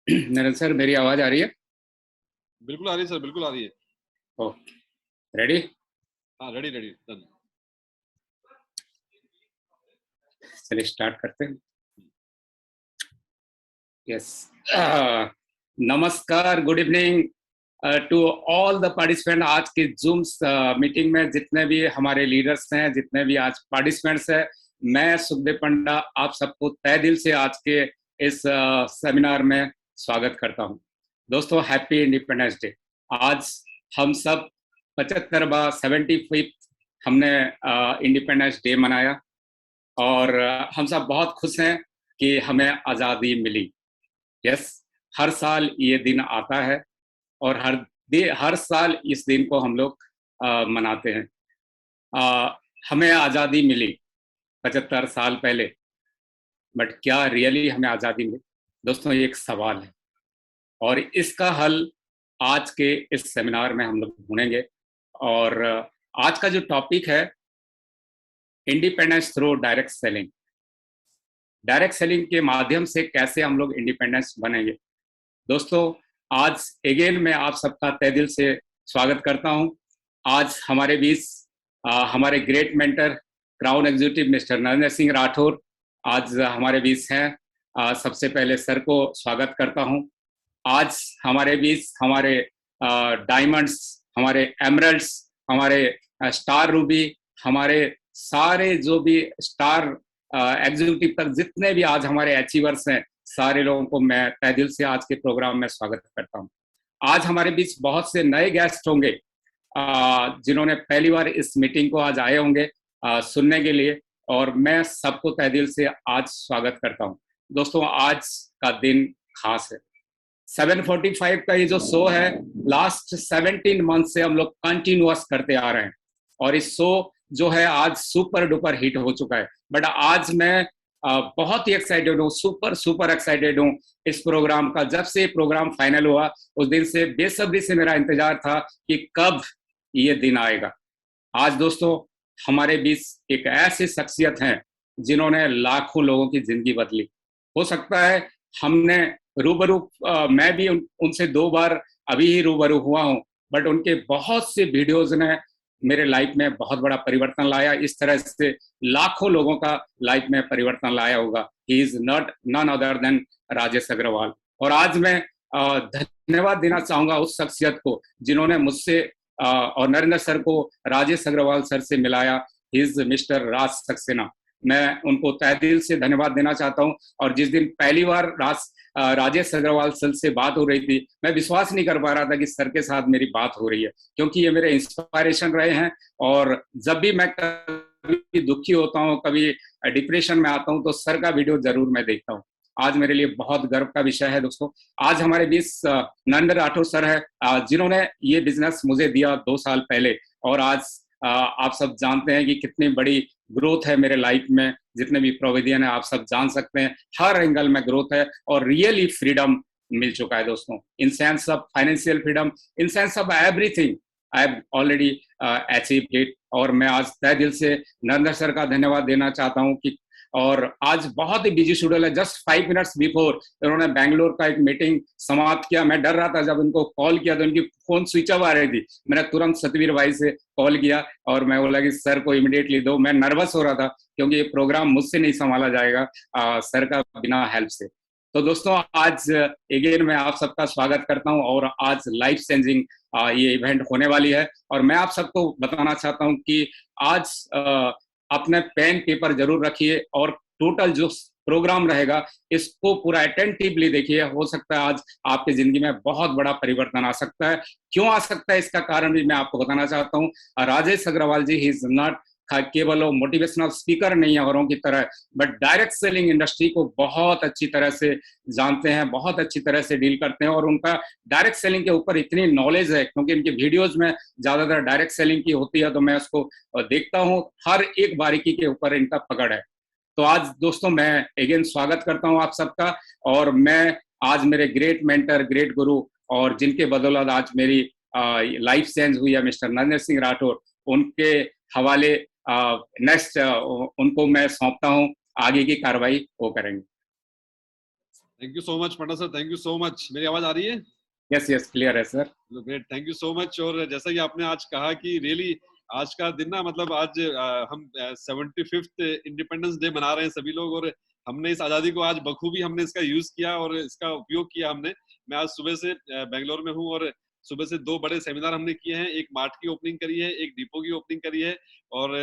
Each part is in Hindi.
नरेंद्र सर, मेरी आवाज आ रही है? बिल्कुल आ रही है सर, बिल्कुल आ रही है। Okay, ready? हाँ, रेडी रेडी डन। चलिए स्टार्ट करते हैं। यस, नमस्कार, good evening to all the participant. आज की जूम मीटिंग में जितने भी हमारे लीडर्स हैं, जितने भी आज पार्टिसिपेंट्स हैं, मैं सुखदेव पंडा आप सबको तहे दिल से आज के इस सेमिनार में स्वागत करता हूं। दोस्तों, हैप्पी इंडिपेंडेंस डे। आज हम सब 75वां 75th हमने इंडिपेंडेंस डे मनाया और हम सब बहुत खुश हैं कि हमें आज़ादी मिली। यस, हर साल ये दिन आता है और हर साल इस दिन को हम लोग मनाते हैं। हमें आज़ादी मिली 75 साल पहले, बट क्या रियली हमें आज़ादी मिली? दोस्तों, ये एक सवाल है और इसका हल आज के इस सेमिनार में हम लोग ढूंढेंगे। और आज का जो टॉपिक है, independence through direct selling. Direct selling के माध्यम से कैसे हम लोग इंडिपेंडेंस बनेंगे। दोस्तों, आज अगेन मैं आप सबका तहे दिल से स्वागत करता हूं। आज हमारे बीच हमारे great mentor crown executive mister Narendra Singh Rathore आज हमारे बीच हैं। सबसे पहले सर को स्वागत करता हूं। आज हमारे बीच हमारे डायमंड्स, हमारे एमरल्ड्स, हमारे स्टार रूबी, हमारे सारे जो भी स्टार एग्जीक्यूटिव तक जितने भी आज हमारे अचीवर्स हैं, सारे लोगों को मैं तहे दिल से आज के प्रोग्राम में स्वागत करता हूं। आज हमारे बीच बहुत से नए गेस्ट होंगे जिन्होंने पहली बार इस मीटिंग को आज आए होंगे सुनने के लिए, और मैं सबको तहे दिल से आज स्वागत करता हूं। दोस्तों, आज का दिन खास है। 745 का ये जो शो है, लास्ट 17 मंथ से हम लोग कंटिन्यूअस करते आ रहे हैं और इस शो जो है आज सुपर डुपर हिट हो चुका है। बट आज मैं बहुत ही एक्साइटेड हूँ, सुपर एक्साइटेड हूँ इस प्रोग्राम का। जब से प्रोग्राम फाइनल हुआ उस दिन से बेसब्री से मेरा इंतजार था कि कब ये दिन आएगा। आज दोस्तों, हमारे बीच एक ऐसी शख्सियत हैं जिन्होंने लाखों लोगों की जिंदगी बदली। हो सकता है हमने मैं भी उनसे 2 बार अभी ही रूबरू हुआ हूँ, बट उनके बहुत से वीडियोज ने मेरे लाइफ में बहुत बड़ा परिवर्तन लाया। इस तरह से लाखों लोगों का लाइफ में परिवर्तन लाया होगा। He is not none other than Rajesh Agrawal. और आज मैं धन्यवाद देना चाहूंगा उस शख्सियत को जिन्होंने मुझसे और नरेंद्र सर को राजेश अग्रवाल सर से मिलाया। ही इज मिस्टर राज सक्सेना। मैं उनको तहे दिल से धन्यवाद देना चाहता हूं। और जिस दिन पहली बार राजेश अग्रवाल सर से बात हो रही थी, मैं विश्वास नहीं कर पा रहा था कि सर के साथ मेरी बात हो रही है, क्योंकि ये मेरे इंस्पायरेशन रहे हैं। और जब भी मैं कभी दुखी होता हूँ, कभी डिप्रेशन में आता हूँ, तो सर का वीडियो जरूर मैं देखता हूँ। आज मेरे लिए बहुत गर्व का विषय है दोस्तों। आज हमारे बीच नरेंद्र राठौर सर है, जिन्होंने ये बिजनेस मुझे दिया 2 साल पहले। और आज आप सब जानते हैं कि कितनी बड़ी ग्रोथ है मेरे लाइफ में। जितने भी प्रोविजन है आप सब जान सकते हैं, हर एंगल में ग्रोथ है और रियली फ्रीडम मिल चुका है दोस्तों। In sense of financial freedom, in sense of everything I have already achieved it. और मैं आज तहे दिल से नरेंद्र सर का धन्यवाद देना चाहता हूं कि और आज बहुत ही बिजी शेड्यूल है। जस्ट 5 मिनट्स बिफोर उन्होंने बैंगलोर का एक मीटिंग समाप्त किया। मैं डर रहा था, जब उनको कॉल किया तो उनकी फोन स्विच ऑफ आ रही थी। मैंने तुरंत सतवीर भाई से कॉल किया और मैं बोला कि सर को इमीडिएटली दो। मैं नर्वस हो रहा था क्योंकि ये प्रोग्राम मुझसे नहीं संभाला जाएगा सर का बिना हेल्प से। तो दोस्तों, आज अगेन मैं आप सबका स्वागत करता हूं और आज लाइफ चेंजिंग ये इवेंट होने वाली है। और मैं आप सबको बताना चाहता हूं कि आज अपने पेन पेपर जरूर रखिए और टोटल जो प्रोग्राम रहेगा इसको पूरा अटेंटिवली देखिए। हो सकता है आज आपकी जिंदगी में बहुत बड़ा परिवर्तन आ सकता है। क्यों आ सकता है, इसका कारण भी मैं आपको बताना चाहता हूँ। राजेश अग्रवाल जी ही इज नॉट केवल वो मोटिवेशनल स्पीकर नहीं है औरों की तरह, बट डायरेक्ट सेलिंग इंडस्ट्री को बहुत अच्छी तरह से जानते हैं, बहुत अच्छी तरह से डील करते हैं। और उनका डायरेक्ट सेलिंग के ऊपर इतनी नॉलेज है, क्योंकि इनके वीडियोज में ज्यादातर डायरेक्ट सेलिंग की होती है, तो मैं उसको देखता हूँ, हर एक बारीकी के ऊपर इनका पकड़ है। तो आज दोस्तों मैं अगेन स्वागत करता हूं आप सबका। और मैं आज मेरे ग्रेट मेंटर, ग्रेट गुरु और जिनके बदौलत आज मेरी लाइफ चेंज हुई है, मिस्टर नरेंद्र सिंह राठौर, उनके हवाले नेक्स्ट उनको मैं सौंपता हूं। आगे की कार्रवाई वो करेंगे। Thank you so much Panda sir, thank you so much. मेरी आवाज आ रही है? यस यस, क्लियर है sir. Great, thank you so much. और जैसा कि आपने आज कहा कि रियली आज का दिन ना, मतलब आज हम 75th इंडिपेंडेंस डे मना रहे हैं सभी लोग, और हमने इस आजादी को आज बखूबी हमने इसका यूज किया और इसका उपयोग किया हमने। मैं आज सुबह से बेंगलोर में हूँ, और सुबह से 2 बड़े सेमिनार हमने किए हैं। एक मार्ट की ओपनिंग करी है, एक डिपो की ओपनिंग करी है, और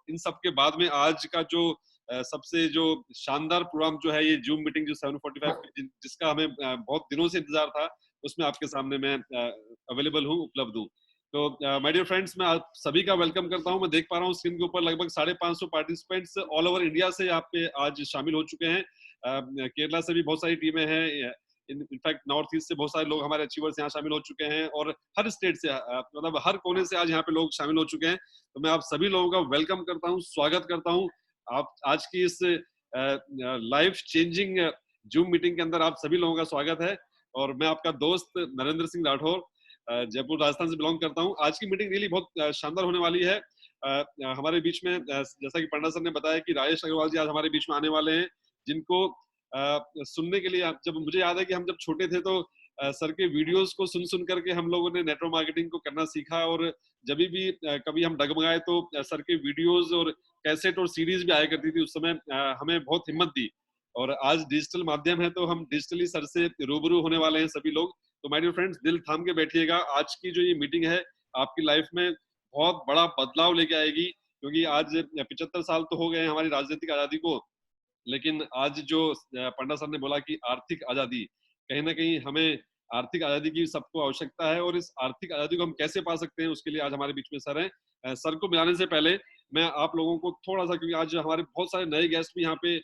इन सब के बाद में आज का जो सबसे जो शानदार प्रोग्राम जो है, ये जूम मीटिंग जो 7:45 जिसका हमें बहुत दिनों से इंतजार था, उसमें आपके सामने मैं अवेलेबल हूँ, उपलब्ध हूँ। तो माय डियर फ्रेंड्स, मैं आप सभी का वेलकम करता हूँ। मैं देख पा रहा हूँ स्क्रीन के ऊपर लगभग 550 पार्टिसिपेंट्स ऑल ओवर इंडिया से यहाँ पे आज शामिल हो चुके हैं। केरला से भी बहुत सारी टीमें हैं, इनफैक्ट नॉर्थ ईस्ट से बहुत सारे लोग हमारे अचीवर्स यहाँ शामिल हो चुके हैं, और हर स्टेट से मतलब हर कोने से आज यहाँ पे लोग शामिल हो चुके हैं। तो मैं आप सभी लोगों का वेलकम करता हूँ, स्वागत करता हूँ आप आज की इस लाइफ चेंजिंग जूम मीटिंग के अंदर। आप सभी लोगों का स्वागत है, और मैं आपका दोस्त नरेंद्र सिंह राठौर, जयपुर राजस्थान से बिलोंग करता हूं। आज की मीटिंग रियली बहुत शानदार होने वाली है। हमारे बीच में जैसा कि पंडा सर ने बताया कि राजेश अग्रवाल जी आज हमारे बीच में आने वाले हैं, जिनको सुनने के लिए, जब मुझे याद है कि हम जब छोटे थे तो सर के वीडियोस को सुन सुन करके हम लोगों ने नेटवर्क मार्केटिंग को करना सीखा, और जब भी कभी हम डगमगाए तो सर के वीडियोस और कैसेट और सीरीज भी आया करती थी उस समय, हमें बहुत हिम्मत दी। और आज डिजिटल माध्यम है तो हम डिजिटली सर से रूबरू होने वाले हैं सभी लोग। तो माय डियर फ्रेंड्स, दिल थाम के बैठिएगा। आज की जो ये मीटिंग है आपकी लाइफ में बहुत बड़ा बदलाव लेके आएगी, क्योंकि आज 75 साल तो हो गए हैं हमारी राजनीतिक आजादी को, लेकिन आज जो पंडा सर ने बोला कि आर्थिक आजादी, कहीं ना कहीं हमें आर्थिक आजादी की सबको आवश्यकता है, और इस आर्थिक आजादी को हम कैसे पा सकते हैं उसके लिए आज हमारे बीच में सर हैं। सर को मिलाने से पहले मैं आप लोगों को थोड़ा सा, क्योंकि आज हमारे बहुत सारे नए गेस्ट भी यहाँ पे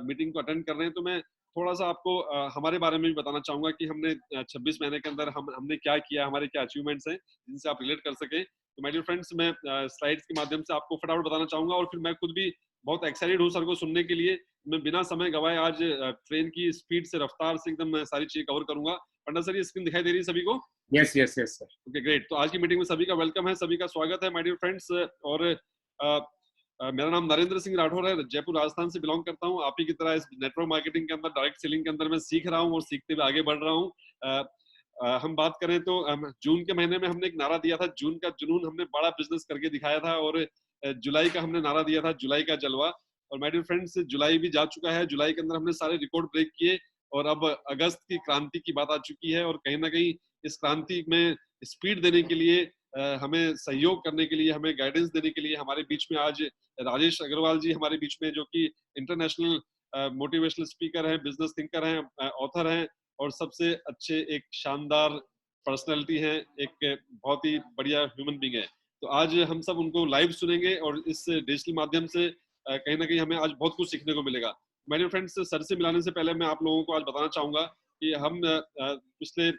मीटिंग को अटेंड कर रहे हैं, तो मैं थोड़ा सा आपको हमारे बारे में भी बताना चाहूंगा कि हमने 26 महीने के अंदर हमने क्या किया, हमारे क्या अचीवमेंट्स हैं जिनसे आप रिलेट कर सके। तो माय डियर फ्रेंड्स, मैं स्लाइड्स के माध्यम से आपको फटाफट बताना चाहूंगा, और फिर मैं खुद भी बहुत एक्साइटेड हूँ सर को सुनने के लिए। मैं बिना समय गवाए आज ट्रेन की स्पीड से, रफ्तार से एकदम मैं सारी चीजें कवर करूंगा। पंडा सर, ये स्क्रीन दिखाई दे रही है सभी को? Yes yes yes sir. Okay great. तो आज की मीटिंग में सभी का वेलकम है, सभी का स्वागत है माय डियर फ्रेंड्स। और मेरा नाम नरेंद्र सिंह राठौर है, जयपुर राजस्थान से बिलोंग करता हूँ। आप ही की तरह इस नेटवर्क मार्केटिंग के अंदर, डायरेक्ट सेलिंग के अंदर मैं सीख रहा हूँ और सीखते हुए आगे बढ़ रहा हूँ। हम बात करें तो जून के महीने में हमने एक नारा दिया था, जून का जुनून, हमने बड़ा बिजनेस करके दिखाया था, और जुलाई का हमने नारा दिया था, जुलाई का जलवा। और माय डियर फ्रेंड्स, जुलाई भी जा चुका है, जुलाई के अंदर हमने सारे रिकॉर्ड ब्रेक किए, और अब अगस्त की क्रांति की बात आ चुकी है, और कहीं ना कहीं इस क्रांति में स्पीड देने के लिए, हमें सहयोग करने के लिए, हमें गाइडेंस देने के लिए हमारे बीच में आज राजेश अग्रवाल जी हमारे बीच में, जो कि इंटरनेशनल मोटिवेशनल स्पीकर हैं, बिजनेस थिंकर हैं, ऑथर हैं, और सबसे अच्छे एक शानदार पर्सनैलिटी हैं, एक बहुत ही बढ़िया ह्यूमन बींग है। तो आज हम सब उनको लाइव सुनेंगे, और इस डिजिटल माध्यम से कहीं ना कहीं हमें आज बहुत कुछ सीखने को मिलेगा। मेरे फ्रेंड्स, सर से मिलाने से पहले मैं आप लोगों को आज बताना चाहूंगा कि हम पिछले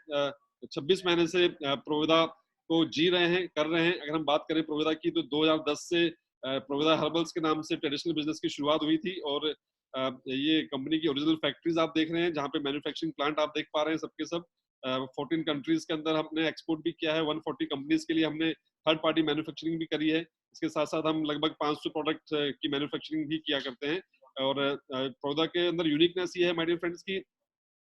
26 महीने से प्रोविदा को जी रहे हैं, कर रहे हैं। अगर हम बात करें प्रोविदा की, तो 2010 से प्रोविदा हर्बल्स के नाम से ट्रेडिशनल बिजनेस की शुरुआत हुई थी, और ये कंपनी की ओरिजिनल फैक्ट्रीज आप देख रहे हैं, जहाँ पे मैन्युफैक्चरिंग प्लांट आप देख पा रहे हैं सबके सब। 14 कंट्रीज के अंदर हमने एक्सपोर्ट भी किया है, 140 कंपनीज के लिए हमने थर्ड पार्टी मैन्युफैक्चरिंग भी करी है। इसके साथ साथ हम लगभग 500 प्रोडक्ट की मैन्युफैक्चरिंग भी किया करते हैं। और प्रोविदा के अंदर यूनिकनेस ये है माय डियर फ्रेंड्स की,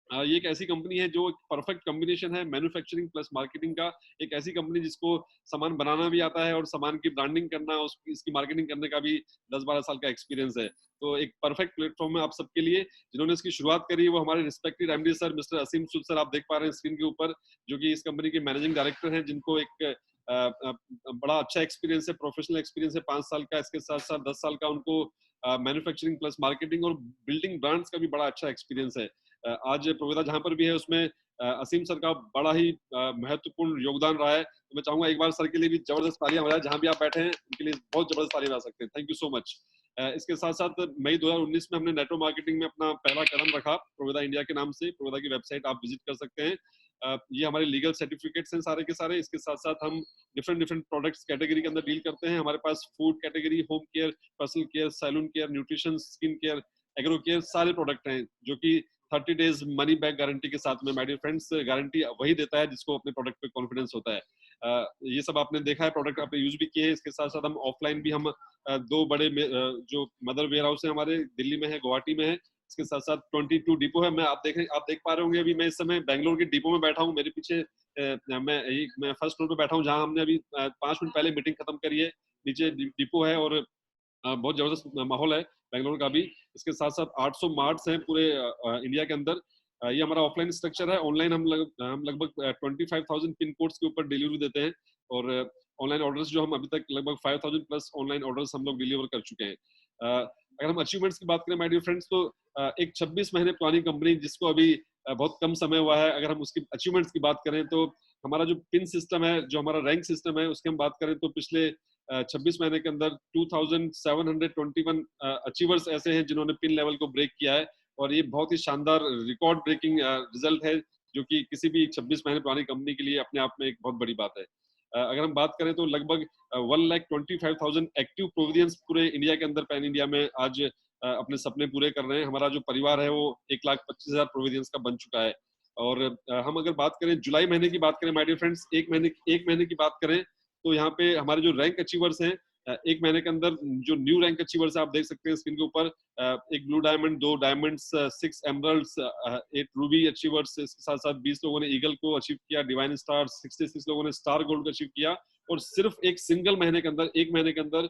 ये एक ऐसी कंपनी है जो एक परफेक्ट कॉम्बिनेशन है मैन्युफैक्चरिंग प्लस मार्केटिंग का। एक ऐसी कंपनी जिसको सामान बनाना भी आता है, और सामान की ब्रांडिंग करना, उसकी इसकी मार्केटिंग करने का भी 10-12 साल का एक्सपीरियंस है। तो एक परफेक्ट प्लेटफॉर्म है आप सबके लिए। जिन्होंने इसकी शुरुआत करी वो हमारे रिस्पेक्टेड एमडी सर मिस्टर असीम सूद सर, आप देख पा रहे हैं स्क्रीन के ऊपर, जो कि इस कंपनी के मैनेजिंग डायरेक्टर हैं, जिनको एक बड़ा अच्छा एक्सपीरियंस है, प्रोफेशनल एक्सपीरियंस है 5 साल का। इसके साथ साथ 10 साल का उनको मैन्युफैक्चरिंग प्लस मार्केटिंग और बिल्डिंग ब्रांड्स का भी बड़ा अच्छा एक्सपीरियंस है। आज प्रोविदा जहां पर भी है उसमें असीम सर का बड़ा ही महत्वपूर्ण योगदान रहा है। तो मैं चाहूंगा एक बार सर के लिए भी जबरदस्त तालियां हो जाए, जहां भी आप बैठे हैं उनके लिए बहुत जबरदस्त तालियां बजा सकते हैं। Thank you so much. इसके साथ साथ मई 2019 में हमने नेटवर्क मार्केटिंग में अपना पहला कदम रखा, प्रोविदा इंडिया के नाम से। प्रोविदा की वेबसाइट आप विजिट कर सकते हैं। ये हमारे लीगल सर्टिफिकेट्स हैं सारे के सारे। इसके साथ साथ हम डिफरेंट डिफरेंट प्रोडक्ट्स कैटेगरी के अंदर डील करते हैं। हमारे पास food category, home care, personal care, salon care, nutrition, skin care, agro care, सारे प्रोडक्ट हैं, जो कि 30 डेज मनी बैक गारंटी के साथ में। माय डियर फ्रेंड्स, गारंटी वही देता है जिसको अपने प्रोडक्ट पे कॉन्फिडेंस होता है। ये सब आपने देखा है, प्रोडक्ट आपने यूज भी किए हैं। इसके साथ साथ हम ऑफलाइन भी हम 2 बड़े जो मदर वेयर हाउस है हमारे, दिल्ली में है, गुवाहाटी में है, इसके साथ साथ 22 डिपो है। आप देख पा रहे होंगे अभी मैं इस समय बैंगलोर के डिपो में बैठा हूँ। मेरे पीछे मैं फर्स्ट फ्लोर पे बैठा हूँ, जहाँ हमने अभी 5 मिनट पहले मीटिंग खत्म करी है। नीचे डिपो है और बहुत जबरदस्त माहौल है बैंगलोर का भी। इसके साथ साथ 800 मार्ट्स हैं पूरे इंडिया के अंदर। ये हमारा ऑफलाइन स्ट्रक्चर है। ऑनलाइन हम लगभग 25,000 पिन कोड्स के ऊपर डिलीवरी देते हैं और ऑनलाइन ऑर्डर्स जो हम अभी तक लगभग 5,000 प्लस ऑनलाइन ऑर्डर्स हम लोग डिलीवर कर चुके हैं। अगर हम अचीवमेंट्स की बात करें माय डियर फ्रेंड्स, तो एक 26 महीने पुरानी कंपनी जिसको अभी बहुत कम समय हुआ है, अगर हम उसकी अचीवमेंट्स की बात करें तो हमारा जो पिन सिस्टम है, जो हमारा रैंक सिस्टम है, उसकी हम बात करें तो पिछले 26 महीने के अंदर 2721 अचीवर्स ऐसे हैं जिन्होंने पिन लेवल को ब्रेक किया है। और ये बहुत ही शानदार रिकॉर्ड ब्रेकिंग रिजल्ट है, जो कि किसी भी 26 महीने पुरानी कंपनी के लिए अपने आप में एक बहुत बड़ी बात है। अगर हम बात करें तो लगभग 1,25,000 एक्टिव प्रोविजंस पूरे इंडिया के अंदर, पैन इंडिया में आज अपने सपने पूरे कर रहे हैं। हमारा जो परिवार है वो 1,25,000 प्रोविजंस का बन चुका है। और हम अगर बात करें जुलाई महीने की बात करें माय डियर फ्रेंड्स, एक महीने की बात करें तो यहाँ पे हमारे जो रैंक अचीवर्स हैं, एक महीने के अंदर जो न्यू रैंक अचीवर्स आप देख सकते हैं स्क्रीन के ऊपर, एक blue diamond, 2 diamonds, 6 emeralds, 8 Ruby achievers. इसके साथ साथ 20 लोगों ने ईगल को अचीव किया, डिवाइन स्टार, 66 लोगों ने स्टार गोल्ड को अचीव किया। और सिर्फ एक सिंगल महीने के अंदर, एक महीने के अंदर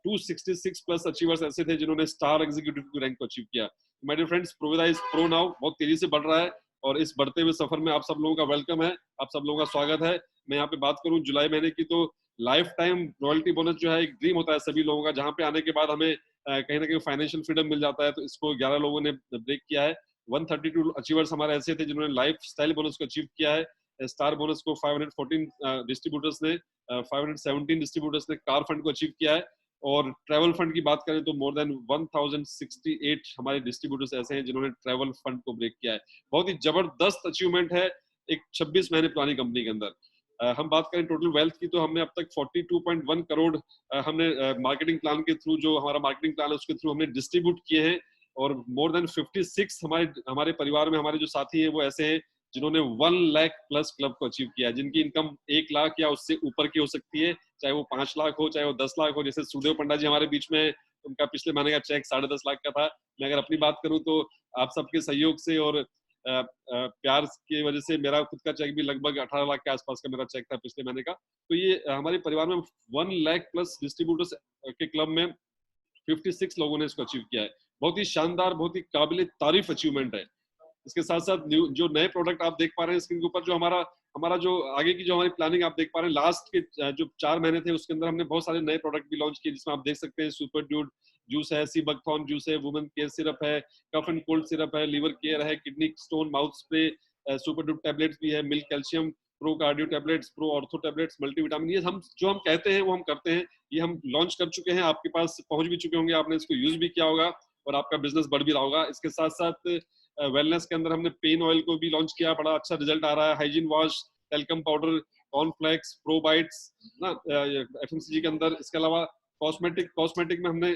266 प्लस अचीवर्स ऐसे थे जिन्होंने स्टार एग्जीक्यूटिव रैंक को अचीव किया। My dear friends, Provida is pro now, बहुत तेजी से बढ़ रहा है और इस बढ़ते हुए सफर में आप सब लोगों का वेलकम है, आप सब लोगों का स्वागत है। मैं यहाँ पे बात करूँ जुलाई महीने की, तो लाइफ टाइम रॉयल्टी बोनस जो है एक ड्रीम होता है सभी लोगों का, जहाँ पे आने के बाद हमें कहीं ना कहीं फाइनेंशियल फ्रीडम मिल जाता है। तो इसको 11 लोगों ने ब्रेक किया है। 132 अचीवर्स हमारे ऐसे थे जिन्होंने लाइफ स्टाइल बोनस को अचीव किया है। स्टार बोनस को 514 डिस्ट्रीब्यूटर्स ने, 517 डिस्ट्रीब्यूटर्स ने कार फंड को अचीव किया है। और ट्रैवल फंड की बात करें तो मोर देन 1068 हमारे डिस्ट्रीब्यूटर्स ऐसे हैं जिन्होंने ट्रैवल फंड को ब्रेक किया है। बहुत ही जबरदस्त अचीवमेंट है एक 26 महीने पुरानी कंपनी के अंदर। हम बात करें टोटल वेल्थ की, तो हमने अब तक 42.1 करोड़ हमने मार्केटिंग प्लान के थ्रू, जो हमारा मार्केटिंग प्लान है उसके थ्रू हमने डिस्ट्रीब्यूट किए हैं। और मोर देन 56 हमारे परिवार में हमारे जो साथी हैं वो ऐसे हैं जिन्होंने 1 लाख प्लस क्लब को अचीव किया है, जिनकी इनकम 1 लाख या उससे ऊपर की हो सकती है, चाहे वो 5 लाख हो, चाहे वो 10 लाख हो। जैसे सुखदेव पंडा जी हमारे बीच में, उनका पिछले महीने का चेक 10.5 लाख का था। मैं अगर अपनी बात करूं तो आप सबके सहयोग से और प्यार की वजह से मेरा खुद का चेक भी लगभग 18 लाख के आसपास का मेरा चेक था पिछले महीने का। तो ये हमारे परिवार में 1 लाख प्लस डिस्ट्रीब्यूटर्स के क्लब में 56 लोगों ने इसको अचीव किया है। बहुत ही शानदार, बहुत ही काबिल तारीफ अचीवमेंट है। इसके साथ साथ जो नए प्रोडक्ट आप देख पा रहे हैं स्क्रीन के ऊपर, जो हमारा जो आगे की जो हमारी प्लानिंग आप देख पा रहे हैं, लास्ट के जो 4 महीने थे उसके अंदर हमने बहुत सारे नए प्रोडक्ट भी लॉन्च किए, जिसमें आप देख सकते हैं सुपर ड्यूड जूस है, सी बकथॉर्न जूस है, वुमेन केयर सिरप है, कफ एंड कोल्ड सिरप है, लीवर केयर है, kidney stone mouth spray, super dude tablets भी है, milk calcium, pro cardio tablets, pro ortho tablets, multivitamin. ये हम जो हम कहते हैं वो हम करते हैं। ये हम लॉन्च कर चुके हैं, आपके पास पहुंच भी चुके होंगे, आपने इसको यूज भी किया होगा और आपका बिजनेस बढ़ भी रहा होगा। इसके साथ साथ वेलनेस के अंदर हमने पेन ऑयल को भी लॉन्च किया, बड़ा अच्छा रिजल्ट आ रहा है। Hygiene wash, talcum powder, cornflakes, probiotics ना एफएमसीजी के अंदर। इसके अलावा कॉस्मेटिक में हमने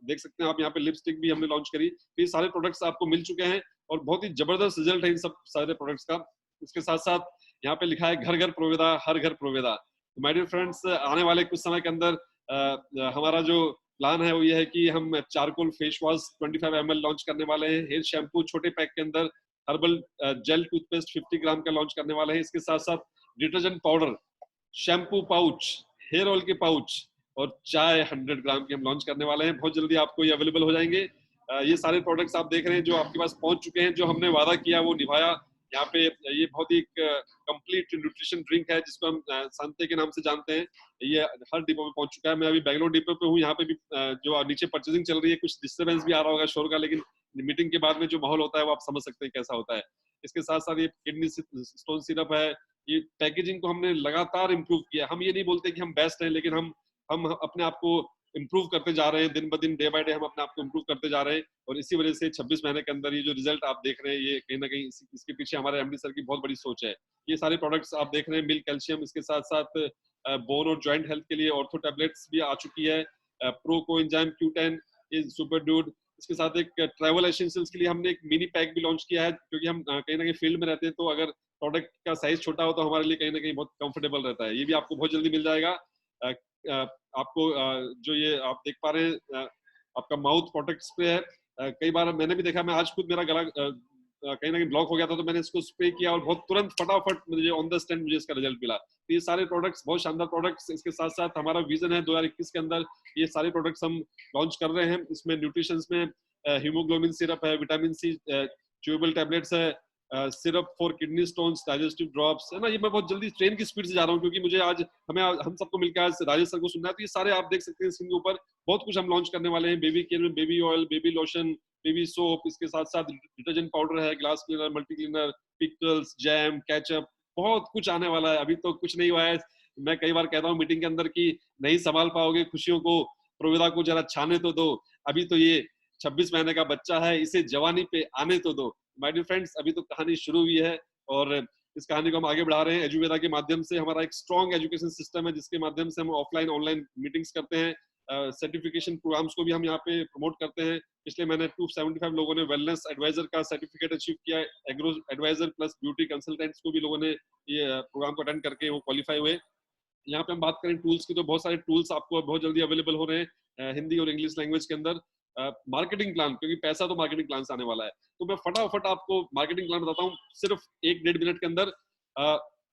देख सकते हैं आप यहाँ पे लिपस्टिक भी हमने लॉन्च करी। ये सारे प्रोडक्ट्स आपको मिल चुके हैं और बहुत ही जबरदस्त रिजल्ट है इन सब सारे प्रोडक्ट्स का। इसके साथ साथ यहाँ पे लिखा है घर घर प्रोविदा, हर घर प्रोविदा। तो माय डियर फ्रेंड्स, आने वाले कुछ समय के अंदर हमारा जो प्लान है वो ये है कि हम charcoal face wash 25 ml launch करने वाले हैं। हेयर शैम्पू छोटे पैक के अंदर, हर्बल जेल टूथपेस्ट 50 ग्राम का लॉन्च करने वाले हैं। इसके साथ साथ detergent powder, shampoo pouch, hair oil के पाउच और चाय 100 ग्राम के हम लॉन्च करने वाले हैं। बहुत जल्दी आपको ये अवेलेबल हो जाएंगे। ये सारे प्रोडक्ट्स आप देख रहे हैं जो आपके पास पहुंच चुके हैं, जो हमने वादा किया वो निभाया। यहाँ पे ये बहुत ही कंप्लीट न्यूट्रिशन ड्रिंक है जिसको हम सांते के नाम से जानते हैं। ये हर डिपो में पहुंच चुका है। मैं अभी बैंगलोर डिपो पे हूँ। यहाँ पे भी जो नीचे परचेजिंग चल रही है, कुछ डिस्टर्बेंस भी आ रहा होगा शोर का, लेकिन मीटिंग के बाद में जो माहौल होता है वो आप समझ सकते हैं कैसा होता है। इसके साथ साथ ये किडनी स्टोन सिरप है। ये पैकेजिंग को हमने लगातार इम्प्रूव किया। हम ये नहीं बोलते कि हम बेस्ट हैं, लेकिन हम अपने आप को इम्प्रूव करते जा रहे हैं। दिन ब दिन, डे बाय डे हम अपने आप को इम्प्रूव करते जा रहे हैं। और इसी वजह से 26 महीने के अंदर ये जो रिजल्ट आप देख रहे हैं, ये कहीं ना कहीं इसके पीछे हमारे एमडी सर की बहुत बड़ी सोच है। ये सारे प्रोडक्ट्स आप देख रहे हैं, मिल्क कैल्शियम, इसके साथ साथ बोन और जॉइंट हेल्थ के लिए ऑर्थो टैबलेट्स भी आ चुकी है, प्रो कोएंजाइम Q10, ये सुपर ड्यूड। इसके साथ एक ट्रैवल एसेंशियल्स के लिए हमने एक मिनी पैक भी लॉन्च किया है, क्योंकि हम कहीं ना कहीं फील्ड में रहते हैं, तो अगर प्रोडक्ट का साइज छोटा हो तो हमारे लिए कहीं ना कहीं बहुत कंफर्टेबल रहता है। ये भी आपको बहुत जल्दी मिल जाएगा। आपको जो ये आप देख पा रहे हैं, आपका माउथ प्रोटेक्ट स्प्रे है, कई बार मैंने भी देखा, मैं आज खुद मेरा गला कहीं ना कहीं ब्लॉक हो गया था, तो मैंने इसको स्प्रे किया और बहुत तुरंत फटाफट मुझे ऑन द स्टैंड मुझे इसका रिजल्ट मिला। तो ये सारे प्रोडक्ट्स बहुत शानदार प्रोडक्ट्स, इसके साथ साथ हमारा विजन है 2021 के अंदर ये सारे प्रोडक्ट्स हम लॉन्च कर रहे हैं। इसमें न्यूट्रिशन में हीमोग्लोबिन सिरप है, विटामिन सी च्यूएबल टैबलेट्स है, syrup for kidney stones, digestive drops है ना। ये मैं बहुत जल्दी ट्रेन की स्पीड से जा रहा हूँ, क्योंकि मुझे आज हम सबको मिलकर आज राजेश सर को सुनना है। तो ये सारे आप देख सकते हैं स्क्रीन के ऊपर, बहुत कुछ हम लॉन्च करने वाले हैं। बेबी केयर में baby oil, baby lotion, baby soap, इसके साथ साथ डिटर्जेंट पाउडर है, glass cleaner, multi cleaner, pickles, jam, ketchup, बहुत कुछ आने वाला है। अभी तो कुछ नहीं हुआ है। मैं कई बार कहता हूँ मीटिंग के अंदर कि नहीं संभाल पाओगे खुशियों को, प्रोविदा को जरा छाने तो दो। अभी तो ये 26 महीने का बच्चा है, इसे जवानी पे आने तो दो। माय डियर फ्रेंड्स, अभी तो कहानी शुरू हुई है और इस कहानी को हम आगे बढ़ा रहे हैं एजुवेदा के माध्यम से। हमारा एक स्ट्रॉन्ग एजुकेशन सिस्टम है, जिसके माध्यम से हम ऑफलाइन ऑनलाइन मीटिंग्स करते हैं। सर्टिफिकेशन प्रोग्राम्स को भी हम यहाँ पे प्रमोट करते हैं। पिछले महीने 275 लोगों ने वेलनेस एडवाइजर का सर्टिफिकेट अचीव किया। Agro advisor plus beauty consultants को भी लोगों ने ये प्रोग्राम को अटेंड करके वो क्वालिफाई हुए। यहाँ पे हम बात करें टूल्स की, तो बहुत सारे टूल्स आपको बहुत जल्दी अवेलेबल हो रहे हैं हिंदी और इंग्लिश लैंग्वेज के अंदर। मार्केटिंग प्लान, क्योंकि पैसा तो मार्केटिंग प्लान से आने वाला है, तो मैं फटाफट आपको मार्केटिंग प्लान बताता हूँ सिर्फ 1-1.5 मिनट के अंदर।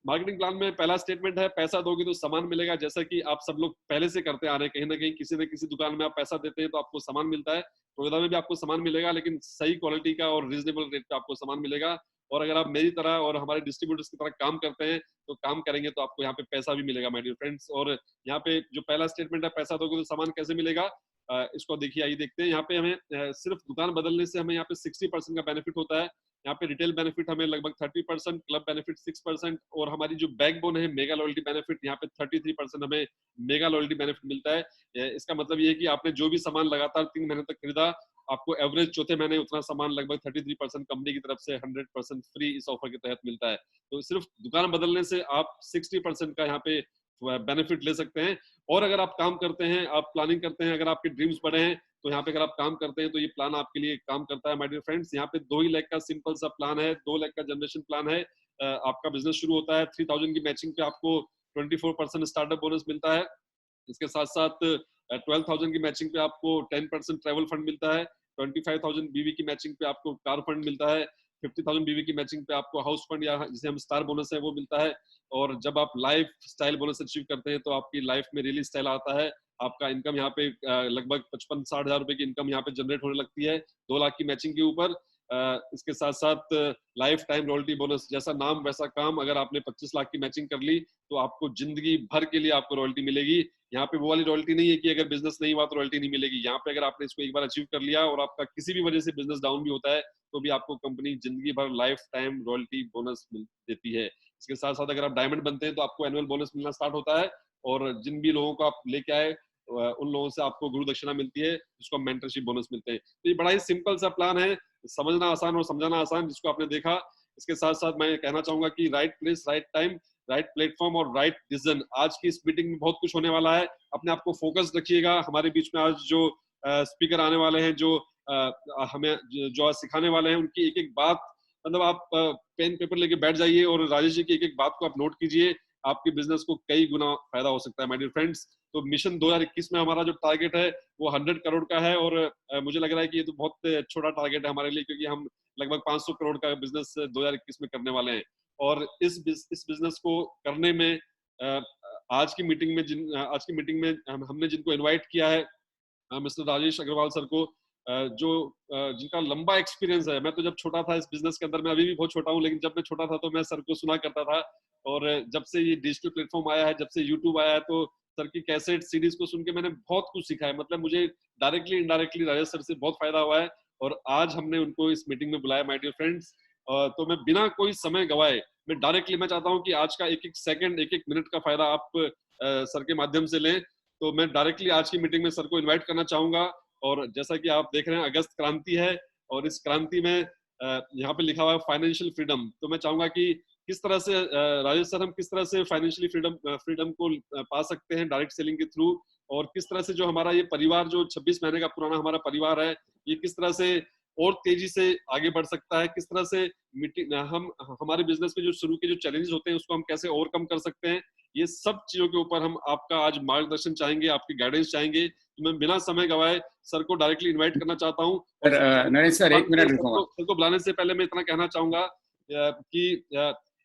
मार्केटिंग प्लान में पहला स्टेटमेंट है, पैसा दोगे तो सामान मिलेगा। जैसा कि आप सब लोग पहले से करते आ रहे हैं, कहीं ना कहीं किसी न किसी दुकान में आप पैसा देते हैं तो आपको सामान मिलता है। प्रोविदा में भी आपको सामान मिलेगा, लेकिन सही क्वालिटी का और रीजनेबल रेट पे आपको सामान मिलेगा। और अगर आप मेरी तरह और हमारे डिस्ट्रीब्यूटर्स की तरह काम करते हैं तो काम करेंगे तो आपको यहाँ पे पैसा भी मिलेगा माय डियर फ्रेंड्स। और यहाँ पे जो पहला स्टेटमेंट है, पैसा दोगे तो सामान कैसे मिलेगा, इसको देखिए, आइए देखते हैं। यहाँ पे हमें सिर्फ दुकान बदलने से हमें यहाँ पे 60% का बेनिफिट होता है। यहाँ पे रिटेल बेनिफिट हमें लगभग 30%, क्लब बेनिफिट 6%, और हमारी जो बैकबोन है मेगा लॉयल्टी बेनिफिट, यहाँ पे 33% हमें मेगा लॉयल्टी बेनिफिट मिलता है। इसका मतलब ये है कि आपने जो भी सामान लगातार 3 महीने तक खरीदा, आपको एवरेज चौथे महीने उतना सामान लगभग 33% कंपनी की तरफ से 100% फ्री इस ऑफर के तहत मिलता है। तो सिर्फ दुकान बदलने से आप 60% का यहाँ पे बेनिफिट ले सकते हैं। और अगर आप काम करते हैं, आप प्लानिंग करते हैं, अगर आपके ड्रीम्स बड़े हैं, तो यहाँ पे अगर आप काम करते हैं तो ये प्लान आपके लिए काम करता है माय डियर फ्रेंड्स। यहाँ पे 2 ही लाख का सिंपल सा प्लान है, 2 लाख का जनरेशन प्लान है। आपका बिजनेस शुरू होता है 3000 की मैचिंग पे आपको 24% स्टार्टअप बोनस मिलता है। इसके साथ साथ 12,000 की मैचिंग पे आपको 10% ट्रैवल फंड मिलता है। 25,000 बीवी की मैचिंग पे आपको कार फंड मिलता है। 50,000 बीवी की मैचिंग पे आपको हाउस फंड या जिसे हम स्टार बोनस है वो मिलता है। और जब आप लाइफ स्टाइल बोनस अचीव करते हैं तो आपकी लाइफ में रियली स्टाइल आता है। आपका इनकम यहाँ पे लगभग 55-60 हजार रुपए की इनकम यहाँ पे जनरेट होने लगती है 2 लाख की मैचिंग के ऊपर। इसके साथ साथ लाइफ टाइम रॉयल्टी बोनस, जैसा नाम वैसा काम। अगर आपने 25 लाख की मैचिंग कर ली तो आपको जिंदगी भर के लिए आपको रॉयल्टी मिलेगी। यहाँ पे वो वाली रॉयल्टी नहीं है कि अगर बिजनेस नहीं हुआ तो रॉयल्टी नहीं मिलेगी। यहाँ पे अगर आपने इसको एक बार अचीव कर लिया और आपका किसी भी वजह से बिजनेस डाउन भी होता है तो भी आपको कंपनी जिंदगी भर लाइफ टाइम रॉयल्टी बोनस देती है। इसके साथ साथ अगर आप डायमंड बनते हैं तो आपको एनुअल बोनस मिलना स्टार्ट होता है। और जिन भी लोगों को आप लेके आए उन लोगों से आपको गुरु दक्षिणा मिलती है, जिसको मेंटरशिप बोनस मिलते हैं। तो ये बड़ा ही सिंपल सा प्लान है, समझना आसान और समझाना आसान, जिसको आपने देखा। इसके साथ साथ मैं कहना चाहूंगा कि right place, right time, right platform और राइट डिसीजन। आज की इस मीटिंग में बहुत कुछ होने वाला है, अपने आप को फोकस रखिएगा। हमारे बीच में आज जो स्पीकर आने वाले हैं, जो हमें जो आज सिखाने वाले हैं, उनकी एक एक बात, मतलब आप पेन पेपर लेके बैठ जाइए और राजेश जी की एक एक बात को आप नोट कीजिए। आपके बिजनेस को कई गुना फायदा हो सकता है माय डियर फ्रेंड्स। तो मिशन 2021 में हमारा जो टारगेट है वो 100 करोड़ का है। और मुझे लग रहा है कि ये तो बहुत छोटा टारगेट है हमारे लिए, क्योंकि हम लगभग 500 करोड़ का बिजनेस 2021 में करने वाले हैं। और इस बिजनेस को करने में आज की मीटिंग में हमने जिनको इनवाइट किया है, मिस्टर राजेश अग्रवाल सर को, जो जिनका लंबा एक्सपीरियंस है। मैं तो जब छोटा था इस बिजनेस के अंदर, मैं अभी भी बहुत छोटा हूँ, लेकिन जब मैं छोटा था तो मैं सर को सुना करता था। और जब से ये डिजिटल प्लेटफॉर्म आया है, जब से यूट्यूब आया है, तो सर की कैसेट सीरीज को सुन के मैंने बहुत कुछ सीखा है। मतलब मुझे डायरेक्टली इनडायरेक्टली राजेश सर से बहुत फायदा हुआ है। और आज हमने उनको इस मीटिंग में बुलाया माय डियर फ्रेंड्स। तो मैं बिना कोई समय गवाए, मैं डायरेक्टली मैं चाहता हूँ कि आज का एक एक सेकंड, एक एक मिनट का फायदा आप सर के माध्यम से लें। तो मैं डायरेक्टली आज की मीटिंग में सर को इन्वाइट करना चाहूंगा। और जैसा कि आप देख रहे हैं, अगस्त क्रांति है और इस क्रांति में यहाँ पे लिखा हुआ है फाइनेंशियल फ्रीडम। तो मैं चाहूंगा कि किस तरह से राजेश सर, हम किस तरह से फाइनेंशियली फ्रीडम को पा सकते हैं डायरेक्ट सेलिंग के थ्रू, और किस तरह से जो हमारा ये परिवार, जो 26 महीने का पुराना हमारा परिवार है, ये किस तरह से और तेजी से आगे बढ़ सकता है, किस तरह से हम हमारे बिजनेस में जो शुरू के जो चैलेंजेस होते हैं उसको हम कैसे ओवरकम कर सकते हैं। ये सब चीजों के ऊपर हम आपका आज मार्गदर्शन चाहेंगे, आपकी गाइडेंस चाहेंगे। तो मैं बिना समय गवाए सर को डायरेक्टली इनवाइट करना चाहता हूँ। नरेंद्र सर, एक मिनट रुकूंगा। सर को बुलाने से पहले मैं इतना कहना चाहूंगा कि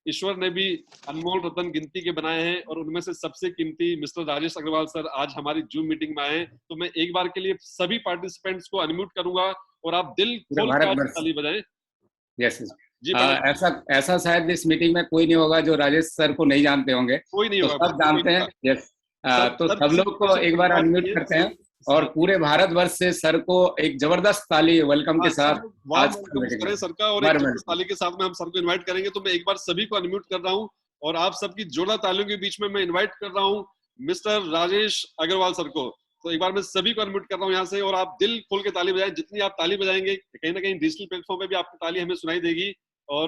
ईश्वर ने भी अनमोल रतन गिनती के बनाए हैं और उनमें से सबसे कीमती मिस्टर राजेश अग्रवाल सर आज हमारी जूम मीटिंग में आए हैं। तो मैं एक बार के लिए सभी पार्टिसिपेंट्स को अनम्यूट करूंगा और आप दिल खोल कर ताली बजाएं। यस जी। ऐसा शायद इस मीटिंग में कोई नहीं होगा जो राजेश सर को नहीं जानते होंगे। कोई नहीं होगा, सब जानते हैं। यस, तो सब लोग को एक बार अनम्यूट करते हैं और पूरे भारतवर्ष से सर को एक जबरदस्त ताली वेलकम के साथ आज करें सर का, और एक जबरदस्त ताली के साथ में हम सर को इनवाइट करेंगे। तो मैं एक बार सभी को अनम्यूट कर रहा हूँ और आप सबकी जोरदार तालियों के बीच में मैं इनवाइट कर रहा हूँ मिस्टर राजेश अग्रवाल सर को। तो एक बार मैं सभी को अनम्यूट कर रहा हूँ यहाँ से, और आप दिल खोल के ताली बजाएं। जितनी आप ताली बजाएंगे कहीं ना कहीं डिजिटल प्लेटफॉर्म पे भी आपकी ताली हमें सुनाई देगी, और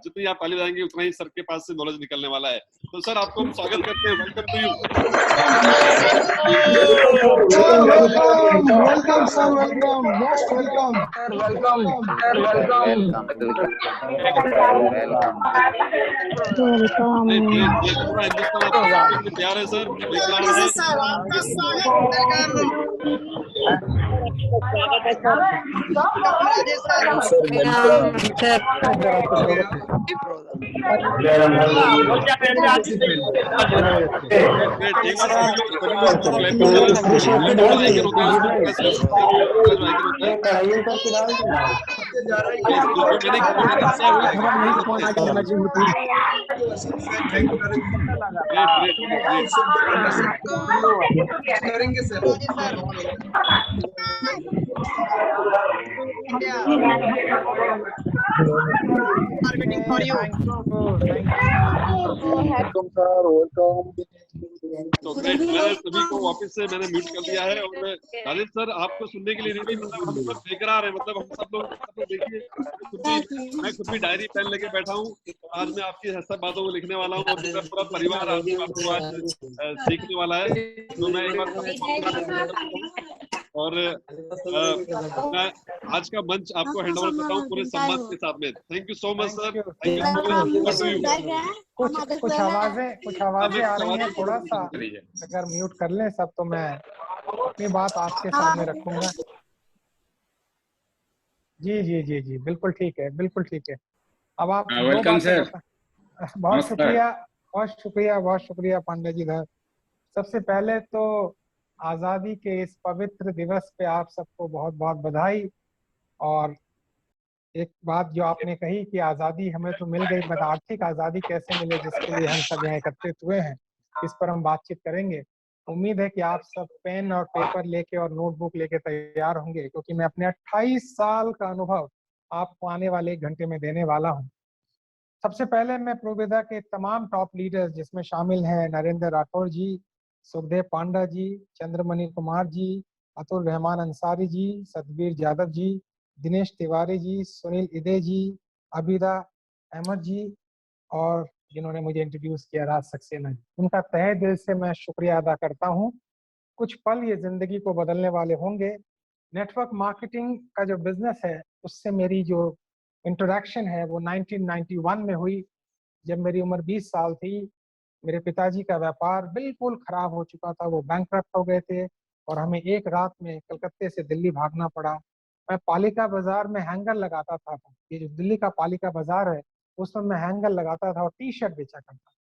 जितनी आप ताली बजाएंगे उतना ही सर के पास से नॉलेज निकलने वाला है। तो सर आपको हम स्वागत करते हैं। Welcome to you. Welcome sir, welcome, most welcome sir, welcome sir, पूरा हिंदुस्तान आपको प्यार है सर, आपका स्वागत करेंगे sir. Marketing for you. Welcome sir, welcome. तो मैंने सभी को वापस से मैंने म्यूट कर दिया है। और राजेश सर आपको सुनने के लिए रेडी, मतलब हम सब बेकरार है, मतलब हम सब लोग देखिए मैं खुद भी डायरी पेन लेके बैठा हूँ। आज मैं आपकी सब बातों को लिखने वाला हूँ और मेरा पूरा परिवार आपकी बातों को आज सीखने वाला है। तो मैं एक बार और मैं आज का मंच आपको हैंड ओवर करता हूँ पूरे सम्मान के साथ में। Thank you so much sir. Thank you so much. कुछ आवाजें आ रही हैं, थोड़ा सा अगर म्यूट कर लें सब, तो मैं अपनी बात आपके सामने रखूंगा। जी जी जी जी, बिल्कुल ठीक है, बिल्कुल ठीक है। अब आप वेलकम सर। बहुत शुक्रिया, बहुत शुक्रिया, बहुत शुक्रिया पांडे जी धर। सबसे पहले तो आज़ादी के इस पवित्र दिवस पे आप सबको बहुत बहुत बधाई। और एक बात जो आपने कही कि आज़ादी हमें तो मिल गई, बट आर्थिक आज़ादी कैसे मिले जिसके लिए हम सब यहाँ एकत्रित हुए हैं, इस पर हम बातचीत करेंगे। उम्मीद है कि आप सब पेन और पेपर लेके और नोटबुक लेके तैयार होंगे, क्योंकि मैं अपने 28 साल का अनुभव आपको आने वाले 1 घंटे में देने वाला हूँ। सबसे पहले मैं प्रोविधा के तमाम टॉप लीडर्स, जिसमें शामिल हैं नरेंद्र राठौर जी, सुखदेव पांडा जी, चंद्रमणि कुमार जी, अतुल रहमान अंसारी जी, सतबीर यादव जी, दिनेश तिवारी जी, सुनील इदे जी, अबिदा अहमद जी, और जिन्होंने मुझे इंट्रोड्यूस किया राज सक्सेना जी, उनका तहे दिल से मैं शुक्रिया अदा करता हूँ। कुछ पल ये जिंदगी को बदलने वाले होंगे। नेटवर्क मार्केटिंग का जो बिजनेस है उससे मेरी जो इंट्रोडक्शन है वो 1991 में हुई, जब मेरी उम्र 20 साल थी। मेरे पिताजी का व्यापार बिल्कुल खराब हो चुका था, वो बैंकक्रप्ट हो गए थे और हमें एक रात में कलकत्ते से दिल्ली भागना पड़ा। मैं पालिका बाजार में हैंगर लगाता था। ये जो दिल्ली का पालिका बाजार है उसमें मैं हैंगर लगाता था और टी शर्ट बेचा करता।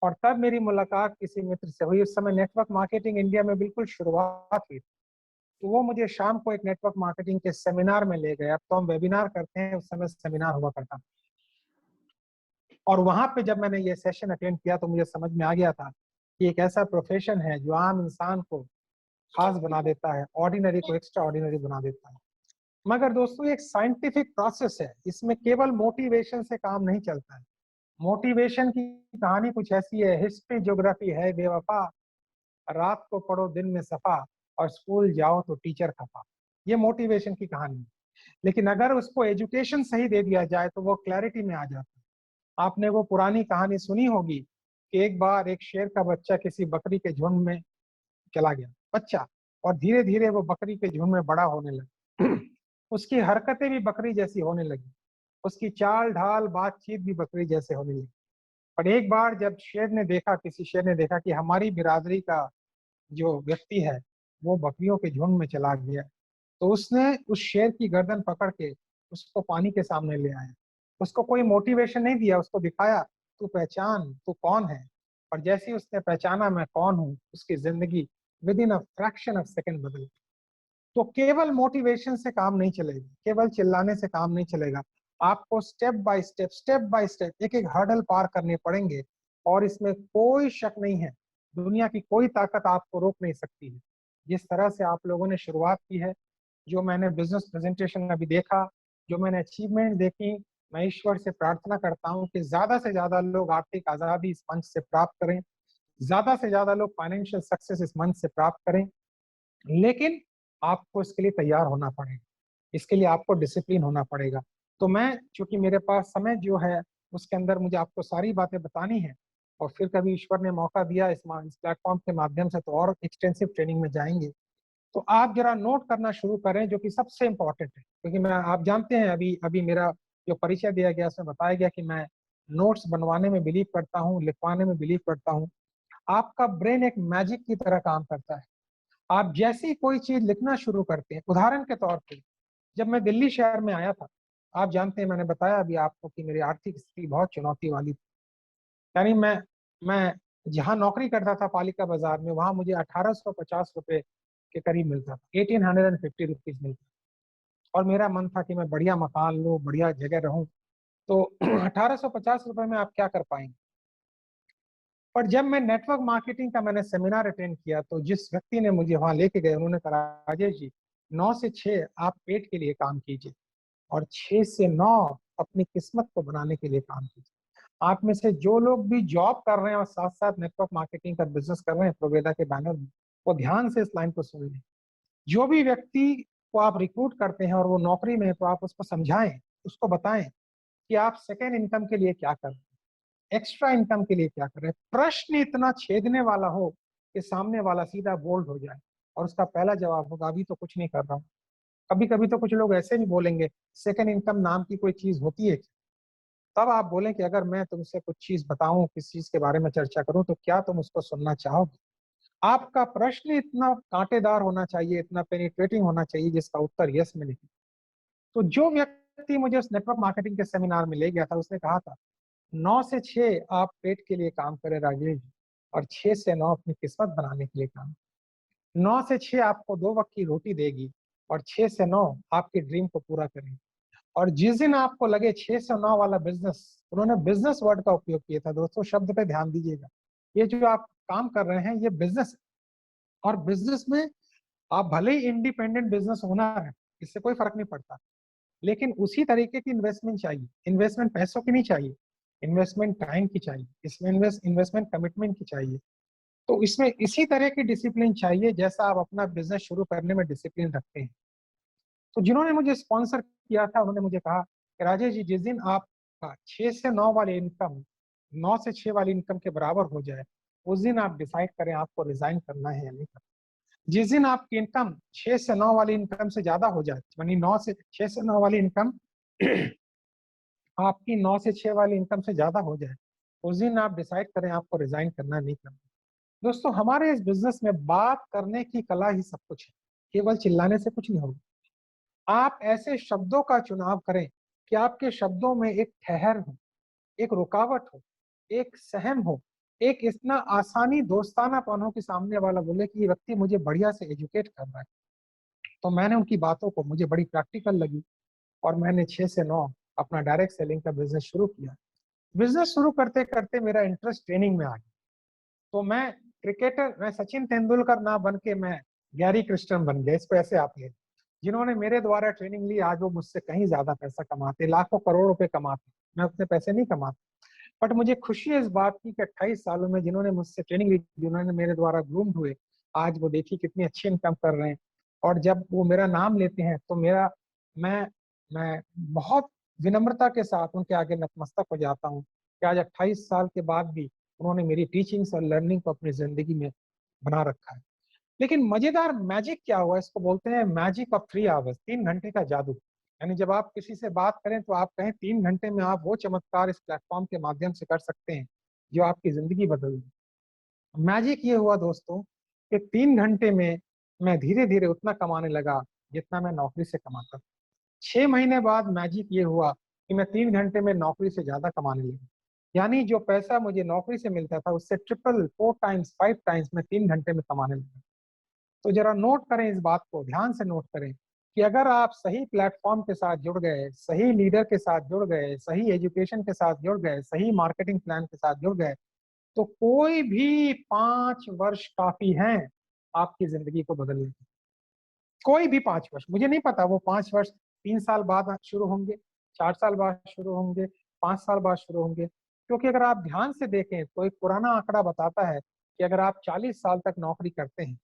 और तब मेरी मुलाकात किसी मित्र से हुई। उस समय नेटवर्क मार्केटिंग इंडिया में बिल्कुल शुरुआत हुई, तो वो मुझे शाम को एक नेटवर्क मार्केटिंग के सेमिनार में ले गए। अब तो हम वेबिनार करते हैं, उस समय सेमिनार हुआ करता। और वहां पे जब मैंने ये सेशन अटेंड किया तो मुझे समझ में आ गया था कि एक ऐसा प्रोफेशन है जो आम इंसान को खास बना देता है, ऑर्डिनरी को एक्स्ट्रा ऑर्डिनरी बना देता है। मगर दोस्तों एक साइंटिफिक प्रोसेस है, इसमें केवल मोटिवेशन से काम नहीं चलता है। मोटिवेशन की कहानी कुछ ऐसी है, हिस्ट्री ज्योग्राफी है बेवफा, रात को पढ़ो दिन में सफा, और स्कूल जाओ तो टीचर खफा। ये मोटिवेशन की कहानी है। लेकिन अगर उसको एजुकेशन सही दे दिया जाए तो वो क्लैरिटी में आ जाता है। आपने वो पुरानी कहानी सुनी होगी कि एक बार एक शेर का बच्चा किसी बकरी के झुंड में चला गया बच्चा, और धीरे धीरे वो बकरी के झुंड में बड़ा होने लगा। उसकी हरकतें भी बकरी जैसी होने लगी, उसकी चाल ढाल बातचीत भी बकरी जैसे होने लगी। पर एक बार जब किसी शेर ने देखा कि हमारी बिरादरी का जो व्यक्ति है वो बकरियों के झुंड में चला गया। तो उसने उस शेर की गर्दन पकड़ के उसको पानी के सामने ले आया। उसको कोई मोटिवेशन नहीं दिया, उसको दिखाया तू पहचान तू कौन है। और जैसे ही उसने पहचाना मैं कौन हूँ, उसकी जिंदगी with in a fraction of second बदल। तो केवल मोटिवेशन से काम नहीं चलेगा, केवल चिल्लाने से काम नहीं चलेगा। आपको स्टेप बाय स्टेप एक एक हर्डल पार करने पड़ेंगे। और इसमें कोई शक नहीं है, दुनिया की कोई ताकत आपको रोक नहीं सकती है। जिस तरह से आप लोगों ने शुरुआत की है, जो मैंने बिजनेस प्रेजेंटेशन अभी देखा, जो मैंने अचीवमेंट देखी, मैं ईश्वर से प्रार्थना करता हूँ कि ज्यादा से ज्यादा लोग आर्थिक आजादी इस मंच से प्राप्त करें, ज्यादा से ज्यादा लोग फाइनेंशियल सक्सेस इस मंच से प्राप्त करें। लेकिन आपको इसके लिए तैयार होना पड़ेगा, इसके लिए आपको डिसिप्लिन होना पड़ेगा। तो मैं, चूंकि मेरे पास समय जो है उसके अंदर मुझे आपको सारी बातें बतानी है, और फिर कभी ईश्वर ने मौका दिया इस प्लेटफॉर्म के माध्यम से तो और एक्सटेंसिव ट्रेनिंग में जाएंगे। तो आप जरा नोट करना शुरू करें, जो कि सबसे इंपॉर्टेंट है। क्योंकि मैं, आप जानते हैं, अभी अभी मेरा जो परिचय दिया गया उसमें बताया गया कि मैं नोट्स बनवाने में बिलीव करता हूँ, लिखवाने में बिलीव करता हूँ। आपका ब्रेन एक मैजिक की तरह काम करता है। आप जैसे ही कोई चीज लिखना शुरू करते हैं, उदाहरण के तौर पे जब मैं दिल्ली शहर में आया था, आप जानते हैं मैंने बताया अभी आपको कि मेरी आर्थिक स्थिति बहुत चुनौती वाली थी। यानी मैं जहाँ नौकरी करता था पालिका बाजार में, वहां मुझे 1850 रुपए के करीब मिलता था, 1850 रुपीज मिलता था। और मेरा मन था कि मैं बढ़िया मकान लूँ, बढ़िया जगह रहूं। तो 1850 रुपए में आप क्या कर पाएंगे। पर जब मैं नेटवर्क मार्केटिंग का मैंने सेमिनार अटेंड किया, तो जिस व्यक्ति ने मुझे वहां लेके गए, उन्होंने कहा राजेश जी, 9 से 6 आप पेट के लिए काम कीजिए, और 6 से 9 अपनी किस्मत को बनाने के लिए काम कीजिए। आप में से जो लोग भी जॉब कर रहे हैं और साथ साथ नेटवर्क मार्केटिंग का बिजनेस कर रहे हैं प्रोवेदा के बैनर में, वो ध्यान से इस लाइन को सुन लें। जो भी व्यक्ति को आप रिक्रूट करते हैं और वो नौकरी में है, तो आप उसको समझाएं, उसको बताएं कि आप सेकेंड इनकम के लिए क्या कर रहे हैं, एक्स्ट्रा इनकम के लिए क्या कर रहे हैं। प्रश्न इतना छेदने वाला हो कि सामने वाला सीधा बोल्ड हो जाए, और उसका पहला जवाब होगा अभी तो कुछ नहीं कर रहा हूँ। कभी कभी तो कुछ लोग ऐसे भी बोलेंगे, सेकेंड इनकम नाम की कोई चीज होती है क्या? तब आप बोलें कि अगर मैं तुमसे कुछ चीज बताऊं, किस चीज के बारे में चर्चा करूं, तो क्या तुम उसको सुनना चाहोगे? आपका प्रश्न इतना कांटेदार होना चाहिए, इतना पेनिट्रेटिंग होना चाहिए, जिसका उत्तर यस में नहीं। तो जो व्यक्ति मुझे उस नेटवर्क मार्केटिंग के सेमिनार में ले गया था, उसने कहा था 9 से 6 आप पेट के लिए काम करें राजेश जी, और 6 से 9 अपनी किस्मत बनाने के लिए काम। 9 से 6 आपको 2 वक्त की रोटी देगी, और 6 से 9 आपके ड्रीम को पूरा करेंगे। और जिस दिन आपको लगे 6 से 9 वाला बिजनेस, उन्होंने बिजनेस वर्ड का उपयोग किया था दोस्तों, शब्द पे ध्यान दीजिएगा। ये जो आप काम कर रहे हैं ये बिजनेस है, और बिजनेस में आप भले ही इंडिपेंडेंट बिजनेस ओनर है, इससे कोई फर्क नहीं पड़ता, लेकिन उसी तरीके की इन्वेस्टमेंट चाहिए। इन्वेस्टमेंट पैसों की नहीं चाहिए, इन्वेस्टमेंट टाइम की चाहिए, इसमें इन्वेस्टमेंट कमिटमेंट की चाहिए। तो इसमें इसी तरह की डिसिप्लिन चाहिए जैसा आप अपना बिजनेस शुरू करने में डिसिप्लिन रखते हैं। तो जिन्होंने मुझे स्पॉन्सर किया था, उन्होंने मुझे कहा कि राजेश जी, जिस दिन आपका 6 से 9 वाले इनकम 9 से 6 वाली इनकम के बराबर हो जाए, उस दिन आप डिसाइड करें आपको रिजाइन करना है या नहीं करना। जिस दिन आपकी इनकम 6 से 9 वाली इनकम से ज्यादा हो जाए, यानी 9 से 6 से 9 वाली इनकम आपकी 9 से 6 वाली इनकम से ज्यादा हो जाए, उस दिन आप डिसाइड करें आपको रिजाइन करना नहीं करना। दोस्तों, हमारे इस बिजनेस में बात करने की कला ही सब कुछ है, केवल चिल्लाने से कुछ नहीं होगा। आप ऐसे शब्दों का चुनाव करें कि आपके शब्दों में एक ठहर हो, एक रुकावट हो, एक सहम हो, एक इतना आसानी दोस्तानापन हो कि सामने वाला बोले कि ये व्यक्ति मुझे बढ़िया से एजुकेट कर रहा है। तो मैंने उनकी बातों को, मुझे बड़ी प्रैक्टिकल लगी, और मैंने 6 से 9 अपना डायरेक्ट सेलिंग का बिजनेस शुरू किया। बिजनेस शुरू करते करते मेरा इंटरेस्ट ट्रेनिंग में आ गया। तो मैं सचिन तेंदुलकर ना बन के मैं गैरी क्रिस्टन बन गया, इसको ऐसे आप ले। जिन्होंने मेरे द्वारा ट्रेनिंग ली, आज वो मुझसे कहीं ज्यादा पैसा कमाते, लाखों करोड़ रुपए कमाते। मैं उतने पैसे नहीं कमाता, बट मुझे खुशी है इस बात की कि 28 सालों में जिन्होंने मुझसे ट्रेनिंग ली, जिन्होंने मेरे द्वारा ग्रूम्ड हुए, आज वो देखिए कितनी अच्छी इनकम कर रहे हैं। और जब वो मेरा नाम लेते हैं तो मैं मैं बहुत विनम्रता के साथ उनके आगे नतमस्तक हो जाता हूँ कि आज 28 साल के बाद भी उन्होंने मेरी टीचिंग्स और लर्निंग को अपनी जिंदगी में बना रखा है। लेकिन मजेदार मैजिक क्या हुआ, इसको बोलते हैं मैजिक ऑफ 3 आवर्स, 3 घंटे का जादू। यानी जब आप किसी से बात करें तो आप कहें 3 घंटे में आप वो चमत्कार इस प्लेटफॉर्म के माध्यम से कर सकते हैं जो आपकी जिंदगी बदल दे। मैजिक ये हुआ दोस्तों कि 3 घंटे में मैं धीरे धीरे उतना कमाने लगा जितना मैं नौकरी से कमाता था। 6 महीने बाद मैजिक ये हुआ कि मैं 3 घंटे में नौकरी से ज्यादा कमाने लगा। यानी जो पैसा मुझे नौकरी से मिलता था उससे ट्रिपल, 4 टाइम्स, 5 टाइम्स मैं 3 घंटे में कमाने लगा। तो जरा नोट करें, इस बात को ध्यान से नोट करें कि अगर आप सही प्लेटफॉर्म के साथ जुड़ गए, सही लीडर के साथ जुड़ गए, सही एजुकेशन के साथ जुड़ गए, सही मार्केटिंग प्लान के साथ जुड़ गए, तो कोई भी 5 वर्ष काफी हैं आपकी जिंदगी को बदलने के। कोई भी 5 वर्ष, मुझे नहीं पता वो 5 वर्ष 3 साल बाद शुरू होंगे, 4 साल बाद शुरू होंगे, 5 साल बाद शुरू होंगे। क्योंकि अगर आप ध्यान से देखें तो एक पुराना आंकड़ा बताता है कि अगर आप 40 साल तक नौकरी करते हैं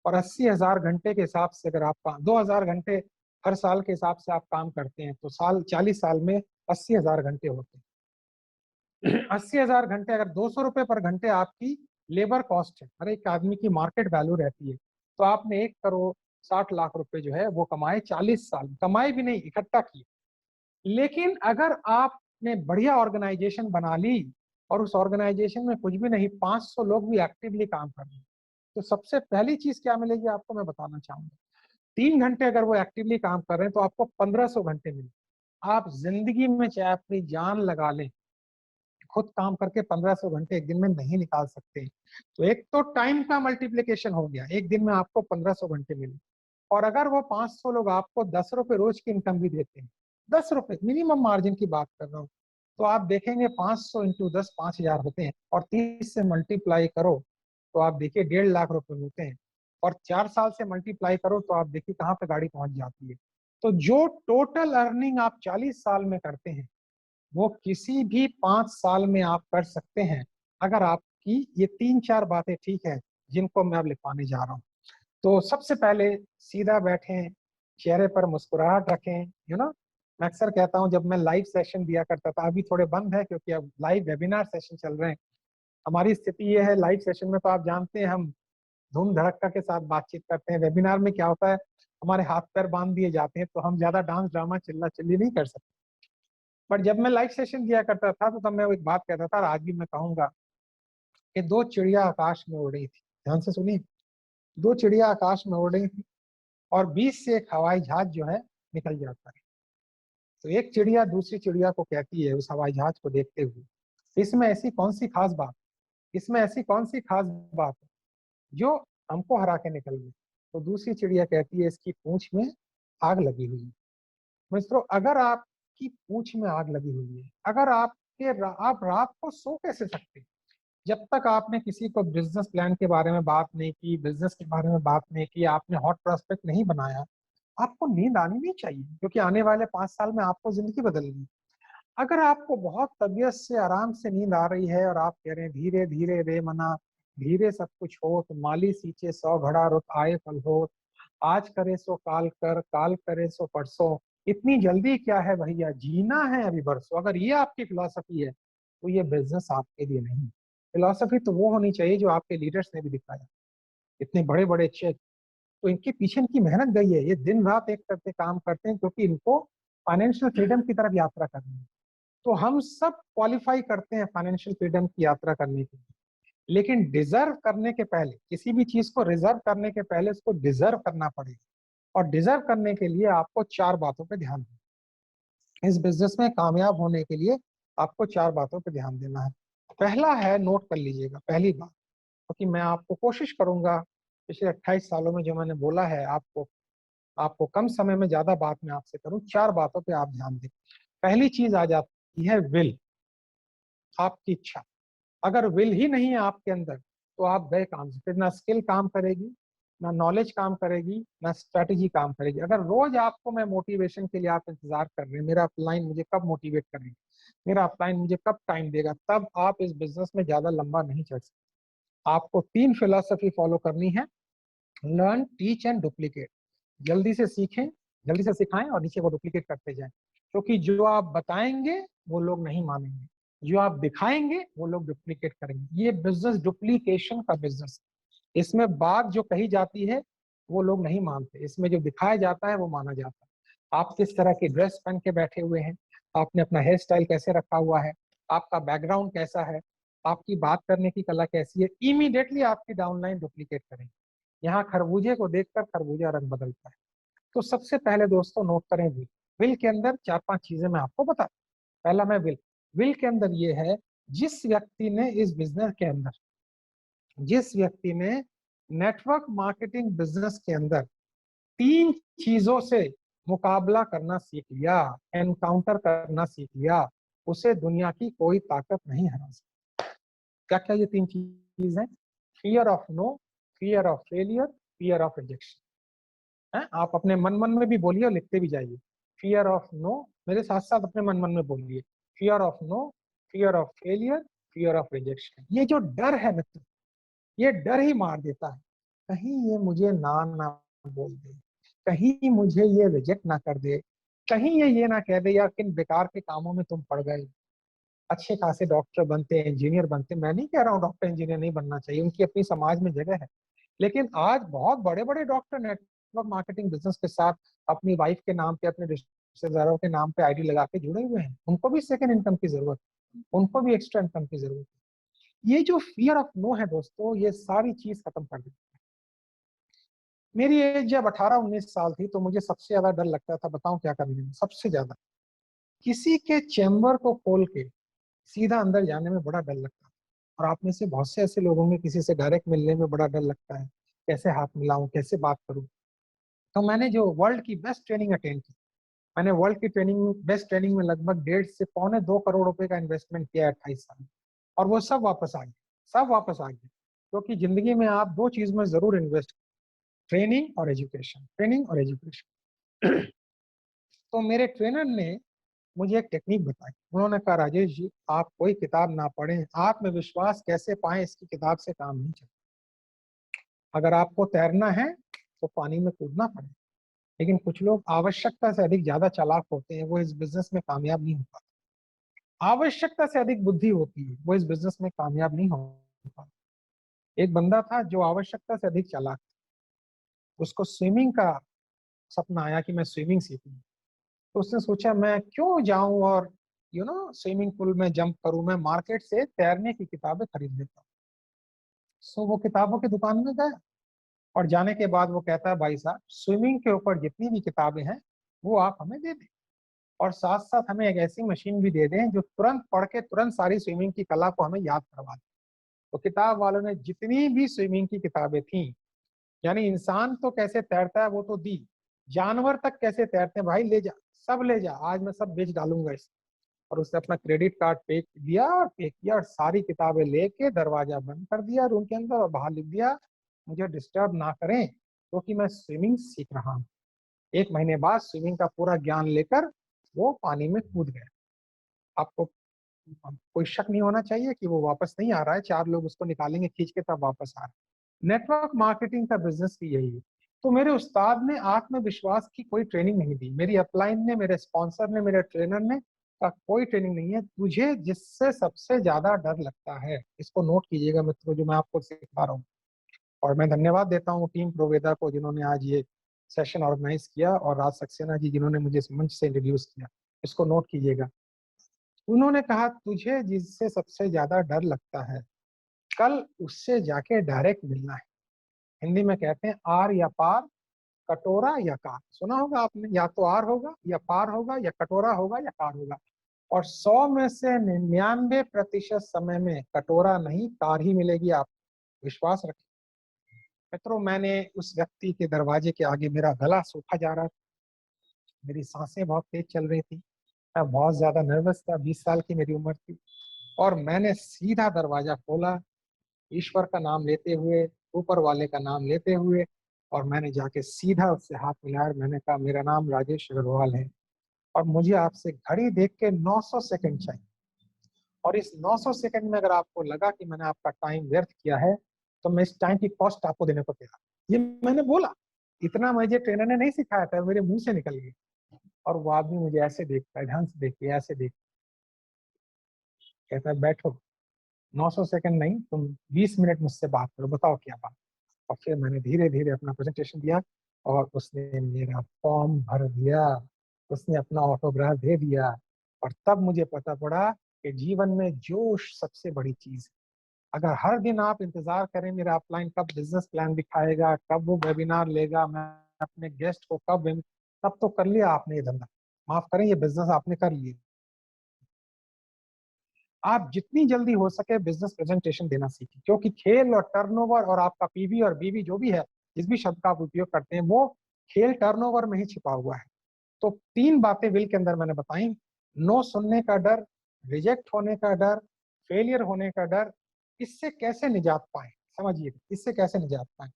और 80,000 घंटे के हिसाब से अगर आप 2,000 घंटे हर साल के हिसाब से आप काम करते हैं तो 40 साल में 80,000 घंटे होते हैं। 80,000 घंटे, अगर 200 रुपए पर घंटे आपकी लेबर कॉस्ट है, हर एक आदमी की मार्केट वैल्यू रहती है, तो आपने 1,60,00,000 रुपए जो है वो कमाए 40 साल, कमाए भी नहीं, इकट्ठा किए। लेकिन अगर आपने बढ़िया ऑर्गेनाइजेशन बना ली और उस ऑर्गेनाइजेशन में कुछ भी नहीं, 500 लोग भी एक्टिवली काम कर रहे हैं, तो सबसे पहली चीज क्या मिलेगी आपको, मैं बताना चाहूंगा। 3 घंटे अगर वो एक्टिवली काम कर रहे हैं तो आपको 1,500 घंटे मिले। आप जिंदगी में चाहे अपनी जान लगा लें, खुद काम करके 1,500 घंटे एक दिन में नहीं निकाल सकते। तो एक तो टाइम का मल्टीप्लिकेशन हो गया, एक दिन में आपको 1,500 घंटे मिले। और अगर वो 500 लोग आपको 10 रुपए रोज की इनकम भी देते हैं, 10 रुपए मिनिमम मार्जिन की बात कर रहा हूँ, तो आप देखेंगे 500 इंटू 10 5,000 होते हैं, और 30 से मल्टीप्लाई करो तो आप देखिए 1.5 लाख रुपए मिलते हैं, और 4 साल से मल्टीप्लाई करो तो आप देखिए कहाँ पे गाड़ी पहुंच जाती है। तो जो टोटल अर्निंग आप 40 साल में करते हैं वो किसी भी 5 साल में आप कर सकते हैं, अगर आपकी ये 3-4 बातें ठीक है जिनको मैं अब लिखवाने जा रहा हूँ। तो सबसे पहले सीधा बैठें, चेहरे पर मुस्कुराहट रखें, मैं अक्सर कहता हूँ जब मैं लाइव सेशन दिया करता था, अभी थोड़े बंद है क्योंकि अब लाइव वेबिनार सेशन चल रहे हैं। हमारी स्थिति ये है, लाइव सेशन में तो आप जानते हैं हम धूम धड़क्का के साथ बातचीत करते हैं। वेबिनार में क्या होता है, हमारे हाथ पैर बांध दिए जाते हैं, तो हम ज्यादा डांस ड्रामा चिल्ला चिल्ली नहीं कर सकते। बट जब मैं लाइव सेशन दिया करता था तो तब मैं एक बात कहता था, और आज भी मैं कहूंगा, कि 2 चिड़िया आकाश में उड़ रही थी। ध्यान से सुनिए, 2 चिड़िया आकाश में उड़ रही थी और बीच से एक हवाई जहाज जो है निकल जाता है। तो एक चिड़िया दूसरी चिड़िया को कहती है उस हवाई जहाज को देखते हुए, इसमें ऐसी कौन सी खास बात, इसमें ऐसी कौन सी खास बात है जो हमको हरा के निकल गई। तो दूसरी चिड़िया कहती है इसकी पूंछ में आग लगी हुई है। मित्रों, अगर आपकी पूंछ में आग लगी हुई है, अगर आप रात को सो कैसे सकते हैं? जब तक आपने किसी को बिजनेस प्लान के बारे में बात नहीं की, बिजनेस के बारे में बात नहीं की, आपने हॉट प्रोस्पेक्ट नहीं बनाया, आपको नींद आनी नहीं चाहिए, क्योंकि आने वाले 5 साल में आपको जिंदगी बदलनी। अगर आपको बहुत तबीयत से आराम से नींद आ रही है और आप कह रहे हैं धीरे धीरे रे मना, धीरे सब कुछ हो, तो माली सींचे 100 घड़ा रुत आए फल हो, आज करे सो काल कर, काल करे सो परसों, इतनी जल्दी क्या है भैया, जीना है अभी बरसों। अगर ये आपकी फिलॉसफी है तो ये बिजनेस आपके लिए नहीं। फिलॉसफी तो वो होनी चाहिए जो आपके लीडर्स ने भी दिखाया, इतने बड़े बड़े चेक, तो इनके पीछे इनकी मेहनत गई है, ये दिन रात एक करके काम करते हैं क्योंकि इनको फाइनेंशियल फ्रीडम की तरफ यात्रा करनी है। तो हम सब क्वालिफाई करते हैं फाइनेंशियल फ्रीडम की यात्रा करने के लिए, लेकिन डिजर्व करने के पहले, किसी भी चीज को रिजर्व करने के पहले उसको डिजर्व करना पड़ेगा। और डिजर्व करने के लिए आपको 4 बातों पे ध्यान देना। इस बिजनेस में कामयाब होने के लिए आपको 4 बातों पे ध्यान देना है। पहला है, नोट कर लीजिएगा, पहली बात, क्योंकि मैं आपको कोशिश करूंगा पिछले 28 सालों में जो मैंने बोला है आपको कम समय में ज्यादा बात मैं आपसे करूं। 4 बातों पे आप ध्यान दें। पहली चीज आ जाती है विल, आपकी इच्छा। अगर विल ही नहीं है आपके अंदर तो आप गए काम से, फिर ना स्किल काम करेगी, ना नॉलेज काम करेगी, ना स्ट्रेटेजी काम करेगी। अगर रोज आपको मैं मोटिवेशन के लिए आप इंतजार कर रहे हैं, मेरा अपलाइन मुझे कब मोटिवेट करेगा, मेरा अपलाइन मुझे कब टाइम देगा, तब आप इस बिजनेस में ज्यादा लंबा नहीं चढ़ सकते। आपको 3 फिलॉसफी फॉलो करनी है, लर्न, टीच एंड डुप्लीकेट। जल्दी से सीखें, जल्दी से सिखाएं और नीचे को डुप्लीकेट करते जाएं, क्योंकि जो आप बताएंगे वो लोग नहीं मानेंगे, जो आप दिखाएंगे वो लोग डुप्लीकेट करेंगे। ये बिजनेस डुप्लीकेशन का बिजनेस, इसमें बात जो कही जाती है वो लोग नहीं मानते, इसमें जो दिखाया जाता है वो माना जाता है। आप किस तरह की ड्रेस पहन के बैठे हुए हैं, आपने अपना हेयर स्टाइल कैसे रखा हुआ है, आपका बैकग्राउंड कैसा है, आपकी बात करने की कला कैसी है, इमीडिएटली आपकी डाउनलाइन डुप्लीकेट करेंगे। यहाँ खरबूजे को देखकर खरबूजा रंग बदलता है। तो सबसे पहले दोस्तों नोट करें विल। विल के अंदर 4-5 चीजें मैं आपको बता। पहला मैं विल के अंदर ये है, जिस व्यक्ति ने इस बिजनेस के अंदर, जिस व्यक्ति ने नेटवर्क मार्केटिंग बिजनेस के अंदर 3 चीजों से मुकाबला करना सीख लिया, एनकाउंटर करना सीख लिया, उसे दुनिया की कोई ताकत नहीं हरा सकती। क्या क्या ये 3 चीज हैं? Fear of no, fear of failure, fear of rejection. है, आप अपने मन मन में भी बोलिए और लिखते भी जाइए। फियर ऑफ नो, मेरे साथ साथ अपने मन मन में बोलिए। Fear of no, fear of failure, fear of rejection. ये जो डर है मित्र, ये डर ही मार देता है। कहीं ये मुझे ना बोल दे, कहीं मुझे ये रिजेक्ट ना कर दे, कहीं ये ना कह दे यार किन बेकार के कामों में तुम पड़ गए। अच्छे खासे डॉक्टर बनते हैं, इंजीनियर बनते हैं, मैं नहीं कह रहा हूँ डॉक्टर इंजीनियर नहीं बनना चाहिए, उनकी अपनी समाज में जगह है, लेकिन आज बहुत बड़े बड़े डॉक्टर नेटवर्क मार्केटिंग बिजनेस के साथ अपनी वाइफ के नाम पे, अपने रिश्तेदारों के नाम पे आईडी लगा के जुड़े हुए हैं। उनको भी सेकंड इनकम की जरूरत है, उनको भी एक्स्ट्रा इनकम की जरूरत है। ये जो फियर ऑफ नो है दोस्तों, ये सारी चीज खत्म कर देती है। मेरी एज जब 18-19 साल थी तो मुझे सबसे ज्यादा डर लगता था, बताऊं क्या करने में, सबसे ज्यादा किसी के चैम्बर को खोल के सीधा अंदर जाने में बड़ा डर लगता है। और आप में से बहुत से ऐसे लोग होंगे, किसी से डायरेक्ट मिलने में बड़ा डर लगता है, कैसे हाथ मिलाऊं, कैसे बात करूं। तो मैंने जो वर्ल्ड की बेस्ट ट्रेनिंग अटेंड की, मैंने वर्ल्ड की ट्रेनिंग, बेस्ट ट्रेनिंग में लगभग 1.5 से 2.25 करोड़ रुपए का इन्वेस्टमेंट किया है 28 साल में, और वो सब वापस आ गया, सब वापस आ गया। क्योंकि जिंदगी में आप 2 चीज में जरूर इन्वेस्ट, ट्रेनिंग और एजुकेशन, ट्रेनिंग और एजुकेशन। तो मेरे ट्रेनर ने मुझे एक टेक्निक बताई। उन्होंने कहा राजेश जी, आप कोई किताब ना पढ़ें, आत्मविश्वास कैसे पाएं इसकी किताब से काम नहीं चलता। अगर आपको तैरना है तो पानी में कूदना पड़े। लेकिन कुछ लोग आवश्यकता से अधिक ज्यादा चालाक होते हैं, वो इस बिजनेस में कामयाब नहीं हो पाते। आवश्यकता से अधिक बुद्धि होती है, वो इस बिजनेस में कामयाब नहीं हो पाता। एक बंदा था जो आवश्यकता से अधिक चालाक था, उसको स्विमिंग का सपना आया कि मैं स्विमिंग सीखूं। तो उसने सोचा मैं क्यों जाऊं और स्विमिंग पूल में जंप करूं, मैं मार्केट से तैरने की किताबें खरीद लेता हूँ। सो वो किताबों की दुकान में गया, और जाने के बाद वो कहता है भाई साहब, स्विमिंग के ऊपर जितनी भी किताबें हैं वो आप हमें दे दें, और साथ साथ हमें एक ऐसी मशीन भी दे दें जो तुरंत पढ़ के तुरंत सारी स्विमिंग की कला को हमें याद करवा दे। तो किताब वालों ने जितनी भी स्विमिंग की किताबें थी, यानी इंसान तो कैसे तैरता है वो तो दी, जानवर तक कैसे तैरते हैं भाई ले जा, सब ले जा, आज मैं सब बेच डालूंगा इस। और उसने अपना क्रेडिट कार्ड पे दिया और पे किया, और सारी किताबें लेके दरवाजा बंद कर दिया रूम के अंदर, और बाहर लिख दिया मुझे डिस्टर्ब ना करें क्योंकि मैं स्विमिंग सीख रहा हूँ। 1 महीने बाद स्विमिंग का पूरा ज्ञान लेकर वो पानी में कूद गया। आपको कोई शक नहीं होना चाहिए कि वो वापस नहीं आ रहा है, 4 लोग उसको निकालेंगे खींच के तब वापस आ रहा है। नेटवर्क मार्केटिंग का बिजनेस भी यही है। तो मेरे उस्ताद ने आत्मविश्वास की कोई ट्रेनिंग नहीं दी, मेरी अपलाइन ने, मेरे स्पॉन्सर ने, मेरे ट्रेनर ने का कोई ट्रेनिंग नहीं है। तुझे जिससे सबसे ज्यादा डर लगता है, इसको नोट कीजिएगा मित्रों, जो मैं आपको सिखा रहा हूँ। और मैं धन्यवाद देता हूँ टीम प्रोवेदा को जिन्होंने आज ये सेशन ऑर्गेनाइज किया, और राज सक्सेना जी जिन्होंने मुझे इस मंच से इंट्रोड्यूस किया। इसको नोट कीजिएगा। उन्होंने कहा तुझे जिससे सबसे ज्यादा डर लगता है, कल उससे जाके डायरेक्ट मिलना है। हिंदी में कहते हैं आर या पार, कटोरा या कार। सुना होगा आपने, या तो आर होगा या पार होगा या कटोरा होगा या कार होगा। और 100 में से 99% समय में कटोरा नहीं कार ही मिलेगी। आप विश्वास रखें मित्रों। मैंने उस व्यक्ति के दरवाजे के आगे, मेरा गला सूखा जा रहा था, मेरी सांसें बहुत तेज चल रही थी, मैं बहुत ज्यादा नर्वस था, 20 साल की मेरी उम्र थी। और मैंने सीधा दरवाजा खोला, ईश्वर का नाम लेते हुए, ऊपर वाले का नाम लेते हुए, और मैंने जाके सीधा उससे हाथ मिलाया। मैंने कहा मेरा नाम राजेश अग्रवाल है, और मुझे आपसे घड़ी देख के 900 सेकंड चाहिए, और इस 900 सेकंड में अगर आपको लगा कि मैंने आपका टाइम व्यर्थ किया है तो मैं इस टाइम की कॉस्ट आपको देने को तैयार। ये मैंने बोला, इतना मुझे ट्रेनर ने नहीं सिखाया था, मेरे मुंह से निकल गया। और वो आदमी मुझे ऐसे देखता है, ध्यान से देखिए, ऐसे देख, कहता है बैठो, 900 सेकंड नहीं, तुम 20 मिनट मुझसे बात करो, बताओ क्या बात। और फिर मैंने धीरे धीरे अपना प्रेजेंटेशन दिया, और उसने मेरा फॉर्म भर दिया, उसने अपना ऑटोग्राफ दे दिया। और तब मुझे पता पड़ा कि जीवन में जोश सबसे बड़ी चीज है। अगर हर दिन आप इंतजार करें मेरा अपलाइन कब बिजनेस प्लान दिखाएगा, कब वो वेबिनार लेगा, मैं अपने गेस्ट को कब, तब तो कर लिया आपने ये धंधा, माफ करें ये बिजनेस आपने कर लिया। आप जितनी जल्दी हो सके बिजनेस प्रेजेंटेशन देना सीखें, क्योंकि खेल और टर्नओवर और आपका पीवी और बीवी जो भी है, जिस भी शब्द का आप उपयोग करते हैं, वो खेल टर्नओवर में ही छिपा हुआ है। तो 3 बातें विल के अंदर मैंने बताई, नो सुनने का डर, रिजेक्ट होने का डर, फेलियर होने का डर। इससे कैसे निजात पाए, समझिए इससे कैसे निजात पाए।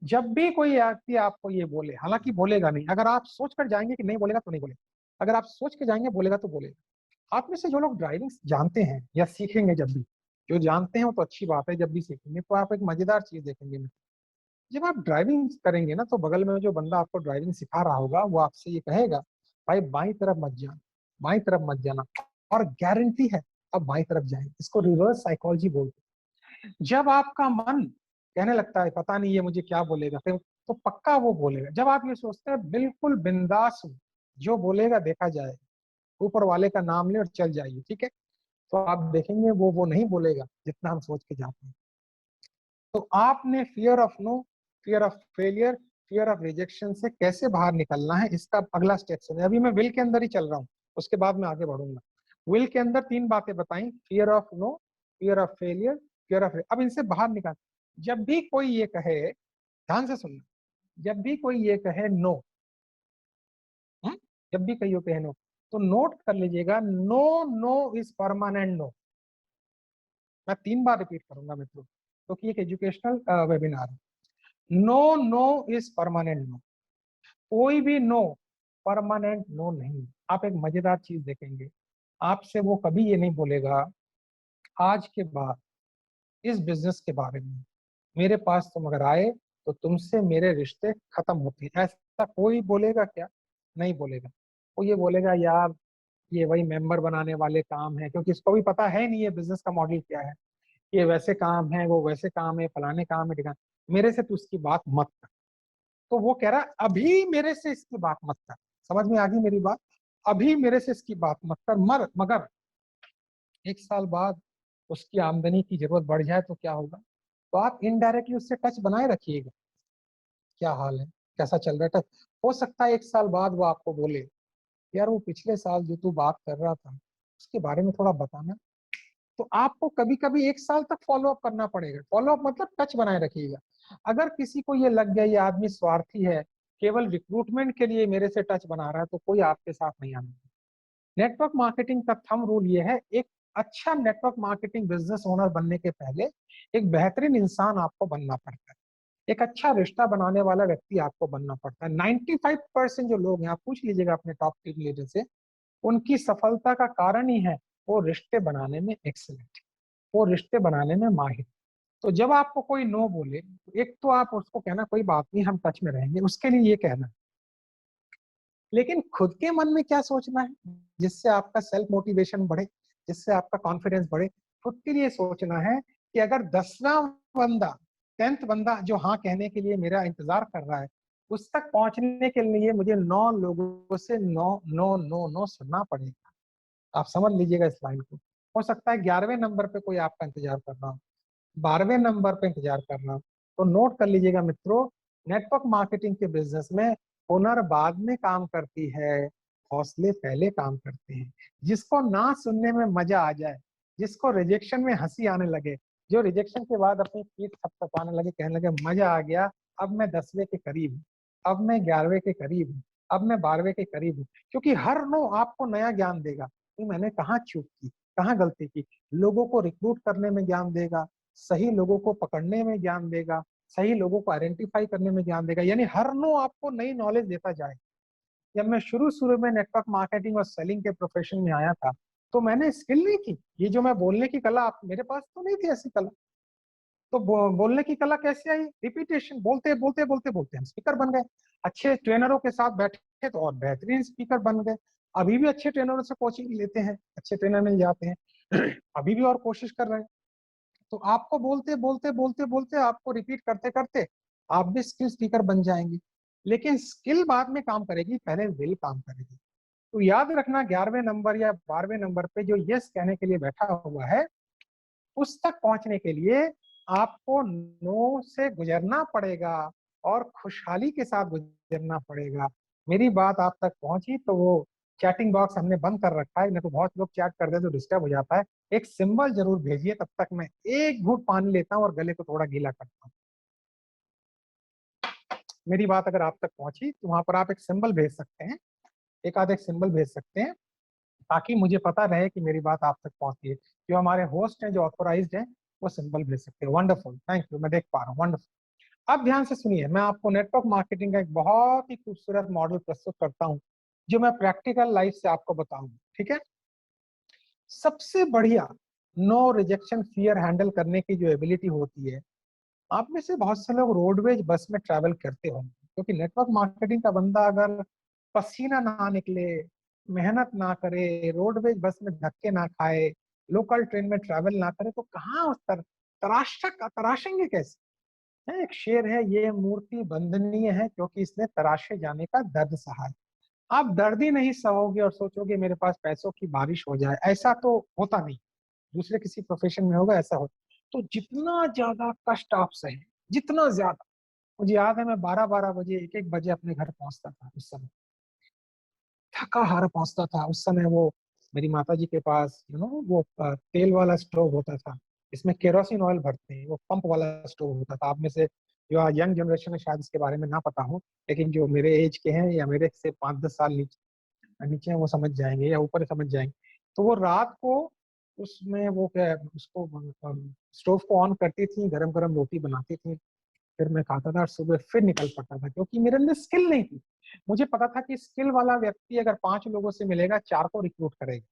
जब भी कोई व्यक्ति आपको ये बोले, हालांकि बोलेगा नहीं, अगर आप सोच कर जाएंगे कि नहीं बोलेगा तो नहीं बोलेगा, अगर आप सोच के जाएंगे बोलेगा तो बोलेगा। आप में से जो लोग ड्राइविंग जानते हैं या सीखेंगे, जब भी जो जानते हैं वो तो अच्छी बात है, जब भी सीखेंगे तो आप एक मजेदार चीज देखेंगे। जब आप ड्राइविंग करेंगे ना, तो बगल में जो बंदा आपको ड्राइविंग सिखा रहा होगा वो आपसे ये कहेगा, भाई बाई तरफ मत जाना, बाई तरफ मत जाना, और गारंटी है अब बाई तरफ जाएंगे। इसको रिवर्स साइकोलॉजी बोलते हैं। जब आपका मन कहने लगता है पता नहीं ये मुझे क्या बोलेगा, फिर तो पक्का वो बोलेगा। जब आप ये सोचते हैं बिल्कुल बिंदास हूं, जो बोलेगा देखा जाएगा, ऊपर वाले का नाम ले और चल जाइए, ठीक है, तो आप देखेंगे वो नहीं बोलेगा जितना हम सोच के जाते हैं। तो आपने fear of no, fear of failure, fear of rejection से कैसे बाहर निकलना है, इसका अगला स्टेप है। अभी मैं विल के अंदर ही चल रहा हूँ, उसके बाद मैं आगे बढ़ूंगा। विल के अंदर 3 बातें बताई, fear of no, fear of failure, fear of. अब इनसे बाहर निकल, जब भी कोई ये कहे, ध्यान से सुनना, जब भी कोई ये कहे नो, जब भी कोई ये कहे नो, तो नोट कर लीजिएगा, no no is permanent no. मैं 3 बार रिपीट करूंगा मित्रों, क्योंकि एक एजुकेशनल वेबिनार है। No no is permanent no, कोई भी नो परमानेंट नो नहीं। आप एक मजेदार चीज देखेंगे, आपसे वो कभी ये नहीं बोलेगा आज के बाद इस बिजनेस के बारे में मेरे पास तुम अगर आए तो तुमसे मेरे रिश्ते खत्म होते हैं, ऐसा कोई बोलेगा क्या? नहीं बोलेगा। वो ये बोलेगा यार ये वही मेंबर बनाने वाले काम है, क्योंकि इसको भी पता है नहीं ये बिजनेस का मॉडल क्या है, ये वैसे काम है, वो वैसे काम है, फलाने काम है, ठिकाने, मेरे से तू उसकी बात मत कर। तो वो कह रहा है अभी मेरे से इसकी बात मत कर। समझ में आ गई मेरी बात? अभी मेरे से इसकी बात मत कर, मगर 1 साल बाद उसकी आमदनी की जरूरत बढ़ जाए तो क्या होगा? तो आप इनडायरेक्टली उससे टच बनाए रखिएगा, क्या हाल है, कैसा चल रहा है, टच। हो सकता है 1 साल बाद वो आपको बोले यार वो पिछले साल जो तू बात कर रहा था उसके बारे में थोड़ा बताना। तो आपको कभी कभी 1 साल तक फॉलो अप करना पड़ेगा। फॉलो अप मतलब टच बनाए रखिएगा। अगर किसी को ये लग गया ये आदमी स्वार्थी है, केवल रिक्रूटमेंट के लिए मेरे से टच बना रहा है, तो कोई आपके साथ नहीं आना। नेटवर्क मार्केटिंग का थंब रूल ये है, एक अच्छा नेटवर्क मार्केटिंग बिजनेस ओनर बनने के पहले एक बेहतरीन इंसान आपको बनना पड़ता है, एक अच्छा रिश्ता बनाने वाला व्यक्ति आपको बनना पड़ता है। 95% जो लोग हैं, आप पूछ लीजिएगा अपने टॉप टीम लीडर से, उनकी सफलता का कारण ही है वो रिश्ते बनाने में एक्सीलेंट, वो रिश्ते बनाने में माहिर। तो जब आपको कोई नो बोले, एक तो आप उसको कहना कोई बात नहीं हम टच में रहेंगे, उसके लिए ये कहना। लेकिन खुद के मन में क्या सोचना है जिससे आपका सेल्फ मोटिवेशन बढ़े, जिससे आपका कॉन्फिडेंस बढ़े? खुद के लिए सोचना है कि अगर 10वां बंदा, 10th बंदा जो हाँ कहने के लिए मेरा इंतजार कर रहा है, उस तक पहुंचने के लिए मुझे 9 लोगों से नो नो नो नो सुनना पड़ेगा। आप समझ लीजिएगा इस लाइन को। हो सकता है 11वें नंबर पे कोई आपका इंतजार कर रहा हो, 12वें नंबर पे इंतजार कर रहा हो, तो नोट कर लीजिएगा मित्रों, नेटवर्क मार्केटिंग के बिजनेस में हुनर बाद में काम करती है, हौसले पहले काम करते हैं। जिसको ना सुनने में मजा आ जाए, जिसको रिजेक्शन में हंसी आने लगे, जो रिजेक्शन के बाद अपनी पीठ थपथपाने लगे, कहने लगे मजा आ गया, अब मैं 10वें के करीब हूँ, अब मैं 11वें के करीब हूँ, अब मैं 12वें के करीब हूँ। क्योंकि हर नो आपको नया ज्ञान देगा कि मैंने कहाँ चूक की, कहाँ गलती की। लोगों को रिक्रूट करने में ज्ञान देगा, सही लोगों को पकड़ने में ज्ञान देगा, सही लोगों को आइडेंटिफाई करने में ज्ञान देगा। यानी हर नो आपको नई नॉलेज देता जाए। जब मैं शुरू शुरू में नेटवर्क मार्केटिंग और सेलिंग के प्रोफेशन में आया था, तो मैंने स्किल नहीं की, ये जो मैं बोलने की कला, मेरे पास तो नहीं थी ऐसी कला। तो बोलने की कला कैसे आई? रिपीटेशन, बोलते बोलते बोलते बोलते हम स्पीकर बन गए। अच्छे ट्रेनरों के साथ बैठे तो और बेहतरीन स्पीकर बन गए। अभी भी अच्छे ट्रेनरों से कोचिंग लेते हैं, अच्छे ट्रेनर मिल जाते हैं अभी भी और कोशिश कर रहे हैं। तो आपको बोलते बोलते बोलते बोलते आपको रिपीट करते करते आप भी स्किल स्पीकर बन जाएंगे। लेकिन स्किल बाद में काम करेगी, पहले विल काम करेगी। तो याद रखना 11वें नंबर या 12वें नंबर पे जो यस कहने के लिए बैठा हुआ है, उस तक पहुंचने के लिए आपको नो से गुजरना पड़ेगा और खुशहाली के साथ गुजरना पड़ेगा। मेरी बात आप तक पहुंची तो वो चैटिंग बॉक्स हमने बंद कर रखा है, नहीं तो बहुत लोग चैट कर दे तो डिस्टर्ब हो जाता है। एक सिंबल जरूर भेजिए, तब तक मैं एक घूंट पानी लेता हूँ और गले को थोड़ा गीला करता हूँ। मेरी बात अगर आप तक पहुंची तो वहां पर आप एक सिंबल भेज सकते हैं, एक आध एक सिंबल भेज सकते हैं, ताकि मुझे पता रहे कि मेरी बात आप तक पहुंची है। जो हमारे होस्ट हैं, जो ऑथोराइज्ड हैं, वो सिंबल भेज सकते हैं। वंडरफुल, थैंक यू, मैं देख पा रहा हूँ, वंडरफुल। अब ध्यान से सुनिए, मैं आपको नेटवर्क मार्केटिंग का एक बहुत ही खूबसूरत मॉडल प्रस्तुत करता हूँ, जो मैं प्रैक्टिकल लाइफ से आपको बताऊंगा। ठीक है, सबसे बढ़िया नो रिजेक्शन फियर हैंडल करने की जो एबिलिटी होती है, आप में से बहुत से लोग रोडवेज बस में ट्रैवल करते होंगे, क्योंकि नेटवर्क मार्केटिंग का बंदा अगर पसीना ना निकले, मेहनत ना करे, रोडवेज बस में धक्के ना खाए, लोकल ट्रेन में ट्रैवल ना करे, तो कहाँ उस तराशेंगे कैसे? एक शेर है, ये मूर्ति बंधनीय है क्योंकि इसने तराशे जाने का दर्द सहा है। आप दर्द ही नहीं सहोगे और सोचोगे मेरे पास पैसों की बारिश हो जाए, ऐसा तो होता नहीं। दूसरे किसी प्रोफेशन में होगा ऐसा होता। तो जितना ज्यादा कष्ट आप सहे, जितना ज्यादा, मुझे याद है मैं 12-12 बजे, 1-1 बजे अपने घर पहुंचता था। उस समय थका हारा पहुंचता था। उस समय वो मेरी माता जी के पास वो तेल वाला स्टोव होता था, इसमें केरोसिन ऑयल भरते हैं, वो पंप वाला स्टोव होता था। आप में से जो यंग जनरेशन है शायद इसके बारे में ना पता हो, लेकिन जो मेरे एज के हैं या मेरे से 5-10 साल नीचे नीचे हैं वो समझ जाएंगे, या ऊपर समझ जाएंगे। तो वो रात को उसमें वो क्या उसको स्टोव को ऑन करती थी, गरम गरम रोटी बनाती थी, फिर मैं खाता था और सुबह फिर निकल पड़ता था, क्योंकि मेरे अंदर स्किल नहीं थी। मुझे पता था कि स्किल वाला व्यक्ति अगर 5 लोगों से मिलेगा, 4 को रिक्रूट करेगा।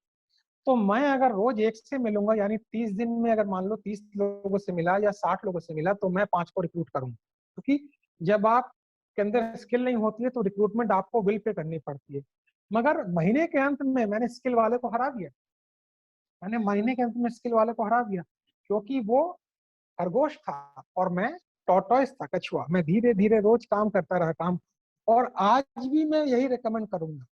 तो मैं अगर रोज एक से मिलूंगा, यानी 30 दिन में अगर मान लो 30 लोगों से मिला या 60 लोगों से मिला, तो मैं 5 को रिक्रूट करूंगा। क्योंकि जब आप के अंदर स्किल नहीं होती है तो रिक्रूटमेंट आपको विल पे करनी पड़ती है। मगर महीने के अंत में मैंने स्किल वाले को हरा दिया, मैंने महीने के अंत में स्किल वाले को हरा दिया, क्योंकि वो खरगोश था और मैं टॉर्टोइस था, कछुआ। मैं धीरे धीरे रोज काम करता रहा, काम। और आज भी मैं यही रिकमेंड करूंगा,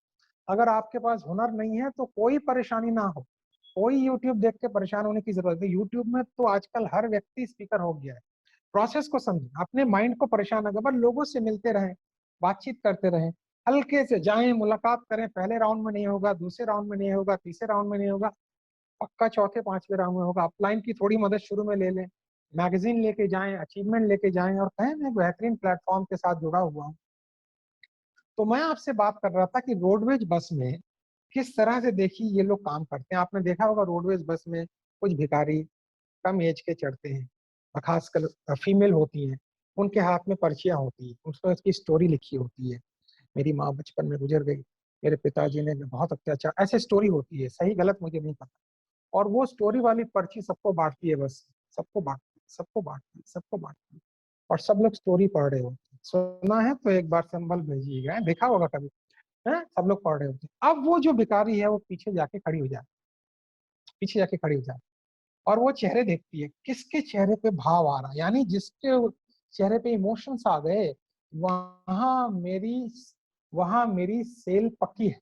अगर आपके पास हुनर नहीं है तो कोई परेशानी ना हो, कोई यूट्यूब देख के परेशान होने की जरूरत है। यूट्यूब में तो आजकल हर व्यक्ति स्पीकर हो गया है। प्रोसेस को समझें, अपने माइंड को परेशान ना करें, लोगों से मिलते रहें, बातचीत करते रहें, हल्के से जाएं, मुलाकात करें। पहले राउंड में नहीं होगा, दूसरे राउंड में नहीं होगा, तीसरे राउंड में नहीं होगा, पक्का चौथे पांचवें राउंड में होगा। अपलाइन की थोड़ी मदद शुरू में ले लें, मैगजीन लेके जाएं, अचीवमेंट लेके जाएं, और कहें मैं बेहतरीन प्लेटफॉर्म के साथ जुड़ा हुआ हूँ। तो मैं आपसे बात कर रहा था कि रोडवेज बस में किस तरह से, देखिए, ये लोग काम करते हैं। आपने देखा होगा रोडवेज बस में कुछ भिखारी कम एज के चढ़ते हैं, और खासकर फीमेल होती हैं, उनके हाथ में पर्चियां होती हैं, उसमें उसकी स्टोरी लिखी होती है। मेरी माँ बचपन में गुजर गई, मेरे पिताजी ने बहुत अत्याचार, ऐसे स्टोरी होती है, सही गलत मुझे नहीं पता। और वो स्टोरी वाली पर्ची सबको बांटती है, बस सबको बांटती, सबको बांटती, सबको बांटती, और सब लोग स्टोरी पढ़ रहे होते हैं। सुना है तो एक बार सिंबल भेजिएगा, देखा होगा कभी है, सब लोग पढ़ रहे होते हैं। अब वो जो भिखारी है वो पीछे जाके खड़ी हो जाए, पीछे जाके खड़ी हो जाए, और वो चेहरे देखती है, किसके चेहरे पे भाव आ रहा है, यानी जिसके चेहरे पे इमोशंस आ गए, वहां मेरी वहां मेरी सेल पक्की है,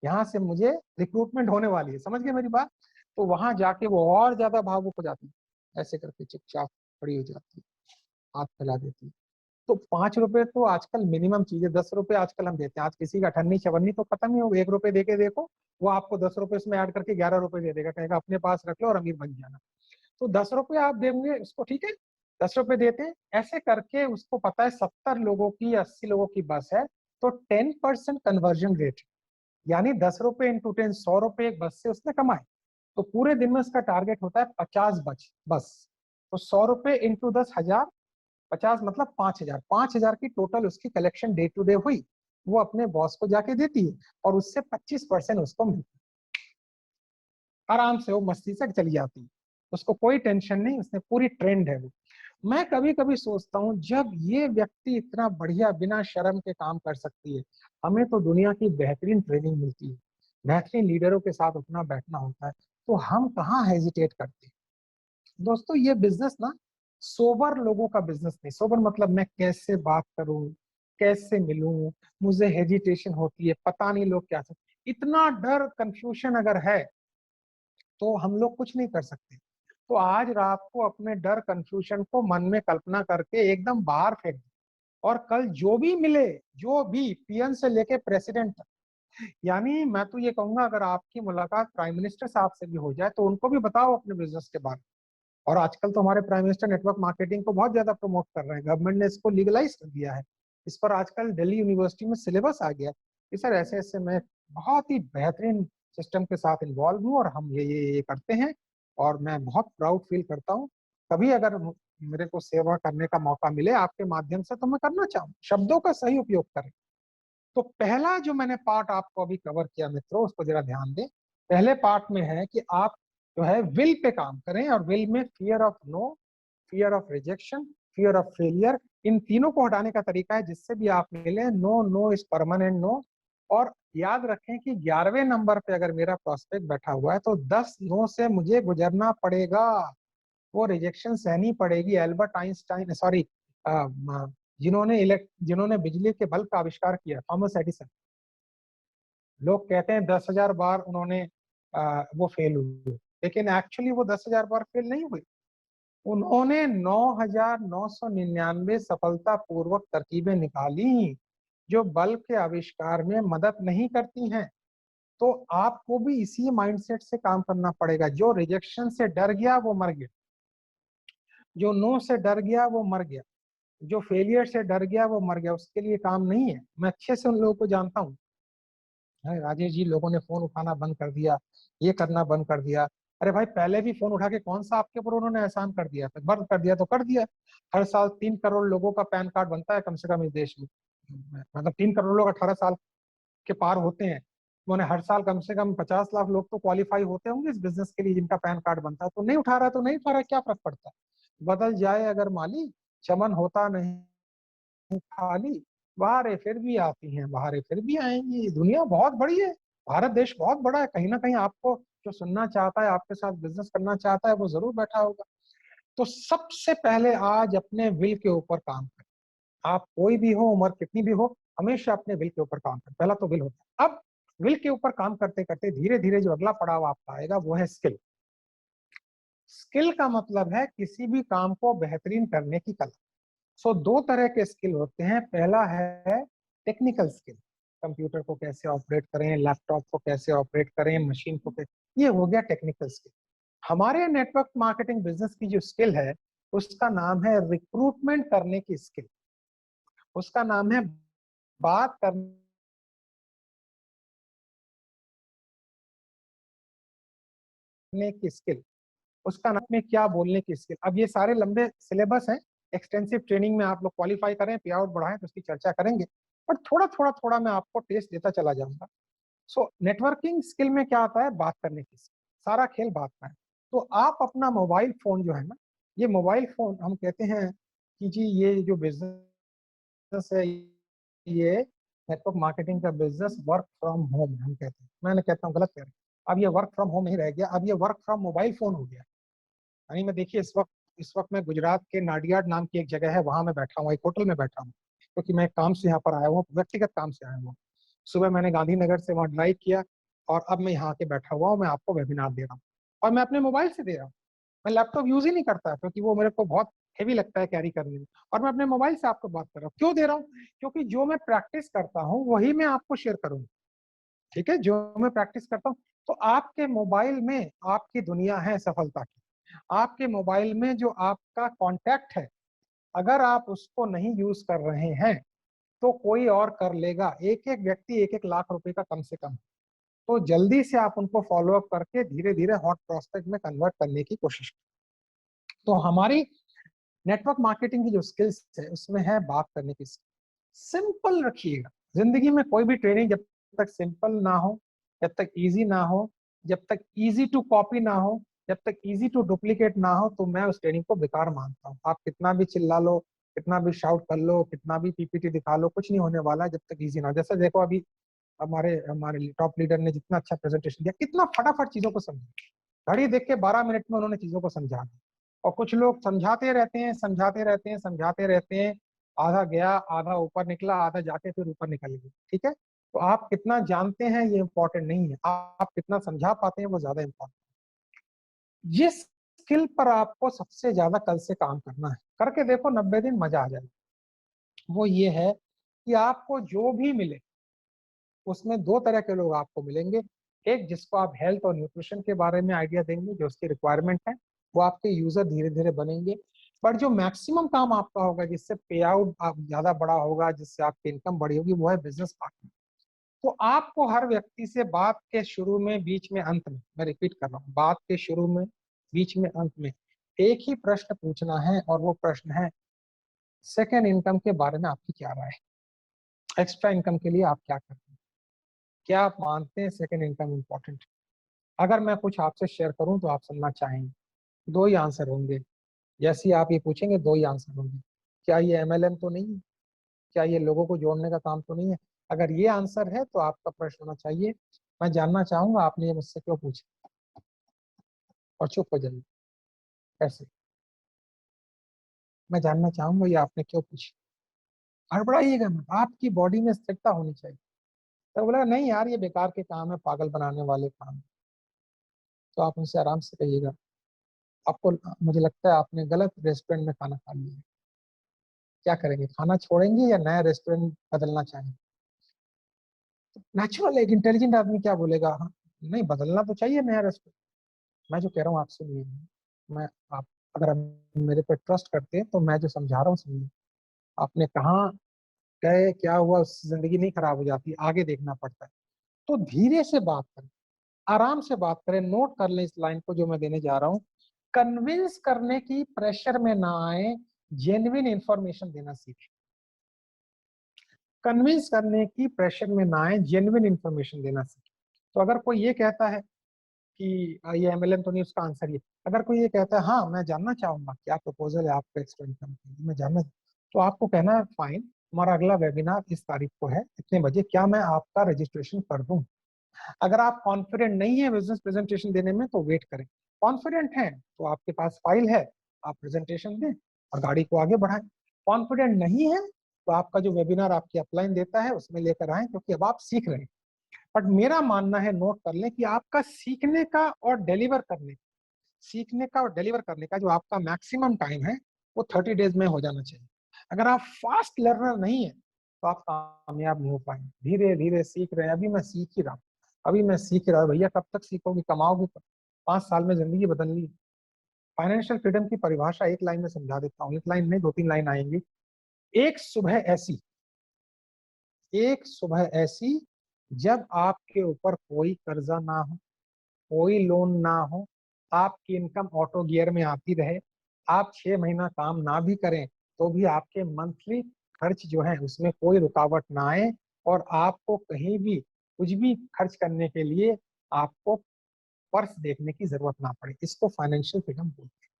यहाँ से मुझे रिक्रूटमेंट होने वाली है। समझ गए मेरी बात? तो वहां जाके वो और ज्यादा भावुक हो जाती है, ऐसे करके चुपचाप खड़ी हो जाती है, हाथ फैला देती है। तो 5 रुपए तो आजकल मिनिमम चीज है, 10 रुपए आजकल हम देते हैं। आज किसी का अठन्नी चवन्नी तो खत्म ही होगा, 1 रुपए दे के देखो, वो आपको 10 रुपए इसमें ऐड करके 11 रुपए दे देगा, कहेगा अपने पास रख लो और अमीर बन जाना। तो 10 रुपए आप देंगे उसको, ठीक है, 10 रुपए देते हैं, ऐसे करके उसको पता है 70 लोगों की, 80 लोगों की बस है, तो 10% कन्वर्जन रेट, यानी 10 रुपए इंटू 10, 100 रुपए एक बस से उसने कमाए। तो पूरे दिन में उसका टारगेट होता है 50 बस। तो 100 रुपए इंटू 10, 1000, 50 मतलब 5,000, 5,000 की टोटल उसकी कलेक्शन डे टू डे हुई। वो अपने बॉस को जाके देती है और उससे 25% उसको मिलता है। आराम से वो मस्ती से चली जाती है, उसको कोई टेंशन नहीं, उसने पूरी ट्रेंड है वो। मैं कभी कभी सोचता हूँ, जब ये व्यक्ति इतना बढ़िया बिना शर्म के काम कर सकती है, हमें तो दुनिया की बेहतरीन ट्रेनिंग मिलती है, बेहतरीन लीडरों के साथ उठना बैठना होता है, तो हम कहाँ हेजिटेट करते हैं? दोस्तों, ये बिजनेस ना सोबर लोगों का बिजनेस नहीं। सोबर मतलब मैं कैसे बात करूं, कैसे मिलूं, मुझे हेजिटेशन होती है, पता नहीं लोग क्या सकते, इतना डर कंफ्यूजन अगर है तो हम लोग कुछ नहीं कर सकते। तो आज रात को अपने डर कंफ्यूजन को मन में कल्पना करके एकदम बाहर फेंक दो, और कल जो भी मिले, जो भी पीएम से लेके प्रेसिडेंट तक, यानी मैं तो ये कहूंगा अगर आपकी मुलाकात प्राइम मिनिस्टर साहब से भी हो जाए तो उनको भी बताओ अपने बिजनेस के बारे में। और आजकल तो हमारे प्राइम मिनिस्टर नेटवर्क मार्केटिंग को बहुत ज्यादा प्रमोट कर रहे हैं, गवर्नमेंट ने इसको लीगलाइज कर दिया है। इस पर आजकल दिल्ली यूनिवर्सिटी में सिलेबस आ गया कि सर ऐसे ऐसे मैं बहुत ही बेहतरीन सिस्टम के साथ इन्वॉल्व हूँ और हम ये करते हैं, और मैं बहुत प्राउड फील करता हूँ। कभी अगर मेरे को सेवा करने का मौका मिले आपके माध्यम से तो मैं करना चाहूँ। शब्दों का सही उपयोग करें। तो पहला जो मैंने पार्ट आपको अभी कवर किया मित्रों, उसको जरा ध्यान दें। पहले पार्ट में है कि आप जो है विल पे काम करें, और विल में fear of no, fear of rejection, fear of failure, इन तीनों को हटाने का तरीका है जिससे भी आप मिले। No, no is permanent no. और याद रखें कि 11वें नंबर पे अगर मेरा प्रोस्पेक्ट बैठा हुआ है तो 10 नो से मुझे गुजरना पड़ेगा, वो रिजेक्शन सहनी पड़ेगी। एल्बर्ट आइंस्टाइन, सॉरी, जिन्होंने बिजली के बल्ब का आविष्कार किया, थॉमस एडिसन, लोग कहते हैं 10,000 बार उन्होंने वो फेल हुए, लेकिन एक्चुअली वो 10,000 बार फेल नहीं हुए। उन्होंने 9,999 सफलता पूर्वक तरकीबें निकाली जो बल्ब के आविष्कार में मदद नहीं करती हैं। तो आपको भी इसी माइंडसेट से काम करना पड़ेगा। जो रिजेक्शन से डर गया वो मर गया, जो नो से डर गया वो मर गया, जो फेलियर से डर गया वो मर गया। उसके लिए काम नहीं है। मैं अच्छे से उन लोगों को जानता हूँ। राजेश जी, लोगों ने फोन उठाना बंद कर दिया, ये करना बंद कर दिया। अरे भाई, पहले भी फोन उठा के कौन सा आपके ऊपर उन्होंने एहसान कर दिया था? बंद कर दिया तो कर दिया। हर साल 3 करोड़ लोगों का पैन कार्ड बनता है कम से कम इस देश में। मतलब 3 करोड़ लोग 18 साल के पार होते हैं। उन्होंने हर साल कम से कम 50 लाख लोग तो क्वालिफाई होते होंगे इस बिजनेस के लिए जिनका पैन कार्ड बनता है। तो नहीं उठा रहा है तो नहीं उठा रहा है, क्या फर्क पड़ता है? बदल जाए अगर माली, चमन होता नहीं खाली। बहारें फिर भी आती हैं, बहारें फिर भी आएंगी। दुनिया बहुत बड़ी है, भारत देश बहुत बड़ा है। कहीं ना कहीं आपको जो सुनना चाहता है, आपके साथ बिजनेस करना चाहता है, वो जरूर बैठा होगा। तो सबसे पहले आज अपने विल के ऊपर काम करें। आप कोई भी हो, उम्र कितनी भी हो, हमेशा अपने विल के ऊपर काम करें। पहला तो विल होता है। अब विल के ऊपर काम करते करते धीरे धीरे जो अगला पड़ाव आपका आएगा वो है स्किल। स्किल का मतलब है किसी भी काम को बेहतरीन करने की कला। सो दो तरह के स्किल होते हैं। पहला है टेक्निकल स्किल, कंप्यूटर को कैसे ऑपरेट करें, लैपटॉप को कैसे ऑपरेट करें, मशीन को कैसे, ये हो गया टेक्निकल स्किल। हमारे नेटवर्क मार्केटिंग बिजनेस की जो स्किल है उसका नाम है रिक्रूटमेंट करने की स्किल, उसका नाम है बात करने की स्किल, उसका नाम है क्या बोलने की स्किल। अब ये सारे लंबे सिलेबस हैं, एक्सटेंसिव ट्रेनिंग में आप लोग क्वालिफाई करें, पे आउट बढ़ाएं तो उसकी चर्चा करेंगे, पर थोड़ा थोड़ा थोड़ा मैं आपको टेस्ट देता चला जाऊंगा। सो नेटवर्किंग स्किल में क्या आता है? बात करने की स्किल। सारा खेल बात का है। तो आप अपना मोबाइल फोन जो है ना, ये मोबाइल फोन हम कहते हैं कि जी ये जो बिजनेस है, ये नेटवर्क मार्केटिंग का बिजनेस वर्क फ्रॉम होम हम कहते हैं। मैंने कहता हूँ गलत कह रहे हैं। अब ये वर्क फ्रॉम होम नहीं रह गया, अब ये वर्क फ्रॉम मोबाइल फोन हो गया। यानी मैं देखिए इस वक्त मैं गुजरात के नाडियाड नाम की एक जगह है, वहां मैं बैठा हूँ, एक होटल में बैठा हूँ, क्योंकि मैं काम से यहाँ पर आया हूँ, व्यक्तिगत काम से आया हूँ। सुबह मैंने गांधीनगर से वहाँ ड्राइव किया और अब मैं यहाँ के बैठा हुआ हूँ, मैं आपको वेबिनार दे रहा हूँ और मैं अपने मोबाइल से दे रहा हूँ। मैं लैपटॉप यूज ही नहीं करता क्योंकि वो मेरे को बहुत हेवी लगता है कैरी करने में, और मैं अपने मोबाइल से आपको बात कर रहा हूँ। क्यों दे रहा हूँ? क्योंकि जो मैं प्रैक्टिस करता हूँ वही मैं आपको शेयर करूंगा। ठीक है, जो मैं प्रैक्टिस करता हूँ। तो आपके मोबाइल में आपकी दुनिया है सफलता की। आपके मोबाइल में जो आपका कांटेक्ट है, अगर आप उसको नहीं यूज कर रहे हैं तो कोई और कर लेगा। एक एक व्यक्ति 1-1 लाख रुपए का कम से कम। तो जल्दी से आप उनको फॉलो अप करके धीरे धीरे हॉट प्रोस्पेक्ट में कन्वर्ट करने की कोशिश करें। तो हमारी नेटवर्क मार्केटिंग की जो स्किल्स है उसमें है बात करने की स्किल। सिंपल रखिएगा। जिंदगी में कोई भी ट्रेनिंग जब तक सिंपल ना हो, जब तक इजी ना हो, जब तक इजी टू कॉपी ना हो, जब तक इजी टू डुप्लीकेट ना हो, तो मैं उस ट्रेनिंग को बेकार मानता हूँ। आप कितना भी चिल्ला लो, कितना भी शाउट कर लो, कितना भी पीपीटी दिखा लो, कुछ नहीं होने वाला जब तक इजी ना हो। जैसे देखो अभी हमारे हमारे टॉप लीडर ने जितना अच्छा प्रेजेंटेशन दिया, कितना फटाफट चीजों को समझा। घड़ी देख के 12 मिनट में उन्होंने चीजों को समझा दिया। और कुछ लोग समझाते रहते हैं, समझाते रहते हैं, समझाते रहते हैं, आधा गया, आधा ऊपर निकला, आधा जाके फिर ऊपर निकल गया। ठीक है, तो आप कितना जानते हैं ये इंपॉर्टेंट नहीं है, आप कितना समझा पाते हैं वो ज्यादा इंपॉर्टेंट। जिस स्किल पर आपको सबसे ज्यादा कल से काम करना है। करके देखो, 90 दिन मजा आ जाएगा। वो ये है कि आपको जो भी मिले उसमें दो तरह के लोग आपको मिलेंगे। एक, जिसको आप हेल्थ और न्यूट्रिशन के बारे में आइडिया देंगे, जो उसकी रिक्वायरमेंट है, वो आपके यूजर धीरे धीरे बनेंगे। पर जो मैक्सिमम काम आपका होगा, जिससे पे आउट आप ज्यादा बड़ा होगा, जिससे आपकी इनकम बड़ी होगी, वो है बिजनेस पार्टनर। तो आपको हर व्यक्ति से बात के शुरू में, बीच में, अंत में, मैं रिपीट कर रहा हूँ, बात के शुरू में, बीच में, अंत में एक ही प्रश्न पूछना है, और वो प्रश्न है सेकेंड इनकम के बारे में आपकी क्या राय है। एक्स्ट्रा इनकम के लिए आप क्या करते हैं, क्या आप मानते हैं सेकेंड इनकम इम्पोर्टेंट। अगर मैं कुछ आपसे शेयर करूं तो आप सुनना चाहेंगे। दो ही आंसर होंगे। जैसे ही आप ये पूछेंगे, दो ही आंसर होंगे। क्या ये एमएलएम तो नहीं है? क्या ये लोगों को जोड़ने का काम तो नहीं है? अगर ये आंसर है तो आपका प्रश्न होना चाहिए, मैं जानना चाहूंगा आपने ये मुझसे क्यों पूछा, और चुप हो जाइए। कैसे? मैं जानना चाहूंगा ये आपने क्यों पूछा। हड़बड़ाइएगा मत, आपकी बॉडी में स्थिरता होनी चाहिए। तो बोला नहीं यार, ये बेकार के काम है, पागल बनाने वाले काम। तो आप उनसे आराम से कहिएगा, आपको, मुझे लगता है आपने गलत रेस्टोरेंट में खाना खा लिया है। क्या करेंगे, खाना छोड़ेंगे या नया रेस्टोरेंट बदलना चाहेंगे? नेचुरल एक इंटेलिजेंट आदमी क्या बोलेगा, हाँ नहीं बदलना तो चाहिए, नया रेस्टोरेंट। मैं जो कह रहा हूँ आप सुनिए। मैं आप अगर आप मेरे पे ट्रस्ट करते हैं तो मैं जो समझा रहा हूँ सुनिए। आपने कहाँ गए, क्या हुआ, उससे जिंदगी नहीं खराब हो जाती, आगे देखना पड़ता है। तो धीरे से बात करें, आराम से बात करें, नोट कर लें इस लाइन को जो मैं देने जा रहा हूँ। कन्विंस करने की प्रेशर में ना आए, जेन्युइन इंफॉर्मेशन देना सीखें। कन्विंस करने की प्रेशर में ना आए, जेन्युइन इंफॉर्मेशन देना सीखें। तो अगर कोई ये कहता है कि ये एमएलएम तो नहीं, उसका आंसर ये। अगर कोई ये कहता है हाँ मैं जानना चाहूंगा क्या प्रपोजल है आपका एक्स्ट्रा इनकम के लिए, मैं जानना, तो आपको कहना है फाइन, हमारा अगला वेबिनार इस तारीख को है, इतने बजे, क्या मैं आपका रजिस्ट्रेशन कर दूं? अगर आप कॉन्फिडेंट नहीं है बिजनेस प्रेजेंटेशन देने में तो वेट करें। कॉन्फिडेंट है तो आपके पास फाइल है, आप प्रेजेंटेशन दें और गाड़ी को आगे बढ़ाएं। कॉन्फिडेंट नहीं है तो आपका जो वेबिनार आपकी अपलाइन देता है उसमें लेकर आए, क्योंकि अब आप सीख रहे हैं। बट मेरा मानना है, नोट कर लें कि आपका सीखने का और डिलीवर करने, सीखने का और डिलीवर करने का जो आपका मैक्सिमम टाइम है वो 30 डेज में हो जाना चाहिए। अगर आप फास्ट लर्नर नहीं है तो आप कामयाब नहीं हो पाएंगे। धीरे धीरे सीख रहे हैं, अभी मैं सीख ही रहा हूँ, अभी मैं सीख रहा हूँ। भैया कब तक सीखोगे, कमाओगे? 5 साल में जिंदगी बदल ली। फाइनेंशियल फ्रीडम की परिभाषा एक लाइन में समझा देता हूँ, एक लाइन नहीं 2-3 लाइन आएंगी। एक सुबह ऐसी, एक सुबह ऐसी जब आपके ऊपर कोई कर्जा ना हो, कोई लोन ना हो, आपकी इनकम ऑटो गियर में आती रहे, आप 6 महीना काम ना भी करें तो भी आपके मंथली खर्च जो है उसमें कोई रुकावट ना आए, और आपको कहीं भी कुछ भी खर्च करने के लिए आपको पर्स देखने की जरूरत ना पड़े। इसको फाइनेंशियल फ्रीडम बोलते हैं।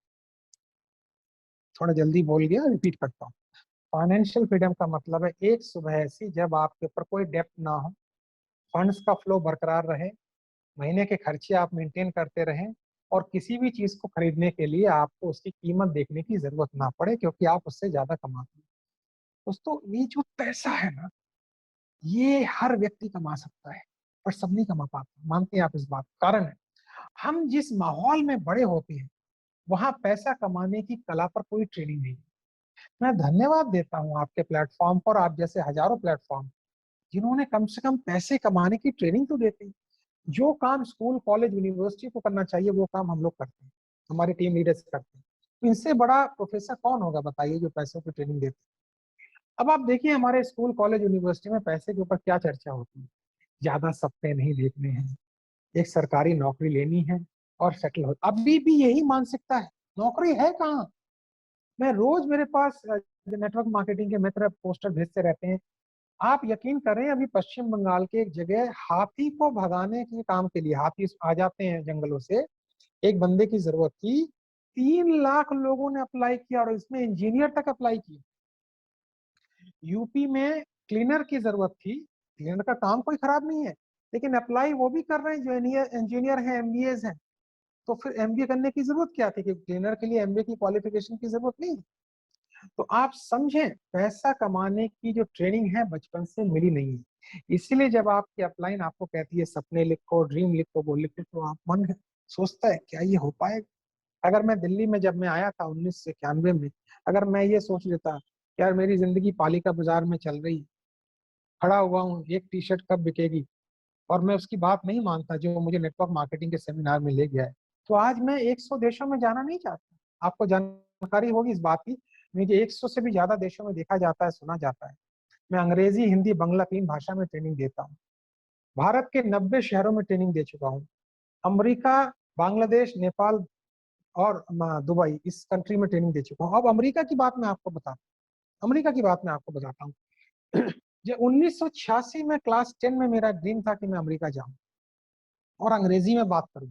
थोड़ा जल्दी बोल गया, रिपीट करता हूँ। फाइनेंशियल फ्रीडम का मतलब है एक सुबह ऐसी जब आपके ऊपर कोई डेप्ट ना हो, फंड्स का फ्लो बरकरार रहे, महीने के खर्चे आप मेंटेन करते रहें, और किसी भी चीज को खरीदने के लिए आपको उसकी कीमत देखने की जरूरत ना पड़े, क्योंकि आप उससे ज्यादा कमाते हैं। दोस्तों, ये जो पैसा है ना, ये हर व्यक्ति कमा सकता है, पर सब नहीं कमा पाता। मानते हैं आप इस बात? कारण है, हम जिस माहौल में बड़े होते हैं वहां पैसा कमाने की कला पर कोई ट्रेनिंग नहीं है। मैं धन्यवाद देता हूँ आपके प्लेटफॉर्म पर, आप जैसे हजारों प्लेटफॉर्म जिन्होंने कम से कम पैसे कमाने की ट्रेनिंग तो देते हैं। जो काम स्कूल, कॉलेज, यूनिवर्सिटी को करना चाहिए वो काम हम लोग करते हैं, हमारे टीम लीडर्स करते हैं। तो इनसे बड़ा प्रोफेसर कौन होगा बताइए, जो पैसों की ट्रेनिंग देते हैं। अब आप देखिए हमारे स्कूल, कॉलेज, यूनिवर्सिटी में पैसे के ऊपर क्या चर्चा होती है। ज्यादा सपने नहीं देखने हैं, एक सरकारी नौकरी लेनी है और सेटल हो। अभी भी यही मानसिकता है, नौकरी है कहाँ। मैं रोज, मेरे पास नेटवर्क मार्केटिंग के मित्र पोस्टर भेजते रहते हैं। आप यकीन करें, अभी पश्चिम बंगाल के एक जगह हाथी को भगाने के काम के लिए, हाथी आ जाते हैं जंगलों से, एक बंदे की जरूरत थी। 3 लाख लोगों ने अप्लाई किया, और इसमें इंजीनियर तक अप्लाई किया। यूपी में क्लीनर की जरूरत थी, क्लीनर का काम कोई खराब नहीं है, लेकिन अप्लाई वो भी कर रहे हैं जो इंजीनियर हैं, एमबीए हैं। तो फिर एमबीए करने की जरूरत क्या थी, कि क्लीनर के लिए एमबीए की क्वालिफिकेशन की जरूरत नहीं। तो आप समझें, पैसा कमाने की जो ट्रेनिंग है बचपन से मिली नहीं है। इसीलिए जब आपकी अपलाइन आपको कहती है सपने लिखो, ड्रीम लिखो, गोल लिखो, तो आप मन सोचता है क्या ये हो पाएगा। अगर मैं दिल्ली में जब मैं आया था 1991 में, अगर मैं ये सोच लेता कि यार मेरी जिंदगी पालिका बाजार में चल रही है, खड़ा हुआ हूँ, एक टी शर्ट कब बिकेगी, और मैं उसकी बात नहीं मानता जो मुझे नेटवर्क मार्केटिंग के सेमिनार में ले गया है, तो आज मैं 100 देशों में जाना नहीं चाहता। आपको जानकारी होगी इस बात की, मुझे 100 से भी ज्यादा देशों में देखा जाता है, सुना जाता है। मैं अंग्रेजी, हिंदी, बांग्ला 3 भाषा में ट्रेनिंग देता हूँ। भारत के 90 शहरों में ट्रेनिंग दे चुका हूँ। अमेरिका, बांग्लादेश, नेपाल और दुबई, इस कंट्री में ट्रेनिंग दे चुका हूँ। अब अमेरिका की बात मैं आपको बताता हूँ, अमेरिका की बात मैं आपको बताता हूँ। जो 1986 में क्लास 10 में मेरा ड्रीम था कि मैं अमेरिका जाऊं और अंग्रेजी में बात करूं।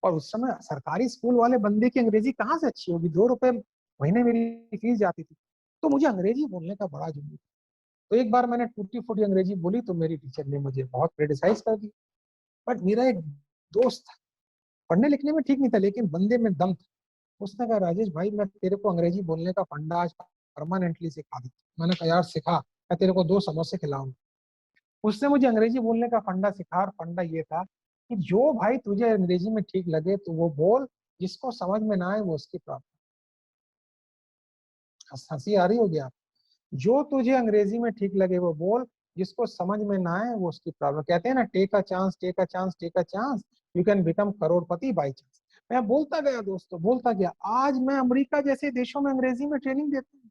और उस समय सरकारी स्कूल वाले बंदे की अंग्रेजी कहाँ से अच्छी होगी, 2 रुपए महीने मेरी फीस जाती थी, तो मुझे अंग्रेजी बोलने का बड़ा जुनून। तो एक बार मैंने टूटी फूटी अंग्रेजी बोली तो मेरी टीचर ने मुझे बहुत क्रिटिसाइज कर दी। बट मेरा एक दोस्त था, पढ़ने लिखने में ठीक नहीं था लेकिन बंदे में दम था। उसने कहा राजेश भाई, मैं तेरे को अंग्रेजी बोलने का फंडा आज परमानेंटली सिखा दूं। मैंने कहा यार सिखा, मैं तेरे को 2 समोसे खिलाऊंगा। उसने मुझे अंग्रेजी बोलने का फंडा सिखा, और फंडा ये था कि जो भाई तुझे अंग्रेजी में ठीक लगे तो वो बोल, जिसको समझ में ना आए वो उसकी प्रॉब्लम। हंसी आ रही होगी आप। जो तुझे अंग्रेजी में ठीक लगे वो बोल, जिसको समझ में ना आए वो उसकी प्रॉब्लम। कहते हैं ना, take a chance, take a chance, take a chance, you can become crorepati by chance. मैं बोलता गया दोस्तों, बोलता गया। आज मैं अमेरिका जैसे देशों में अंग्रेजी में ट्रेनिंग देता हूँ।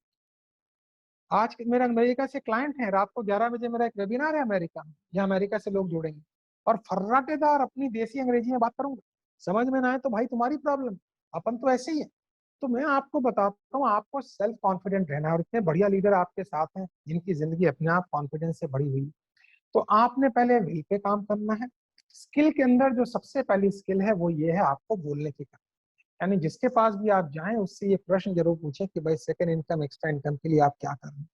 आज मेरा अमेरिका से क्लाइंट है, रात को 11 बजे मेरा एक वेबिनार है अमेरिका में, जहाँ अमेरिका से लोग जुड़ेंगे, और फर्राटेदार अपनी देसी अंग्रेजी में बात करूंगा। समझ में ना आए तो भाई तुम्हारी प्रॉब्लम, अपन तो ऐसे ही है। तो मैं आपको बताता हूँ, आपको सेल्फ कॉन्फिडेंट रहना है, और इतने बढ़िया लीडर आपके साथ हैं जिनकी जिंदगी अपने आप कॉन्फिडेंस से भरी हुई है। तो आपने पहले विल पे काम करना है। स्किल के अंदर जो सबसे पहली स्किल है वो ये है, आपको बोलने की। यानी जिसके पास भी आप जाएं उससे ये प्रश्न जरूर पूछें कि भाई सेकंड इनकम, एक्स्ट्रा इनकम के लिए आप क्या कर रहे हैं,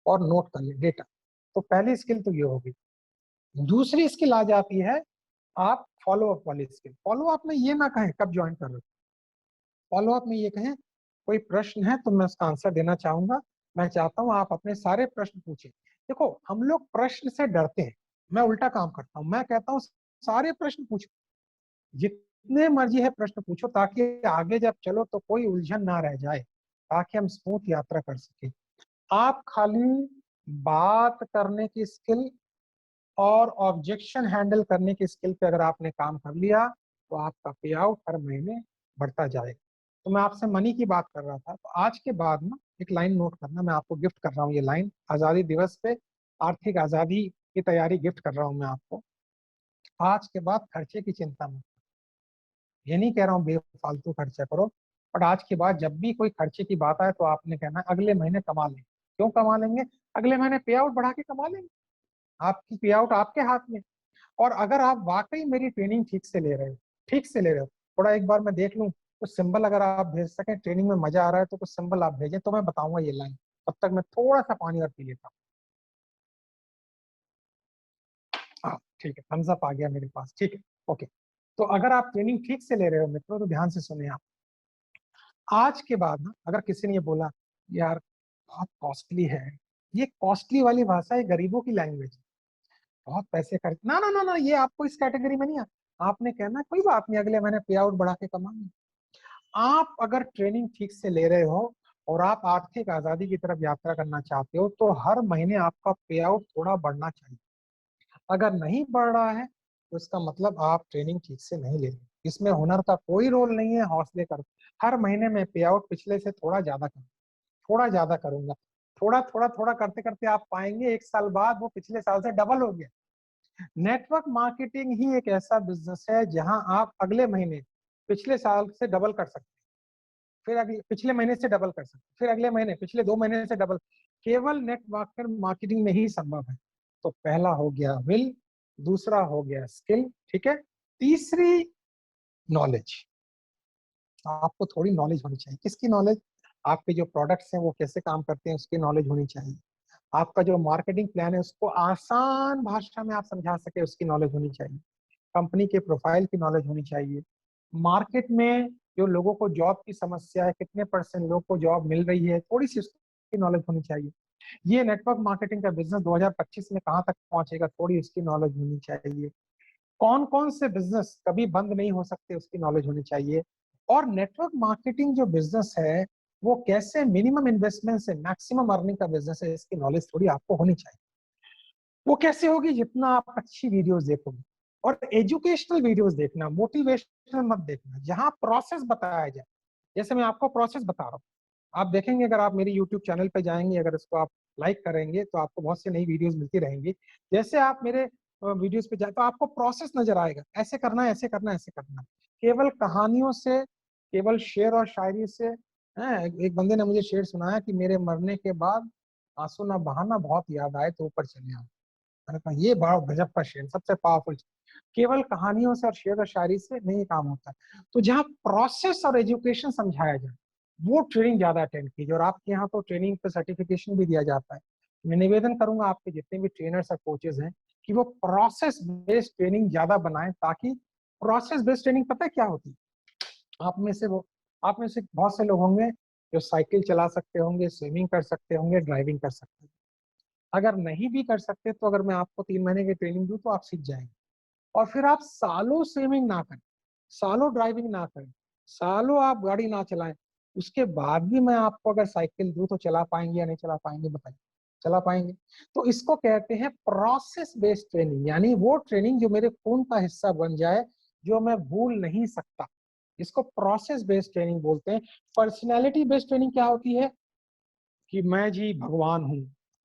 और नोट कर ले डेटा। तो पहली स्किल तो ये होगी। दूसरी स्किल आ जाती है आप फॉलो अप वाली स्किल। फॉलो अप में ये ना कहें कब ज्वाइन कर रहे हो, फॉलो अप में ये कहें कोई प्रश्न है तो मैं उसका आंसर देना चाहूंगा, मैं चाहता हूं आप अपने सारे प्रश्न पूछें। देखो हम लोग प्रश्न से डरते हैं, मैं उल्टा काम करता हूं, मैं कहता हूं सारे प्रश्न पूछो, जितने मर्जी है प्रश्न पूछो, ताकि आगे जब चलो तो कोई उलझन ना रह जाए, ताकि हम स्मूथ यात्रा कर सके। आप खाली बात करने की स्किल और ऑब्जेक्शन हैंडल करने की स्किल पे अगर आपने काम कर लिया तो आपका पे आउट हर महीने बढ़ता जाएगा। तो मैं आपसे मनी की बात कर रहा था, तो आज के बाद ना एक लाइन नोट करना, मैं आपको गिफ्ट कर रहा हूँ ये लाइन, आजादी दिवस पे आर्थिक आजादी की तैयारी गिफ्ट कर रहा हूँ मैं आपको। आज के बाद खर्चे की चिंता मत, ये नहीं कह रहा हूँ बेफालतू खर्चा करो, बट आज के बाद जब भी कोई खर्चे की बात आए तो आपने कहना है अगले महीने कमा लेंगे। क्यों कमा लेंगे? अगले महीने पे आउट बढ़ा के कमा लेंगे, आपकी पे आउट आपके हाथ में। और अगर आप वाकई मेरी ट्रेनिंग ठीक से ले रहे हो, ठीक से ले रहे हो, थोड़ा एक बार मैं देख लूं कुछ सिंबल अगर आप भेज सकें, ट्रेनिंग में मजा आ रहा है तो कुछ सिंबल आप भेजें तो मैं बताऊंगा ये लाइन। तब तक मैं थोड़ा सा पानी और पी लेता हूँ। हाँ ठीक है, थम्स अप आ गया मेरे पास, ठीक है, ओके। तो अगर आप ट्रेनिंग ठीक से ले रहे हो मित्रों तो ध्यान से सुनिए आप। आज के बाद ना अगर किसी ने ये बोला यार बहुत कॉस्टली है, ये कॉस्टली वाली भाषा है गरीबों की लैंग्वेज, बहुत पैसे खर्च, ना ना ना ना, ये आपको इस कैटेगरी में नहीं है। आपने कहना कोई बात नहीं, अगले महीने पे आउट बढ़ा के कमाएंगे। आप अगर ट्रेनिंग ठीक से ले रहे हो और आप आर्थिक आजादी की तरफ यात्रा करना चाहते हो तो हर महीने आपका पे आउट थोड़ा बढ़ना चाहिए। अगर नहीं बढ़ रहा है तो इसका मतलब आप ट्रेनिंग ठीक से नहीं ले रहे। इसमें हुनर का कोई रोल नहीं है, हौसले कर। हर महीने में पे आउट पिछले से थोड़ा ज्यादा करूँ, थोड़ा ज्यादा करूंगा, थोड़ा थोड़ा थोड़ा करते करते आप पाएंगे 1 साल बाद वो पिछले साल से डबल हो गया। नेटवर्क मार्केटिंग ही एक ऐसा बिजनेस है जहां आप अगले महीने पिछले साल से डबल कर सकते हैं, फिर अगले पिछले महीने से डबल कर सकते हैं, फिर अगले महीने पिछले 2 महीने से डबल। केवल नेटवर्क मार्केटिंग में ही संभव है। तो पहला हो गया विल, दूसरा हो गया स्किल, ठीक है। तीसरी नॉलेज, आपको थोड़ी नॉलेज होनी चाहिए। किसकी नॉलेज? आपके जो प्रोडक्ट्स हैं वो कैसे काम करते हैं उसकी नॉलेज होनी चाहिए। आपका जो मार्केटिंग प्लान है उसको आसान भाषा में आप समझा सके उसकी नॉलेज होनी चाहिए। कंपनी के प्रोफाइल की नॉलेज होनी चाहिए। मार्केट में जो लोगों को जॉब की समस्या है, कितने परसेंट लोगों को जॉब मिल रही है, थोड़ी सी उसकी नॉलेज होनी चाहिए। ये नेटवर्क मार्केटिंग का बिजनेस 2025 में कहाँ तक पहुंचेगा, थोड़ी उसकी नॉलेज होनी चाहिए। कौन कौन से बिजनेस कभी बंद नहीं हो सकते उसकी नॉलेज होनी चाहिए। और नेटवर्क मार्केटिंग जो बिजनेस है वो कैसे मिनिमम इन्वेस्टमेंट से मैक्सिमम अर्निंग का बिजनेस है, इसकी नॉलेज थोड़ी आपको होनी चाहिए। वो कैसे होगी? जितना आप अच्छी वीडियोस देखोगे, और एजुकेशनल वीडियोस देखना, मोटिवेशनल मत देखना, जहां प्रोसेस बताया जाए। जैसे मैं आपको प्रोसेस बता रहा हूँ, आप देखेंगे, अगर आप मेरी यूट्यूब चैनल पे जाएंगे, अगर इसको आप लाइक करेंगे तो आपको बहुत सी नई वीडियोस मिलती रहेंगी। जैसे आप मेरे वीडियोस पे जाए तो आपको प्रोसेस नजर आएगा, ऐसे करना है, ऐसे करना है, ऐसे करना है। केवल कहानियों से, केवल शेर और शायरी से, एक बंदे ने मुझे शेर सुनाया कि मेरे मरने के बाद आंसू ना बहाना, बहुत याद आए तो ऊपर चले आओ। मैंने कहा ये बड़ा गजब का शेर, सबसे पावरफुल। केवल कहानियों से और शेर और शायरी से नहीं काम होता है। तो जहाँ प्रोसेस और एजुकेशन समझाया जाए वो ट्रेनिंग ज्यादा अटेंड कीजिए। और आपके यहाँ तो ट्रेनिंग पे सर्टिफिकेशन भी दिया जाता है। मैं निवेदन करूंगा आपके जितने भी ट्रेनर्स और कोचेज हैं कि वो प्रोसेस बेस्ड ट्रेनिंग ज्यादा बनाएं, ताकि प्रोसेस बेस्ड ट्रेनिंग पता है क्या होती है? आप में से बहुत से लोग होंगे जो साइकिल चला सकते होंगे, स्विमिंग कर सकते होंगे, ड्राइविंग कर सकते होंगे। अगर नहीं भी कर सकते तो अगर मैं आपको 3 महीने की ट्रेनिंग दूं तो आप सीख जाएंगे। और फिर आप सालों स्विमिंग ना करें, सालों ड्राइविंग ना करें, सालों आप गाड़ी ना चलाएं, उसके बाद भी मैं आपको अगर साइकिल दूं तो चला पाएंगे या नहीं चला पाएंगे? बताइए। चला पाएंगे। तो इसको कहते हैं प्रोसेस बेस्ड ट्रेनिंग, यानी वो ट्रेनिंग जो मेरे खून का हिस्सा बन जाए, जो मैं भूल नहीं सकता। इसको प्रोसेस बेस्ड ट्रेनिंग बोलते हैं। पर्सनैलिटी बेस्ड ट्रेनिंग क्या होती है? कि मैं जी भगवान हूँ,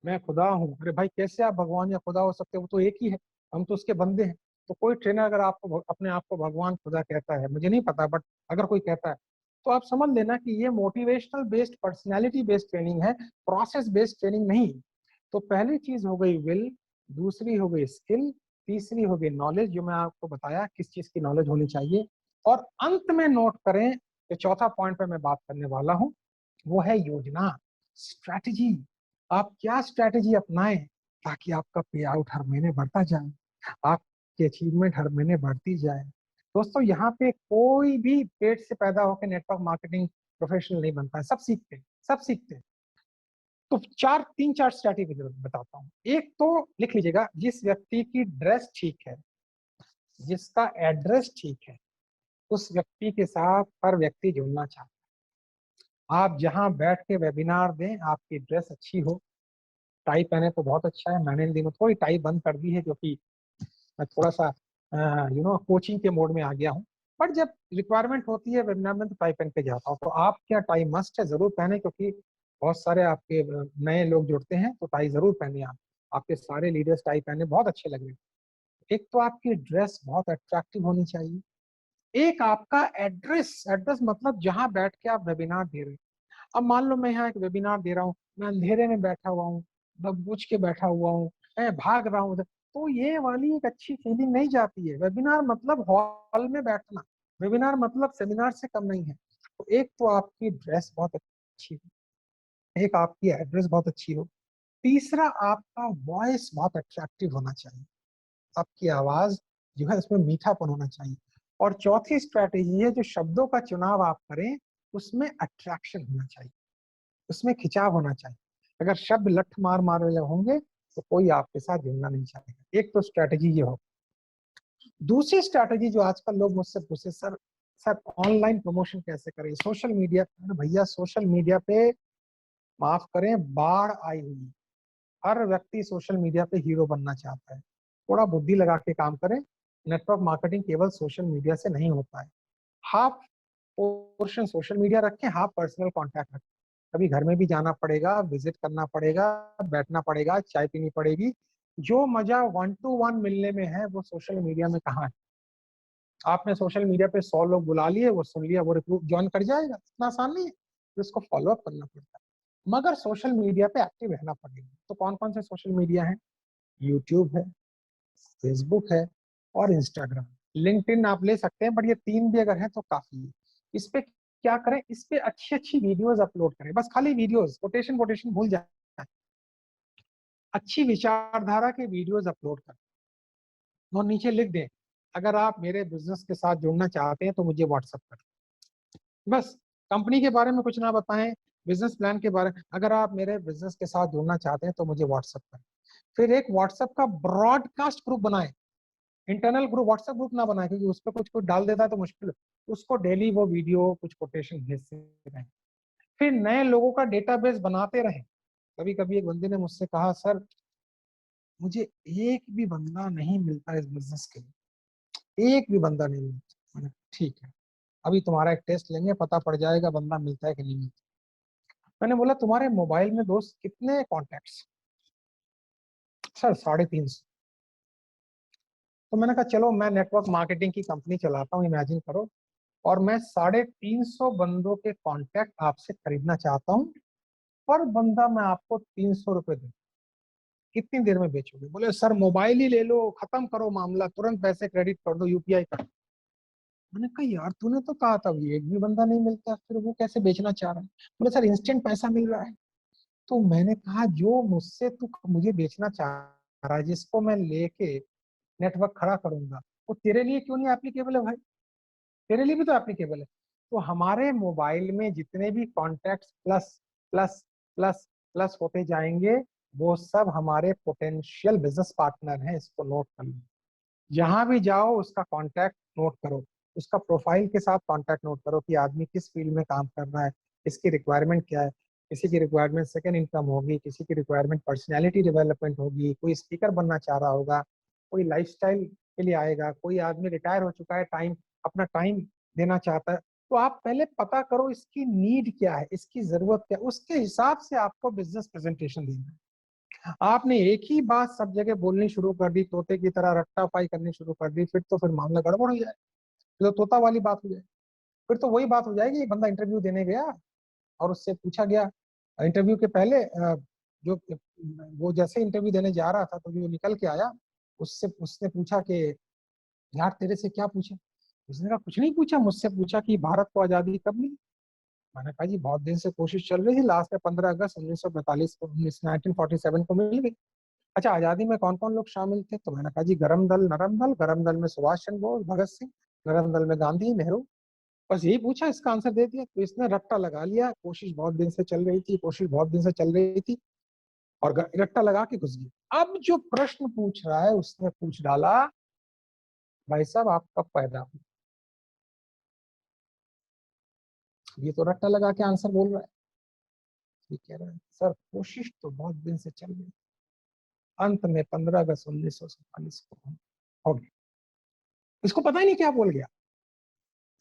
मैं खुदा हूँ। अरे भाई, कैसे आप भगवान या खुदा हो सकते हो? वो तो एक ही है, हम तो उसके बंदे हैं। तो कोई ट्रेनर अगर आपको अपने आप को भगवान खुदा कहता है, मुझे नहीं पता, बट अगर कोई कहता है तो आप समझ लेना कि ये motivational based, personality based training है, प्रोसेस बेस्ड ट्रेनिंग नहीं। तो पहली चीज हो गई विल, दूसरी हो गई स्किल, तीसरी हो गई नॉलेज, जो मैं आपको बताया किस चीज की नॉलेज होनी चाहिए। और अंत में नोट करें, जो चौथा पॉइंट पे मैं बात करने वाला हूं, वो है योजना, स्ट्रैटेजी। आप क्या स्ट्रैटेजी अपनाएं ताकि आपका पे आउट हर महीने बढ़ता जाए, आपकी अचीवमेंट हर महीने बढ़ती जाए। दोस्तों, यहाँ पे कोई भी पेट से पैदा होकर नेटवर्क मार्केटिंग प्रोफेशनल नहीं बनता है, सब सीखते हैं, सब सीखते हैं। तो तीन चार स्ट्रैटेजी बताता हूँ। एक तो लिख लीजिएगा, जिस व्यक्ति की ड्रेस ठीक है, जिसका एड्रेस ठीक है, उस व्यक्ति के साथ हर व्यक्ति जुड़ना चाहता है। आप जहां बैठ के वेबिनार दें, आपकी ड्रेस अच्छी हो, टाई पहने तो बहुत अच्छा है। मैंने इन दिनों थोड़ी टाई बंद कर दी है, क्योंकि मैं थोड़ा सा कोचिंग के मोड में आ गया हूँ। बट जब रिक्वायरमेंट होती है वेबिनार में तो टाई पहन के जाता हूँ। तो आप क्या टाई मस्ट है, जरूर पहने, क्योंकि बहुत सारे आपके नए लोग जुड़ते हैं, तो टाई जरूर पहने आप। आपके सारे लीडर्स टाई पहने बहुत अच्छे लग रहे हैं। एक तो आपकी ड्रेस बहुत अट्रैक्टिव होनी चाहिए। एक आपका एड्रेस, एड्रेस मतलब जहां बैठ के आप वेबिनार दे रहे हैं। अब मान लो मैं यहाँ एक वेबिनार दे रहा हूँ, मैं अंधेरे में बैठा हुआ हूँ, दबूझ के बैठा हुआ हूँ, मैं भाग रहा हूँ, तो ये वाली एक अच्छी फीलिंग नहीं जाती है। वेबिनार मतलब हॉल में बैठना, वेबिनार मतलब सेमिनार से कम नहीं है। तो एक तो आपकी ड्रेस बहुत अच्छी हो, एक आपकी एड्रेस बहुत अच्छी हो, तीसरा आपका वॉइस बहुत अट्रैक्टिव होना चाहिए, आपकी आवाज जो है उसमें मीठापन होना चाहिए। और चौथी स्ट्रैटेजी है, जो शब्दों का चुनाव आप करें उसमें अट्रैक्शन होना चाहिए, उसमें खिंचाव होना चाहिए। अगर शब्द लठ मार मार वाले होंगे तो कोई आपके साथ जुड़ना नहीं चाहेगा। एक तो स्ट्रैटेजी ये हो। दूसरी स्ट्रैटेजी जो आजकल लोग मुझसे पूछे, सर सर ऑनलाइन प्रमोशन कैसे करें, सोशल मीडिया। भैया, सोशल मीडिया पे माफ करें, बाढ़ आई हुई। हर व्यक्ति सोशल मीडिया पे हीरो बनना चाहता है। थोड़ा बुद्धि लगा के काम करें। नेटवर्क मार्केटिंग केवल सोशल मीडिया से नहीं होता है। हाफ पोर्शन सोशल मीडिया रखें, हाफ पर्सनल कांटेक्ट रखें। कभी घर में भी जाना पड़ेगा, विजिट करना पड़ेगा, बैठना पड़ेगा, चाय पीनी पड़ेगी। जो मजा 1 to 1 मिलने में है, वो सोशल मीडिया में कहाँ है? आपने सोशल मीडिया पे 100 लोग बुला लिए, वो सुन लिया, वो रिक्रूट ज्वाइन कर जाएगा? इतना आसान नहीं है। तो इसको फॉलो अप करना पड़ता है, मगर सोशल मीडिया पे एक्टिव रहना पड़ेगा। तो कौन कौन से सोशल मीडिया है? यूट्यूब है, फेसबुक है, और इंस्टाग्राम। लिंक्डइन आप ले सकते हैं, बट ये तीन भी अगर है तो काफी है। इस पे क्या करें? इस पे अच्छी अच्छी वीडियोस अपलोड करें, बस खाली वीडियोस, कोटेशन वोटेशन भूल जाए। अच्छी विचारधारा के वीडियोस अपलोड करें और नीचे लिख दें, अगर आप मेरे बिजनेस के साथ जुड़ना चाहते हैं तो मुझे व्हाट्सअप करें। बस कंपनी के बारे में कुछ ना बताएं, बिजनेस प्लान के बारे में, अगर आप मेरे बिजनेस के साथ जुड़ना चाहते हैं तो मुझे व्हाट्सअप करें। फिर एक व्हाट्सएप का ब्रॉडकास्ट ग्रुप बनाएं, इंटरनल ग्रुप, व्हाट्सएप ग्रुप ना बनाए, क्योंकि उस पर कुछ कुछ डाल देता है तो मुश्किल है। उसको डेली वो वीडियो कुछ कोटेशन भेजते रहे, फिर नए लोगों का डेटाबेस बनाते रहे। कभी कभी एक बंदे ने मुझसे कहा, सर मुझे एक भी बंदा नहीं मिलता इस बिजनेस के लिए, एक भी बंदा नहीं मिलता। मैंने कहा, ठीक है, अभी तुम्हारा एक टेस्ट लेंगे, पता पड़ जाएगा बंदा मिलता है कि नहीं मिलता। मैंने बोला, तुम्हारे मोबाइल में दोस्त कितने कॉन्टेक्ट्स? सर 350। तो मैंने कहा चलो, मैं नेटवर्क मार्केटिंग की कंपनी चलाता हूँ, इमेजिन करो, और मैं 350 बंदों के कॉन्टैक्ट आपसे खरीदना चाहता हूँ, पर बंदा मैं आपको 300 रुपए दूं, कितनी देर में बेचोगे? बोले सर मोबाइल ही ले लो, खत्म करो मामला, तुरंत पैसे क्रेडिट कर दो, यूपीआई कर दो। मैंने कहा यार तूने तो कहा था ये एक भी बंदा नहीं मिलता, फिर वो कैसे बेचना चाह रहा है? बोले सर इंस्टेंट पैसा मिल रहा है। तो मैंने कहा जो मुझसे तू मुझे बेचना चाह रहा है, जिसको मैं लेके नेटवर्क खड़ा करूंगा, वो तेरे लिए क्यों नहीं एप्लीकेबल है भाई? तेरे लिए भी तो एप्लीकेबल है। तो हमारे मोबाइल में जितने भी contacts plus plus plus plus होते जाएंगे, वो सब हमारे पोटेंशियल बिजनेस पार्टनर हैं। इसको नोट कर लो, जहां भी जाओ उसका कॉन्टैक्ट नोट करो, उसका प्रोफाइल के साथ कॉन्टैक्ट नोट करो कि आदमी किस फील्ड में काम कर रहा है, इसकी रिक्वायरमेंट क्या है। किसी की रिक्वायरमेंट सेकंड इनकम होगी, किसी की रिक्वायरमेंट पर्सनैलिटी डेवलपमेंट होगी, कोई स्पीकर बनना चाह रहा होगा, कोई लाइफस्टाइल के लिए आएगा, कोई आदमी रिटायर हो चुका है, अपना टाइम देना चाहता है। तो आप पहले पता करो इसकी नीड क्या है, इसकी जरूरत क्या है, उसके हिसाब से आपको बिजनेस प्रेजेंटेशन देना है। आपने एक ही बात सब जगह बोलनी शुरू कर दी, तोते की तरह रट्टापाई करनी शुरू कर दी, फिर तो फिर मामला गड़बड़ हो जाए, फिर तो तोता वाली बात हो जाए। फिर तो वही बात हो जाएगी, एक बंदा इंटरव्यू देने गया और उससे पूछा गया इंटरव्यू के पहले, जो वो जैसे इंटरव्यू देने जा रहा था तो जो निकल के आया, उससे उसने पूछा कि यार तेरे से क्या पूछे? उसने कहा कुछ नहीं पूछा, मुझसे पूछा कि भारत को आजादी कब मिली। मैंने कहा जी बहुत दिन से कोशिश चल रही थी, लास्ट में 15 अगस्त 1945 को, 1947 को मिल गई। अच्छा आजादी में कौन कौन लोग शामिल थे? तो मैंने कहा जी गरम दल नरम दल, गरम दल में सुभाष चंद्र बोस भगत सिंह, नरम दल में गांधी नेहरू। बस यही पूछा, इसका आंसर दे दिया। तो इसने रट्टा लगा लिया, कोशिश बहुत दिन से चल रही थी, कोशिश बहुत दिन से चल रही थी, और रट्टा लगा के घुस गया। अब जो प्रश्न पूछ रहा है उसने पूछ डाला, भाई साहब आप कब पैदा हुए? ये तो रट्टा लगा के आंसर बोल रहा है। ये कह रहा है सर कोशिश तो बहुत दिन से चल रही, अंत में 15 अगस्त 1947 को हो गया। इसको पता ही नहीं क्या बोल गया।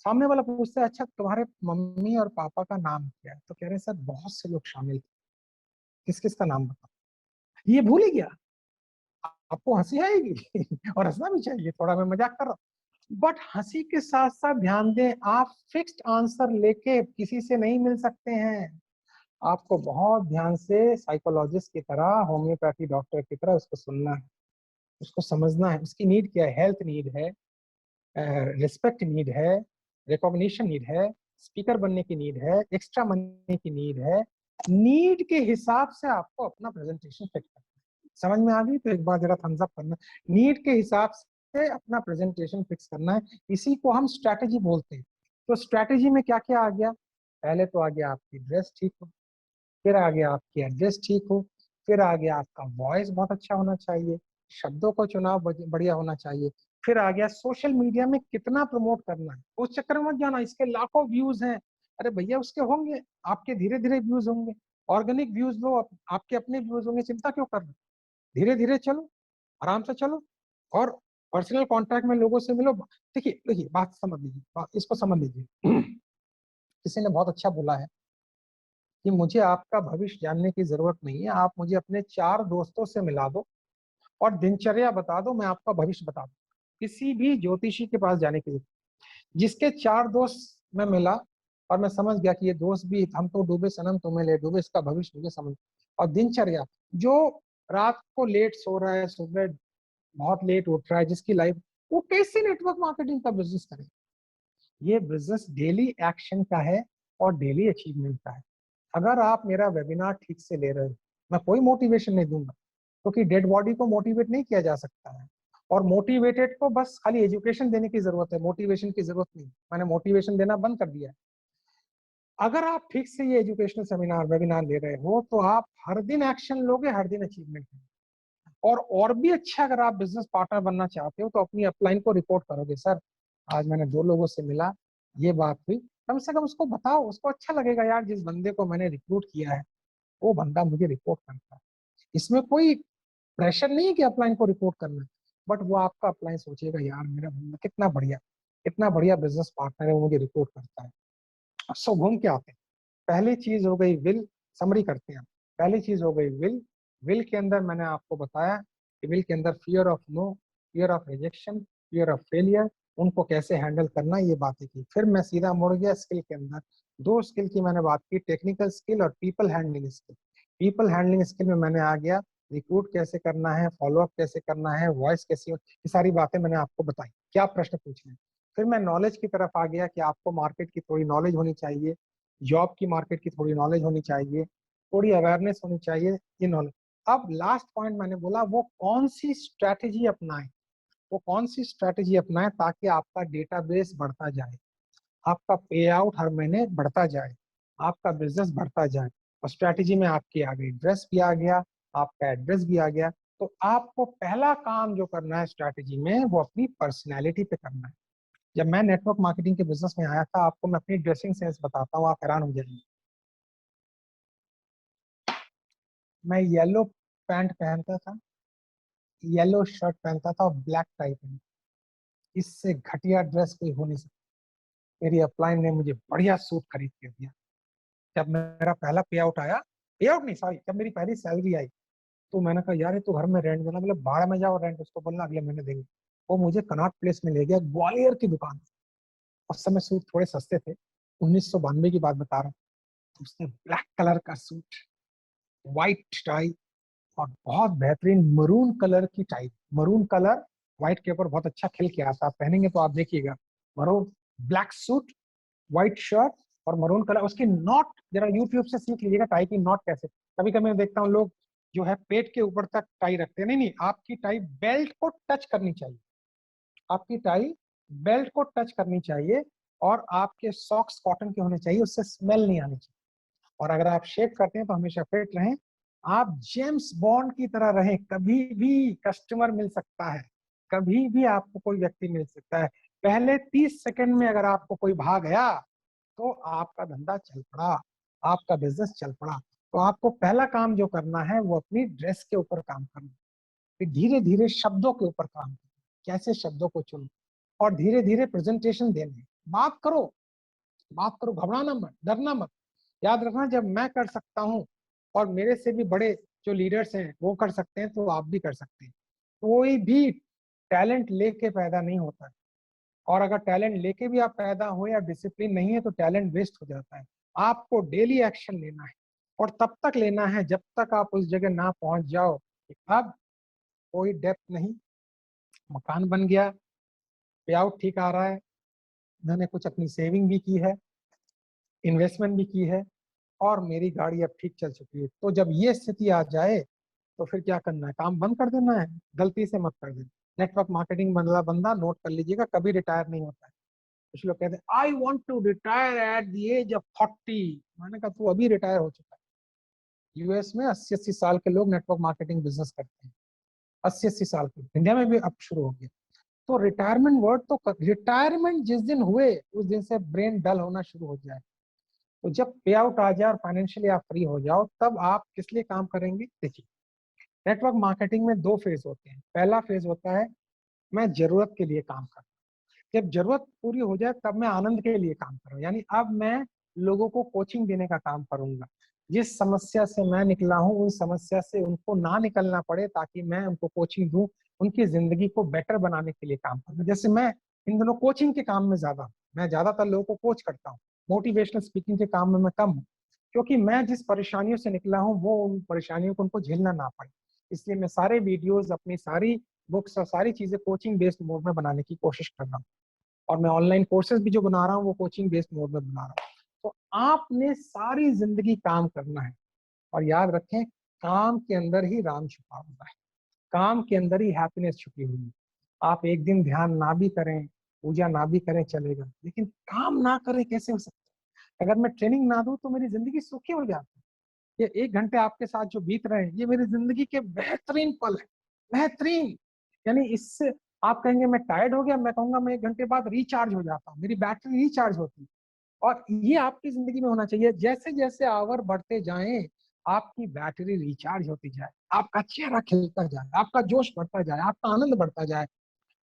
सामने वाला पूछता है अच्छा तुम्हारे मम्मी और पापा का नाम क्या है? तो कह रहे हैं सर बहुत से लोग शामिल थे, किस किस का नाम बताओ? ये भूल ही गया। आपको हंसी आएगी और हंसना भी चाहिए, थोड़ा मैं मजाक कर रहा हूँ, बट हंसी के साथ साथ ध्यान दें, आप फिक्स्ड आंसर लेके किसी से नहीं मिल सकते हैं। आपको बहुत ध्यान से साइकोलॉजिस्ट की तरह, होम्योपैथी डॉक्टर की तरह उसको सुनना है, उसको समझना है, उसकी नीड क्या है। हेल्थ नीड है, रिस्पेक्ट नीड है, रिकॉग्निशन नीड है, स्पीकर बनने की नीड है, एक्स्ट्रा मनी की नीड है। नीड के हिसाब से आपको अपना प्रेजेंटेशन फिट करना है। समझ में आ गई? तो एक बार जरा थम्स अप करना। नीड के हिसाब से अपना प्रेजेंटेशन फिक्स करना है, इसी को हम स्ट्रैटेजी बोलते हैं। तो स्ट्रैटेजी में क्या क्या आ गया? पहले तो आ गया आपकी ड्रेस ठीक हो, फिर आ गया आपकी एड्रेस ठीक हो, फिर आ गया आपका वॉइस बहुत अच्छा होना चाहिए, शब्दों का चुनाव बढ़िया होना चाहिए, फिर आ गया सोशल मीडिया में कितना प्रमोट करना है। उस चक्कर में मत जाना इसके लाखों व्यूज हैं, अरे भैया उसके होंगे, आपके धीरे धीरे व्यूज होंगे, ऑर्गेनिक व्यूज लो, आपके अपने व्यूज होंगे, चिंता क्यों कर रहे? धीरे धीरे चलो, आराम से चलो, और पर्सनल कांटेक्ट में लोगों से मिलो। देखिए देखिए बात समझ लीजिए, इसको समझ लीजिए। किसी ने बहुत अच्छा बोला है कि मुझे आपका भविष्य जानने की जरूरत नहीं है, आप मुझे अपने 4 दोस्तों से मिला दो और दिनचर्या बता दो, मैं आपका भविष्य बता दूं। किसी भी ज्योतिषी के पास जाने की जरूरत। जिसके 4 दोस्त मैं मिला और मैं समझ गया कि ये दोस्त भी हम तो डूबे सनम तुम्हें ले डूबे, इसका भविष्य मुझे समझ। और दिनचर्या, जो रात को लेट सो रहा है, सुबह बहुत लेट उठ रहा है, जिसकी लाइफ, वो कैसे नेटवर्क मार्केटिंग का बिजनेस करे? ये बिजनेस डेली एक्शन का है और डेली अचीवमेंट का है। अगर आप मेरा वेबिनार ठीक से ले रहे हो, मैं कोई मोटिवेशन नहीं दूंगा, क्योंकि डेड बॉडी को मोटिवेट नहीं किया जा सकता है, और मोटिवेटेड को बस खाली एजुकेशन देने की जरूरत है, मोटिवेशन की जरूरत नहीं। मैंने मोटिवेशन देना बंद कर दिया है। अगर आप ठीक से ये एजुकेशनल सेमिनार वेबिनार ले रहे हो तो आप हर दिन एक्शन लोगे, हर दिन अचीवमेंट है। और भी अच्छा अगर आप बिजनेस पार्टनर बनना चाहते हो तो अपनी अपलाइन को रिपोर्ट करोगे, सर आज मैंने 2 लोगों से मिला, ये बात हुई। कम से कम उसको बताओ, उसको अच्छा लगेगा यार जिस बंदे को मैंने रिक्रूट किया है वो बंदा मुझे रिपोर्ट करता है। इसमें कोई प्रेशर नहीं है कि अपलाइन को रिपोर्ट करना है, बट वो आपका अपलाइन सोचेगा यार मेरा बंदा कितना बढ़िया बिजनेस पार्टनर है, वो मुझे रिपोर्ट करता है। सो घूम के आते हैं। पहली चीज हो गई विल, समरी करते हैं। पहली चीज हो गई विल। विल के अंदर मैंने आपको बताया कि विल के अंदर fear of no, fear of rejection, fear of failure, उनको कैसे हैंडल करना, ये बातें की। फिर मैं सीधा मुड़ गया स्किल के अंदर। 2 स्किल की मैंने बात की, टेक्निकल स्किल और people handling skill. People handling skill में मैंने आ गया रिक्रूट कैसे करना है, फॉलोअप कैसे करना है, वॉइस कैसी हो, ये सारी बातें मैंने आपको बताई। क्या प्रश्न पूछना है? फिर मैं नॉलेज की तरफ आ गया कि आपको मार्केट की थोड़ी नॉलेज होनी चाहिए, जॉब की मार्केट की थोड़ी नॉलेज होनी चाहिए, थोड़ी अवेयरनेस होनी चाहिए, ये नॉलेज। अब लास्ट पॉइंट मैंने बोला वो कौन सी स्ट्रैटेजी अपनाएं, वो कौन सी स्ट्रैटेजी अपनाएं ताकि आपका डेटाबेस बढ़ता जाए, आपका पे आउट हर महीने बढ़ता जाए, आपका बिजनेस बढ़ता जाए। और स्ट्रैटेजी में आपकी आ गई ड्रेस भी आ गया, आपका एड्रेस भी आ गया। तो आपको पहला काम जो करना है स्ट्रैटेजी में वो अपनी पर्सनैलिटी पे करना है। जब मैं नेटवर्क मार्केटिंग के बिजनेस में आया था, आपको मैं अपनी ड्रेसिंग सेंस बताता हूँ, आप हैरान हो जाएंगे। मैं येलो पैंट पहनता था, येलो शर्ट पहनता था और ब्लैक टाई पहनता। इससे घटिया ड्रेस कोई हो नहीं सकती। मेरी अपलाइन ने मुझे बढ़िया सूट खरीद के दिया। जब मेरा पहला पे आउट आया, पे आउट नहीं सॉरी, जब मेरी पहली सैलरी आई तो मैंने कहा यार ये तो घर में रेंट देना, मतलब भाड़ में जाओ रेंट, उसको बोलना अगले महीने देंगे। वो मुझे कनॉट प्लेस में ले गया, ग्वालियर की दुकान। उस समय सूट थोड़े सस्ते थे, 1992 की बात बता रहा हूँ। तो उसने ब्लैक कलर का सूट, व्हाइट टाई और बहुत बेहतरीन मरून कलर की टाई। मरून कलर व्हाइट के ऊपर बहुत अच्छा खिल के आता, आप पहनेंगे तो आप देखिएगा। Maroon black suit, white shirt और मरून कलर। उसकी नॉट जरा यूट्यूब से सीख लीजिएगा टाई की नॉट कैसे। कभी कभी मैं देखता हूँ लोग जो है पेट के ऊपर तक टाई रखते हैं, नहीं नहीं, आपकी टाई बेल्ट को टच करनी चाहिए, आपकी टाई बेल्ट को टच करनी चाहिए। और आपके सॉक्स कॉटन के होने चाहिए, उससे स्मेल नहीं आनी चाहिए। और अगर आप शेव करते हैं तो हमेशा फिट रहें, आप जेम्स बॉन्ड की तरह रहें। कभी भी कस्टमर मिल सकता है, कभी भी आपको कोई व्यक्ति मिल सकता है। पहले 30 सेकंड में अगर आपको कोई भाग गया तो आपका धंधा चल पड़ा, आपका बिजनेस चल पड़ा। तो आपको पहला काम जो करना है वो अपनी ड्रेस के ऊपर काम करना, फिर धीरे धीरे शब्दों के ऊपर काम करना, कैसे शब्दों को चुनो, और धीरे धीरे प्रेजेंटेशन देने। बात करो, बात करो, घबराना मत, डरना मत। याद रखना जब मैं कर सकता हूँ और मेरे से भी बड़े जो लीडर्स हैं वो कर सकते हैं तो आप भी कर सकते हैं। कोई भी टैलेंट लेके पैदा नहीं होता है, और अगर टैलेंट लेके भी आप पैदा हो या डिसिप्लिन नहीं है तो टैलेंट वेस्ट हो जाता है। आपको डेली एक्शन लेना है और तब तक लेना है जब तक आप उस जगह ना पहुंच जाओ कि अब कोई डेप्थ नहीं, मकान बन गया, पे आउट ठीक आ रहा है, मैंने कुछ अपनी सेविंग भी की है, इन्वेस्टमेंट भी की है, और मेरी गाड़ी अब ठीक चल चुकी है। तो जब ये स्थिति आ जाए तो फिर क्या करना है, काम बंद कर देना है। गलती से मत कर देना। नेटवर्क मार्केटिंग बंदा बंदा नोट कर लीजिएगा, कभी रिटायर नहीं होता है। कुछ लोग कहते हैं I want to retire at the age of 40। मैंने कहा तू अभी रिटायर हो चुका है। यूएस में 80-80 साल के लोग नेटवर्क मार्केटिंग बिजनेस करते हैं, 80-80 साल के। इंडिया में भी अब शुरू हो गया। तो रिटायरमेंट वर्ड तो, रिटायरमेंट जिस दिन हुए उस दिन से ब्रेन डल होना शुरू हो जाए। तो जब पे आउट आ जाए और फाइनेंशियली आप फ्री हो जाओ तब आप किस लिए काम करेंगे। देखिए नेटवर्क मार्केटिंग में 2 फेज होते हैं। पहला फेज होता है मैं जरूरत के लिए काम कर, जब जरूरत पूरी हो जाए तब मैं आनंद के लिए काम करूँ। यानी अब मैं लोगों को कोचिंग देने का काम करूंगा। जिस समस्या से मैं निकला हूँ उस समस्या से उनको ना निकलना पड़े ताकि मैं उनको कोचिंग दूं, उनकी जिंदगी को बेटर बनाने के लिए काम करूँ। जैसे मैं इन दोनों कोचिंग के काम में ज्यादा हूँ, मैं ज्यादातर लोगों को कोच करता हूँ। मोटिवेशनल स्पीकिंग के काम में मैं कम हूँ, क्योंकि मैं जिस परेशानियों से निकला हूँ वो उन परेशानियों को उनको झेलना ना पड़े। इसलिए मैं सारे वीडियोज, अपनी सारी बुक्स और सारी चीजें कोचिंग बेस्ड मोड में बनाने की कोशिश कर रहा हूँ। और मैं ऑनलाइन कोर्सेज भी जो बना रहा हूँ वो कोचिंग बेस्ड मोड में बना रहा हूँ। तो आपने सारी जिंदगी काम करना है, और याद रखें काम के अंदर ही राम छुपा हुआ है, काम के अंदर ही हैप्पीनेस छुपी हुई है। आप एक दिन ध्यान ना भी करें, पूजा ना भी करें चलेगा, लेकिन काम ना करें कैसे हो सकता है। अगर मैं ट्रेनिंग ना दूं तो मेरी जिंदगी सूखी हो जाती है। ये 1 घंटे आपके साथ जो बीत रहे हैं ये मेरी जिंदगी के बेहतरीन पल है। बेहतरीन। यानी इससे आप कहेंगे मैं टायर्ड हो गया, मैं कहूंगा मैं 1 घंटे बाद रिचार्ज हो जाता हूँ, मेरी बैटरी रिचार्ज होती है। और ये आपकी जिंदगी में होना चाहिए, जैसे जैसे आवर बढ़ते जाएं आपकी बैटरी रिचार्ज होती जाए, आपका चेहरा खिलता जाए, आपका जोश बढ़ता जाए, आपका आनंद बढ़ता जाए।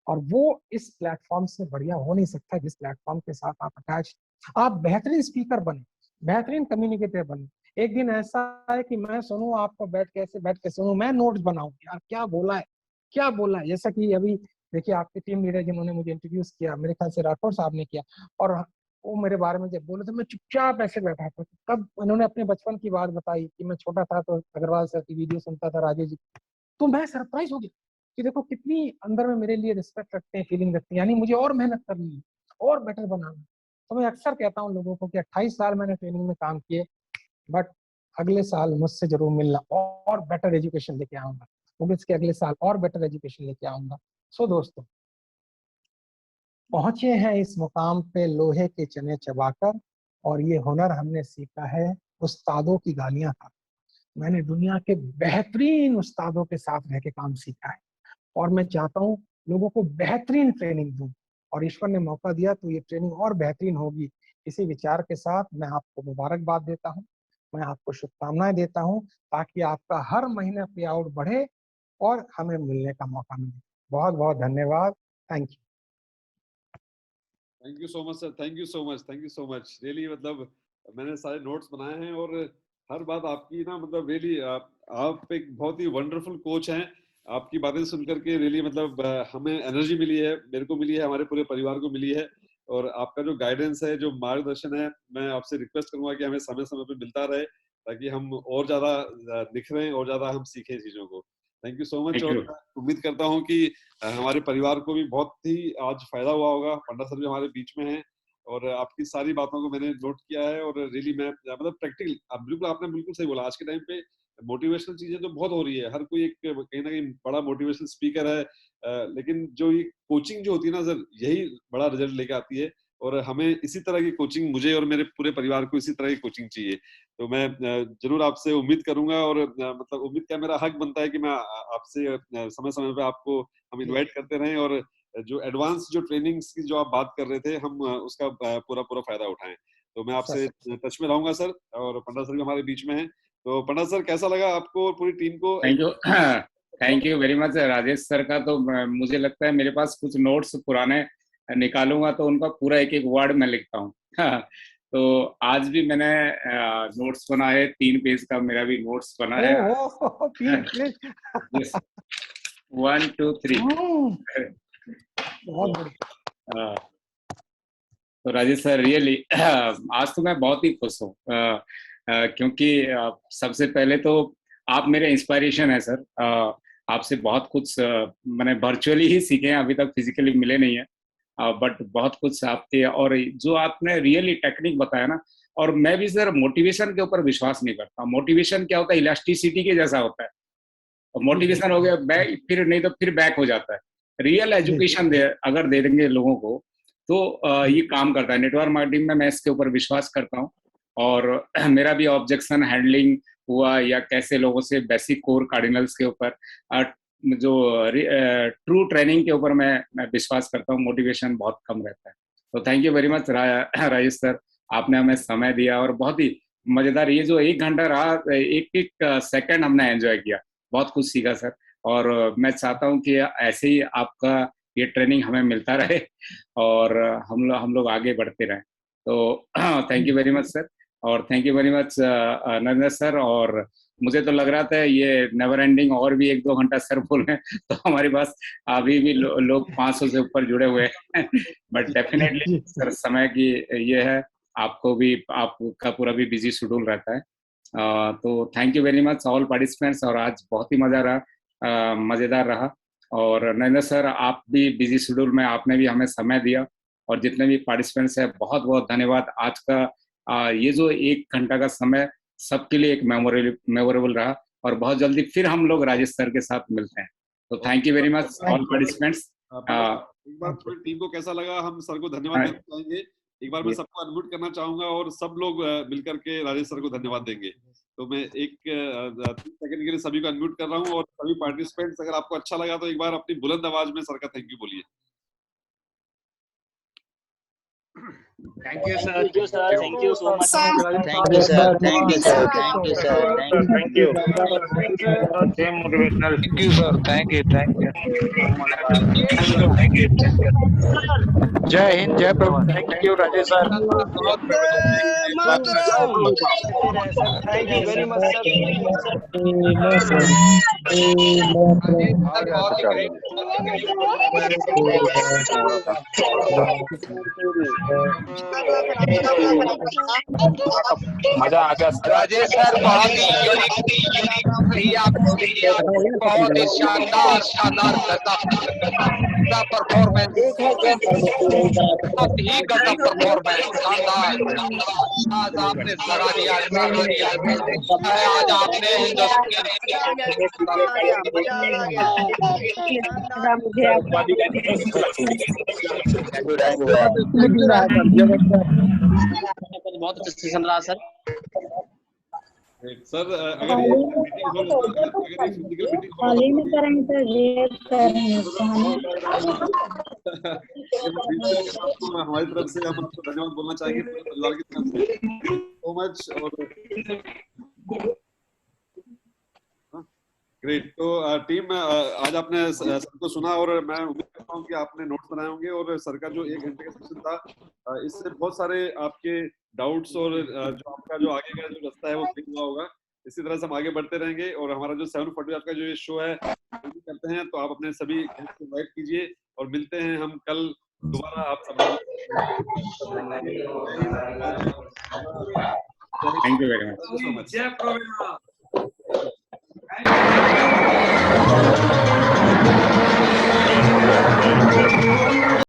और वो इस प्लेटफॉर्म से बढ़िया हो नहीं सकता जिस प्लेटफॉर्म के साथ आप अटैच। आप बेहतरीन स्पीकर बने, बेहतरीन कम्युनिकेटर बने। एक दिन ऐसा है कि मैं सुनूं आपको, बैठ के सुनूं, मैं नोट्स बनाऊं यार क्या बोला है, क्या बोला है। जैसा कि अभी देखिए आपके टीम लीडर जिन्होंने मुझे इंट्रोड्यूस किया, मेरे ख्याल से राठौर साहब ने किया, और वो मेरे बारे में जब बोले तो मैं चुपचाप ऐसे बैठा था। तब उन्होंने अपने बचपन की बात बताई कि मैं छोटा था तो अग्रवाल सर की वीडियो सुनता था, राजेश जी। तो मैं सरप्राइज हो गया कि देखो कितनी अंदर में मेरे लिए रिस्पेक्ट रखते हैं, फीलिंग रखते हैं, यानी मुझे और मेहनत करनी है, और बेटर बनाना है। तो मैं अक्सर कहता हूँ लोगों को कि 28 साल मैंने ट्रेनिंग में काम किए, बट अगले साल मुझसे जरूर मिलना, और बेटर एजुकेशन लेके आऊंगा, क्योंकि इसके अगले साल और बेटर एजुकेशन लेके आऊंगा। सो दोस्तों, पहुंचे हैं इस मुकाम पे लोहे के चने चबाकर, और ये हुनर हमने सीखा है उस्तादों की गालियां खा। मैंने दुनिया के बेहतरीन उस्तादों के साथ रह के काम सीखा है, और मैं चाहता हूँ लोगों को बेहतरीन ट्रेनिंग दूं, और ईश्वर ने मौका दिया तो ये ट्रेनिंग और बेहतरीन होगी। इसी विचार के साथ मैं आपको मुबारकबाद देता हूँ, मैं आपको शुभकामनाएं देता हूँ, ताकि आपका हर महीने पे आउट बढ़े और हमें मिलने का मौका मिले। बहुत बहुत धन्यवाद। Thank you. Thank you so much sir, thank you so much, thank you so much. Really मतलब मैंने सारे नोट्स बनाए हैं, और हर बात आपकी ना मतलब रियली आप एक बहुत ही वंडरफुल कोच हैं। आपकी बातें सुन करके रियली मतलब हमें एनर्जी मिली है, मेरे को मिली है, हमारे पूरे परिवार को मिली है। और आपका जो गाइडेंस है, जो मार्गदर्शन है, मैं आपसे रिक्वेस्ट करूंगा कि हमें समय समय पर मिलता रहे, ताकि हम और ज्यादा निखरें और ज्यादा हम सीखें चीजों को। Thank you so much. Thank और यू। मैं उम्मीद करता हूँ कि हमारे परिवार को भी बहुत ही आज फायदा हुआ होगा। पंडा सर भी हमारे बीच में हैं, और आपकी सारी बातों को मैंने नोट किया है। और रियली मैं मतलब प्रैक्टिकल, अब बिल्कुल आपने बिल्कुल सही बोला। आज के टाइम पे मोटिवेशनल चीजें तो बहुत हो रही है, हर कोई एक कहीं ना कहीं बड़ा मोटिवेशनल स्पीकर है, लेकिन जो ये कोचिंग जो होती है ना सर, यही बड़ा रिजल्ट लेके आती है। और हमें इसी तरह की कोचिंग, मुझे और मेरे पूरे परिवार को इसी तरह की कोचिंग चाहिए। तो मैं जरूर आपसे उम्मीद करूंगा, और मतलब उम्मीद क्या, मेरा हक बनता है कि मैं आपसे समय समय पे आपको हम इनवाइट करते रहें, और जो एडवांस जो ट्रेनिंग्स की जो आप बात कर रहे थे, हम उसका पूरा पूरा फायदा उठाएं। तो मैं आपसे टच में रहूंगा सर। और पंडा सर भी हमारे बीच में हैं। तो पंडा सर, कैसा लगा आपको और पूरी टीम को? Thank you. Thank you very much Rajesh sir का। तो मुझे लगता है मेरे पास कुछ नोट्स पुराने निकालूंगा तो उनका पूरा एक एक वर्ड मैं लिखता हूँ। तो आज भी मैंने नोट्स बनाए, 3 पेज का मेरा भी नोट्स बना है। ओ 3 पेज। यस, 1 2 3। बहुत बढ़िया। तो राजेश सर रियली आज तो मैं बहुत ही खुश हूँ, क्योंकि सबसे पहले तो आप मेरे इंस्पायरेशन है सर। आपसे बहुत कुछ मैंने वर्चुअली ही सीखे हैं, अभी तक फिजिकली मिले नहीं है, बट बहुत कुछ आपके, और जो आपने रियली टेक्निक बताया ना। और मैं भी सर मोटिवेशन के ऊपर विश्वास नहीं करता। मोटिवेशन क्या होता है, इलास्टिसिटी के जैसा होता है। मोटिवेशन हो गया बैक, फिर नहीं तो फिर बैक हो जाता है। रियल एजुकेशन अगर दे देंगे लोगों को तो ये काम करता है। नेटवर्क मार्केटिंग में मैं इसके ऊपर विश्वास करता हूँ। और मेरा भी ऑब्जेक्शन हैंडलिंग हुआ, या कैसे लोगों से बेसिक कोर कार्डिनल्स के ऊपर, जो ट्रू ट्रेनिंग के ऊपर मैं विश्वास करता हूँ। मोटिवेशन बहुत कम रहता है। तो thank you very much Rajesh sir, आपने हमें समय दिया, और बहुत ही मजेदार ये जो 1 घंटा रहा, एक एक सेकंड हमने एंजॉय किया, बहुत कुछ सीखा सर। और मैं चाहता हूँ कि ऐसे ही आपका ये ट्रेनिंग हमें मिलता रहे, और हम लोग आगे बढ़ते रहें। तो thank you very much sir. और thank you very much Narendra sir. और मुझे तो लग रहा था ये नेवर एंडिंग और भी 1-2 घंटा सर बोल रहे हैं, तो हमारे पास अभी भी लोग 500 से ऊपर जुड़े हुए हैं। बट डेफिनेटली सर समय की ये है, आपको भी आपका पूरा भी बिजी शेड्यूल रहता है। तो thank you very much all participants. और आज बहुत ही मजेदार रहा। और नरेंद्र सर, आप भी बिजी शेड्यूल में आपने भी हमें समय दिया। और जितने भी पार्टिसिपेंट्स हैं, बहुत बहुत धन्यवाद। आज का ये जो 1 घंटा का समय सबके लिए एक मेमोरेबल रहा। और बहुत जल्दी फिर हम लोग राजेश सर के साथ मिलते हैं। तो thank you very much all participants. एक बार पूरी टीम को कैसा लगा, हम सर को धन्यवाद देना चाहेंगे। एक बार मैं सबको अनम्यूट करना चाहूंगा, और सब लोग मिलकर के राजेश सर को धन्यवाद देंगे। तो मैं एक 30 सेकंड के लिए सभी को अनम्यूट कर रहा हूँ और सभी पार्टिसिपेंट्स, अगर आपको अच्छा लगा तो एक बार अपनी बुलंद आवाज में सर का थैंक यू बोलिए। Thank you, sir. Thank you, sir. Thank you so much. Thank you, sir. Thank you, sir. Thank you, sir. Thank you. Same motivational. Thank you, sir. Thank you. Thank you. Thank you. Jai Hind, Jai Prabhu. Thank you, Rajesh sir. Thank you very much, sir. मजा आ गया राजेश सर, बहुत ही यूनिक बहुत ही शानदार परफॉर्मेंस, बहुत ही गजब परफॉर्मेंस, शानदार। आज आपने लगा दिया, आज आपने बहुत अच्छा सेशन रहा सर। सर अगर फिजिकल मीटिंग हमारी तरफ से हम आपको धन्यवाद बोलना चाहेंगे, परिवार की तरफ से सो मच। और ग्रेट। तो टीम, आज आपने सर को सुना और मैं उम्मीद करता हूँ कि आपने नोट्स बनाए होंगे और सर का जो 1 घंटे का सेशन था, इससे बहुत सारे आपके डाउट्स और जो आपका जो आगे का जो रास्ता है वो क्लियर हुआ होगा। इसी तरह से हम आगे बढ़ते रहेंगे और हमारा जो 7:45 का जो ये शो है करते हैं, तो आप अपने सभी गेस्ट को इनवाइट कीजिए और मिलते हैं हम कल दोबारा आप सब। Thank you very much. जय प्रवीण।